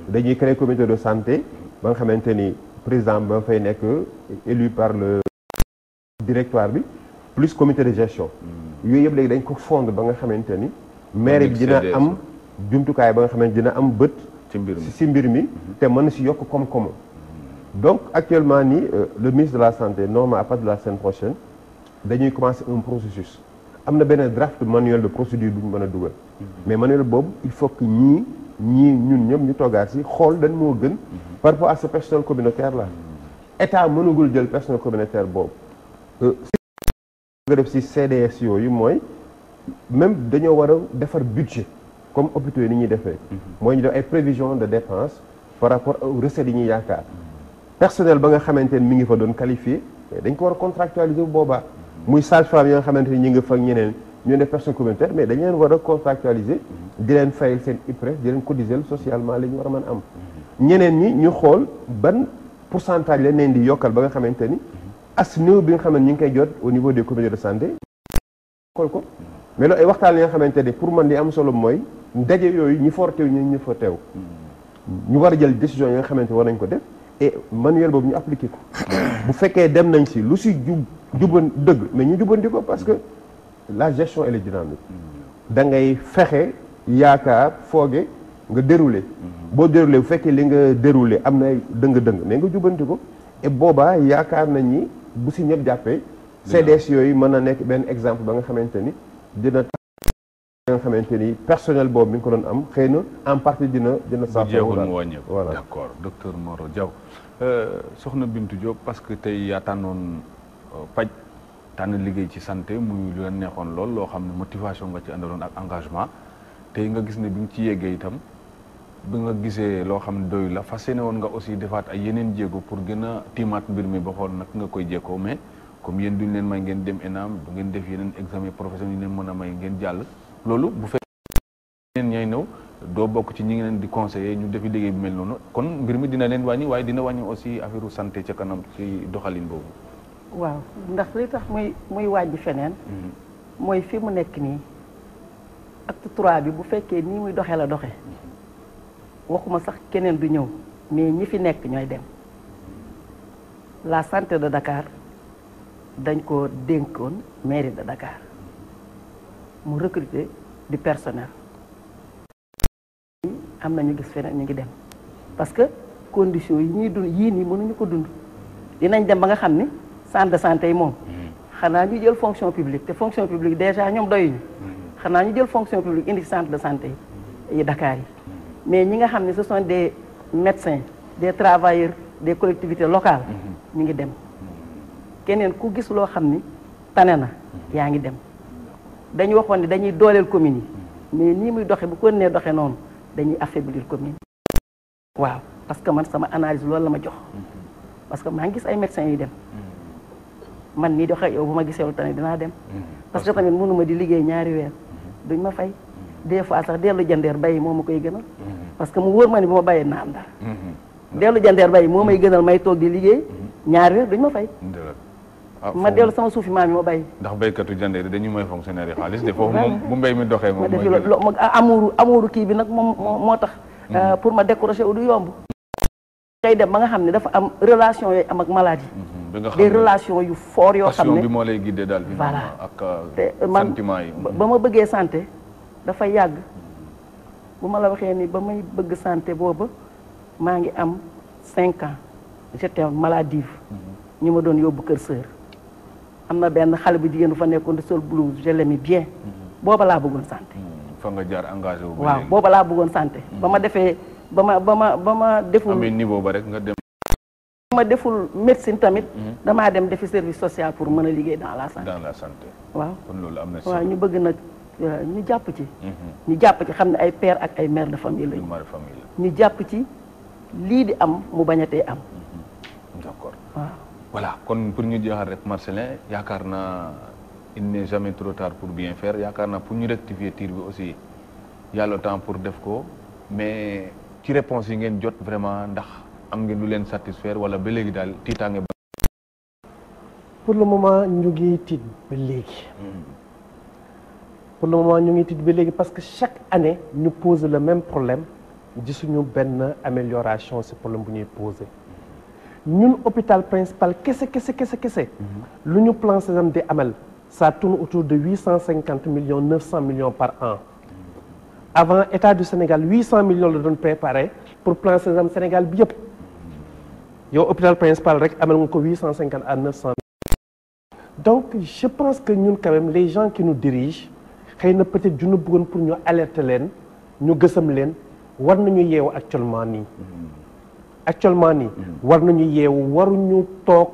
dañuy créer comité de santé ba nga xamante ni président ba fay nekk élu par le directoire bi plus comité de gestion yooyu yëpp léegi dañ ko fondre ba nga xamante ni maire bi dina am jumtukaay ba nga xamante dina am bët ci mbir mi te mën na si yokk koom-koom donc actuellement nii le ministre de la santé normalement à partir de la semaine prochaine dañuy commencer un processus am na benn draft manuel de procédure bu ñu mën a dugal mais manuel boobu il faut que ñii ñun ñëpp ñu toogaat si xool dañ moo gën par rapport à ce personnel communautaire là état mënugul jël personnel communautaire boobu nga def si CDS yooyu mooy même dañoo war a defar budget comme hôpitaux yi ni ñuy defee mooy ñu def ay prévisions de dépenses par rapport aux recettes yi ñuy yaakaar personnel ba nga xamante ni mi ngi fa doon qualifié dañ ko war a contractualiser bu boobaa muy sage-femme yi nga xamante ni ñi nga fa ñeneen ñu def personnel communautaire mais dañ leen war a contractualiser di leen fayal seen IPRES di leen cotiser socialement li ñu war a mën am ñeneen ñi ñu xool ban pourcentage leen leen di yokkal ba nga xamante ni as néew bi nga xam ne ñu ngi koy jot au niveau des comités de santé xool ko mais loolu ay waxtaan li nga xamante ni pour man li am solo mooy ndaje yooyu ñi fa war a teew ñu fa teew ñu war a jël décision yi nga xamante war nañ ko def et manuel boobu ñu appliqué ko bu fekkee dem nañ si lu si juban dëgg mais ñu jubanti ko parce que la gestion elle est dynamique da ngay fexe yaakaar fooge nga déroulé boo déroulé bu fekkee li nga déroulé am na ay dëng-dëng mais nga jubanti ko et boobaa yaakaar nañ ni bu si ñëpp jàppee CDS yooyu mën na nekk benn exemple ba nga xamante ni dina tax nga xamante ni personnel boobu mi ngi ko doon am xëy na en partie dina bu jeexul mu wàññeeku voilà d'accord docteur Moro Diaw soxna Bintou Diop parce que tey yaa tànnoon paj tànn liggéey ci santé muy lu la neexoon lool loo xam ne motivation nga ci àndaloon ak engagement tey nga gis ne bi nga ci yeggee itam bi nga gisee loo xam ne doyu la fas yéene woon nga aussi defaat ay yeneen jéego pour gën a tiimaat mbir mi ba xool nag nga koy jekkoo mais comme yéen duñ leen may ngeen dem ENAM du ngeen def yeneen examen professionnel yi leen mën a may ngeen jàll loolu bu fekkee yeneen ñay ñëw doo bokk ci ñi ngi leen di conseiller ñu defi liggéey bi mel noonu kon mbir mi dina leen wàññi waaye dina wàññi aussi affaire santé ca kanam ci doxalin boobu. waaw ndax li tax muy wàjji feneen mooy fi mu nekk nii acte 3 bi bu fekkee nii muy doxee la doxee waxuma sax keneen du ñëw mais ñi fi nekk ñooy dem la santé de Dakar dañ ko dénkoon mairie de Dakar mu recruter du personnel am na ñu gis feneen ñu ngi dem parce que conditions yi ñuy dund yii nii mënuñu ko dund dinañ dem ba nga xam ni centre de santé yi moom xanaa ñu jël fonction publique te fonction publique déjà ñoom doyuñu xanaa ñu jël fonction publique indi centre de santé yi Dakar yi mais ñi nga xam ne ce sont des médecins des travailleurs des collectivités locales ñu ngi dem keneen ku gis loo xam ni tane na yaa ngi dem dañu waxoon ne dañuy dooleel communes yi mais nii muy doxe bu ko nee doxe noonu dañuy affaiblir commune waaw parce que man sama analyse loolu la ma jox parce que maa ngi gis ay médecins yu dem man nii doxe yow bu ma gisee lu tane dinaa dem parce que tamit mënuma di liggéey ñaari weer duñ ma fay des fois sax dellu jandeer bay moo ma koy gënal parce que mu wóor ma ni bu ma bayee naa am dara dellu jandeer bay moo may gënal may toog di liggéey ñaari weer duñ ma fay ma dellu sama suufi maam yi ma bay ndax béykatu jandeer dañu may fonctionnaire yi xaalis de foofu moom bu mbéy mi doxee moom mooy amuuru kii bi nag moom moo tax pour ma décrocher wu du yomb kay dem ba nga xam ne dafa am relation yooyu am ak maladie des relations yu fort yoo xam ne bi moo lay guidé daal voilà ak te man sentiment yi ba ma bëggee santé dafa yàgg bu ma la waxee ni ba may bëgg santé booba maa ngi am 5 ans j'étais maladive ñu ma doon yóbbu kër sœur am na benn xale bu jigéen bu fa nekkoon di sol blouse je l'aimais bien booba laa bëggoon santé fa nga jaar engagé wu. waaw booba laa bëggoon santé ba ma defee ba ma deful amee niveau ba rek nga dem. ba ma deful médecine tamit damaa dem defi service social pour mën a liggéey dans la santé. dans la santé. waaw kon loolu am na waaw ñu bëgg nag ñu jàpp ci ñu jàpp ci xam ne ay père ak ay mère de famille lañu mère de famille ñu jàpp ci lii di am mu bañatee am la. d'accord waaw voilà kon pour ñu jeexal rek Marcellin yaakaar naa il n'est jamais trop tard pour bien faire yaakaar naa pour ñu rectifier tir bi aussi y a le temps pour def ko mais ci réponse yi ngeen jot vraiment ndax am ngeen lu leen satisfaire wala ba léegi daal tiitaange ba. pour le moment ñu ngi tiit ba léegi. pour le moment ñu ngi tiit ba léegi parce que chaque année ñu pose le même problème gisuñu benn amélioration ci problème bu ñuy poser ñun hôpital principal kese. lu ñu plan Sésame di amal ça tourne autour de 850 millions 900 millions par an. avant État du Sénégal 800 millions la doon préparé pour plan Sésame Sénégal bi yëpp yow hôpital principal rek amal nga ko 850 à 900 millions. Donc je pense que ñun quand même les gens qui nous dirigent xëy na peut-être ñu bëggoon pour ñu alerter leen ñu gësam leen war nañu yeewu actuellement nii. war nañu yeewu waruñu toog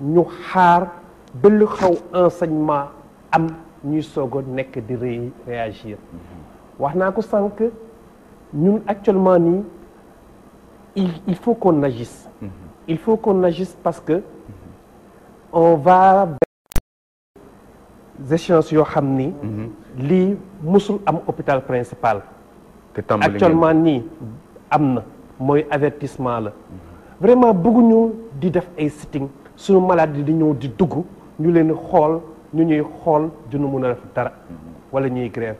ñu xaar ba lu xaw enseignement am ñuy soog a nekk di réagir. wax naa ko sànq ñun actuellement nii il faut qu'on agisse. il faut qu'on agisse parce que on va vers des échéances yoo xam ni. lii musul am hôpital principal. te tàmbali actuellement nii am na mooy avertissement la. vraiment bëgguñu di def ay sitting suñu maladie di ñëw di dugg ñu leen xool ñu ñuy xool duñu mun a def dara. wala ñuy grève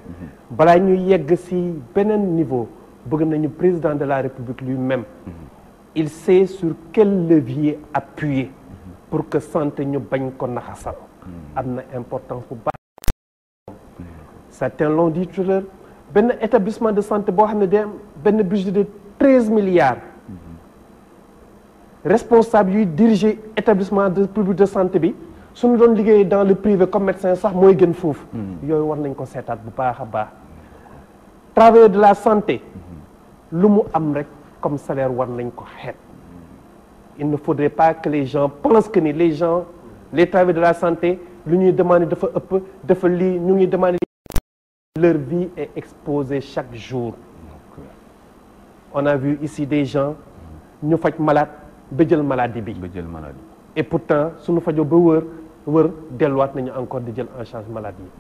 balaa ñuy yegg ci beneen niveau bëgg nañu président de la République lui-même il sait sur quel levier appuyer pour que santé ñu bañ ko naxasal am na importance bu baax. certains l'ont dit tout à l'heure benn établissement de santé boo xam ne day am benn budget de 13 milliards responsable yuy diriger établissement de public de santé bi suñu doon liggéey dans le privé comme médecin sax mooy gën foofu. yooyu war nañ ko seetaat bu baax a baax. travailleurs de la santé lu mu am rek comme salaire war nañ ko xeet. il ne faudrait pas que les gens pensent que ni les travailleurs de la santé lu ñuy demander dafa ëpp dafa lii ñu ngi demander. leur vie est exposée chaque jour. on a vu ici des gens ñu faj malade ba jël maladie bi. et pourtant suñu fajoo ba wër delluwaat nañu encore di jël en charge maladie yi.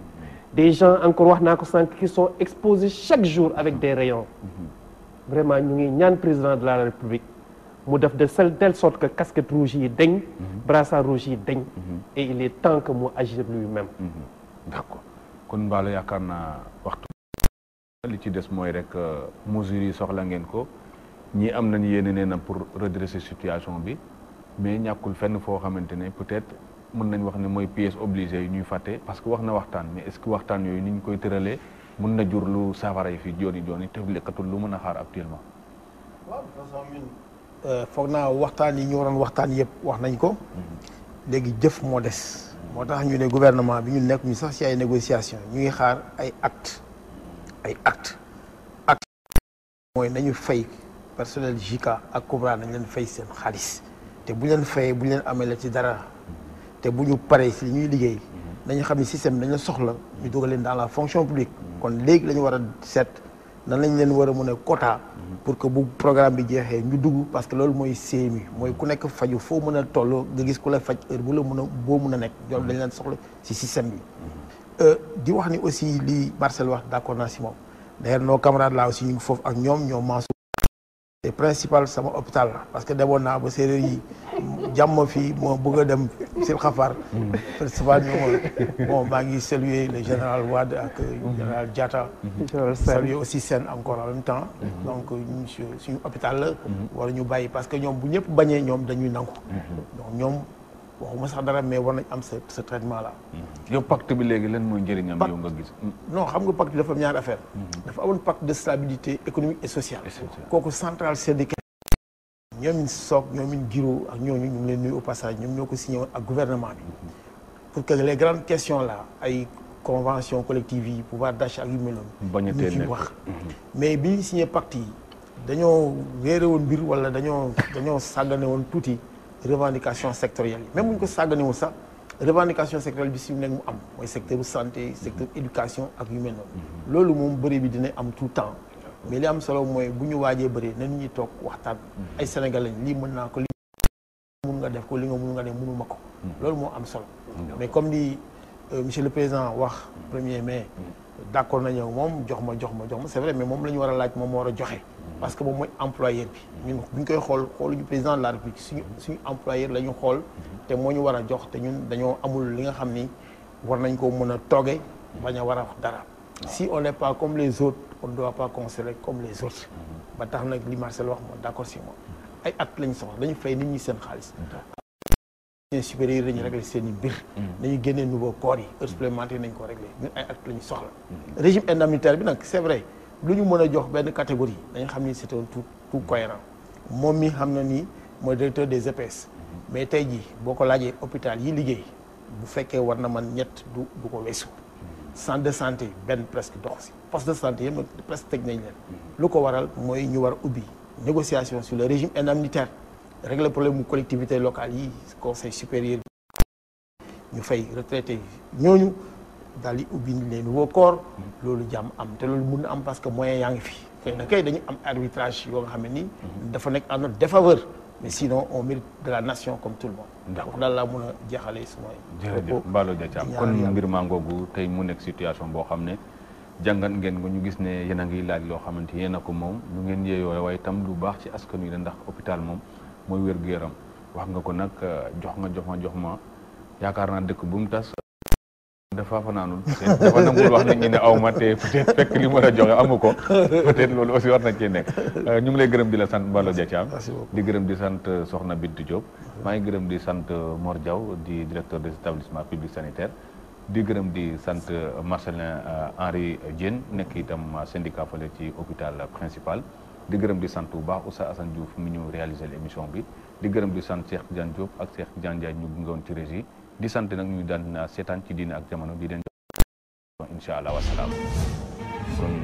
des gens encore wax naa ko sànq qui sont exposés chaque jour avec des rayons. vraiment ñu ngi ñaan président de la République mu def de telle sorte que casquette rouge yi dañ. brassard rouge yi dañ. et il est temps que mu agir lui-même. d'accord kon Mballo yaakaar naa waxtu li ci des mooy rek mesures yi soxla ngeen ko ñii am nañu yéene nee na pour redresser situation bi mais ñàkkul fenn foo xamante ne peut-être mën nañ wax ne mooy pièce obligée yi ñuy fàtte parce que wax na waxtaan mais est-ce que waxtaan yooyu ni ñu koy tëralee mën na jur lu saafara yi fii jooni te lekkatul lu mën a xaar actuellement. waaw de toute façon ñun foog naa waxtaan yi ñu waroon waxtaan yëpp wax nañ ko. léegi jëf moo des. moo tax ñu ne gouvernement bi ñu nekk ñu sax ci ay négociations ñu ngi xaar ay actes mooy nañu fay personnel JICA ak Cobra nañ leen fay seen xaalis te bu leen fayee bu leen amee la ci dara te bu ñu paree si li ñuy liggéey nañu xam ne système dañu soxla ñu dugal leen dans la fonction publique kon léegi la ñu war a seet nan lañ leen war a mën a quota pour que bu programme bi jeexee ñu dugg parce que loolu mooy CMU mooy ku nekk faju foo mën a toll nga gis ku la faj heure bu la mën a boo mën a nekk loolu dañ leen soxla si système bi di wax ni aussi li Marcel wax d'accord naa si moom d'ailleurs nos camarades là aussi ñu ngi foofu ak ñoom Mansour c'est principal sama hôpital la parce que demoon naa ba séeréer yi jàmm fii moo bëgg a dem Sil Xafar principal ñu bon maa ngi saluer le général Wade ak général Diatta saluer aussi Sène encore en même temps donc suñu hôpital la war ñu bàyyi parce que ñoom bu ñëpp bañee ñoom dañuy nangu donc ñoom waxuma sax dara mais war nañ am ce traitement là. yow pacte bi léegi lan mooy njëriñam yow nga gis. non xam nga pacte bi dafa am ñaari affaire dafa amoon pacte de stabilité économique et sociale. kooku centrale syndicale ñoomin Sock ñoomin Giro ak ñooñu ñu ngi leen nuyu au passage ñoom ñoo ko signé woon ak gouvernement bi pour que les grandes questions là ay convention collective yi pouvoir d'achat ak yu mel noonu ñu fi wax mais bi ñu signé pacte yi dañoo réere woon mbir wala dañoo sàggane woon tuuti revendication sectorielle yi même bu ñu ko sàggane woon sax revendication sectorielle bi si nekk mu am mooy secteur santé secteur éducation ak yu mel noonu loolu moom bëri bi dina am tout le temps mais li am solo mooy bu ñu waajee bëri na nit ñi toog waxtaan ay Sénégalais lii mën naa ko li mun nga def ko li nga mun nga def mënuma ko loolu moo am solo mais comme ni monsieur le président wax 1er mai d'accord na ñëw moom jox ma c'est vrai mais moom la ñu war a laaj moom moo war a joxe parce que moom mooy employeur bi ñun bu ñu koy xooluñu président de la République suñu employeur la ñu xool te moo ñu war a jox te ñun dañoo amul li nga xam ni war nañ ko mën a tooge bañ a war a wax dara si on n'est pas comme les autres on ne doit pas considérer comme les autres ba tax nag li Marcel wax moom d'accord si moom ay at lañ soxla dañu fay nit ñi seen xaalis supérieur dañu régler seen i mbir nañu génnee nouveau corps yi heure supplémentaire nañ ko régler ñun ay at la ñu soxla régime indemnitaire bi nag c'est vrai lu ñu mën a jox benn catégorie dañu xam ni c'est un tout cohérent moom mi xam na ni mooy directeur des EPS mais tey jii boo ko laajee hôpital yi liggéey bu fekkee war na man ñett du ko weesu centre de santé benn presque dox si poste de santé yëpp presque teg nañ leen lu ko waral mooy ñu war a ubbi négociation sur le régime indemnitaire régler problème mu collectivité locale yi conseil supérieur ñu fay retraité ñooñu daal di ubbi les nouveaux corps loolu jàmm am te loolu mun na am parce que moyen yaa ngi fi xëy na kay dañu am arbitrage yoo nga xam ne nii dafa nekk en notre défaveur mais sinon on mérite de la nation comme tout le monde donc daal laa mën a jeexalee suma jërëjëf Mballo Dia Thiam kon mbir maa ngoogu tey mu nekk situation boo xam ne jàngat ngeen ko ñu gis ne yéen a ngi laaj loo xamante yéen a ko moom lu ngeen yeeyoo waaye itam lu baax ci askan wi la ndax hôpital moom mooy wér-gu-yaram wax nga ko nag jox ma yaakaar naa dëkk bu mu tas dafa fanaanul dafa nangul wax nit ñi ne aw ma te peut-être fekk li mën a joxe amu ko peut-être loolu aussi war nañ cee nekk ñu ngi lay gërëm di la sant Mballo Dia Thiam di gërëm di sant Soxna Bintou Diop maa ngi gërëm di sant Mor Diaw di directeur des établissements publics sanitaires di gërëm di sant Marcelin Henri Diène nekk itam syndicat fële ci hôpital principal di gërëm di sant bu baax Oustaz Assane Diouf mi ñu réaliser l'émission bi di gërëm di sant Cheikh Tidiane Diop ak Cheikh Tidiane Ndiaye ñu gungoon ci régie di sant nag ñu daan seetaan ci diine ak jamono di leen incha allah wasalaam kon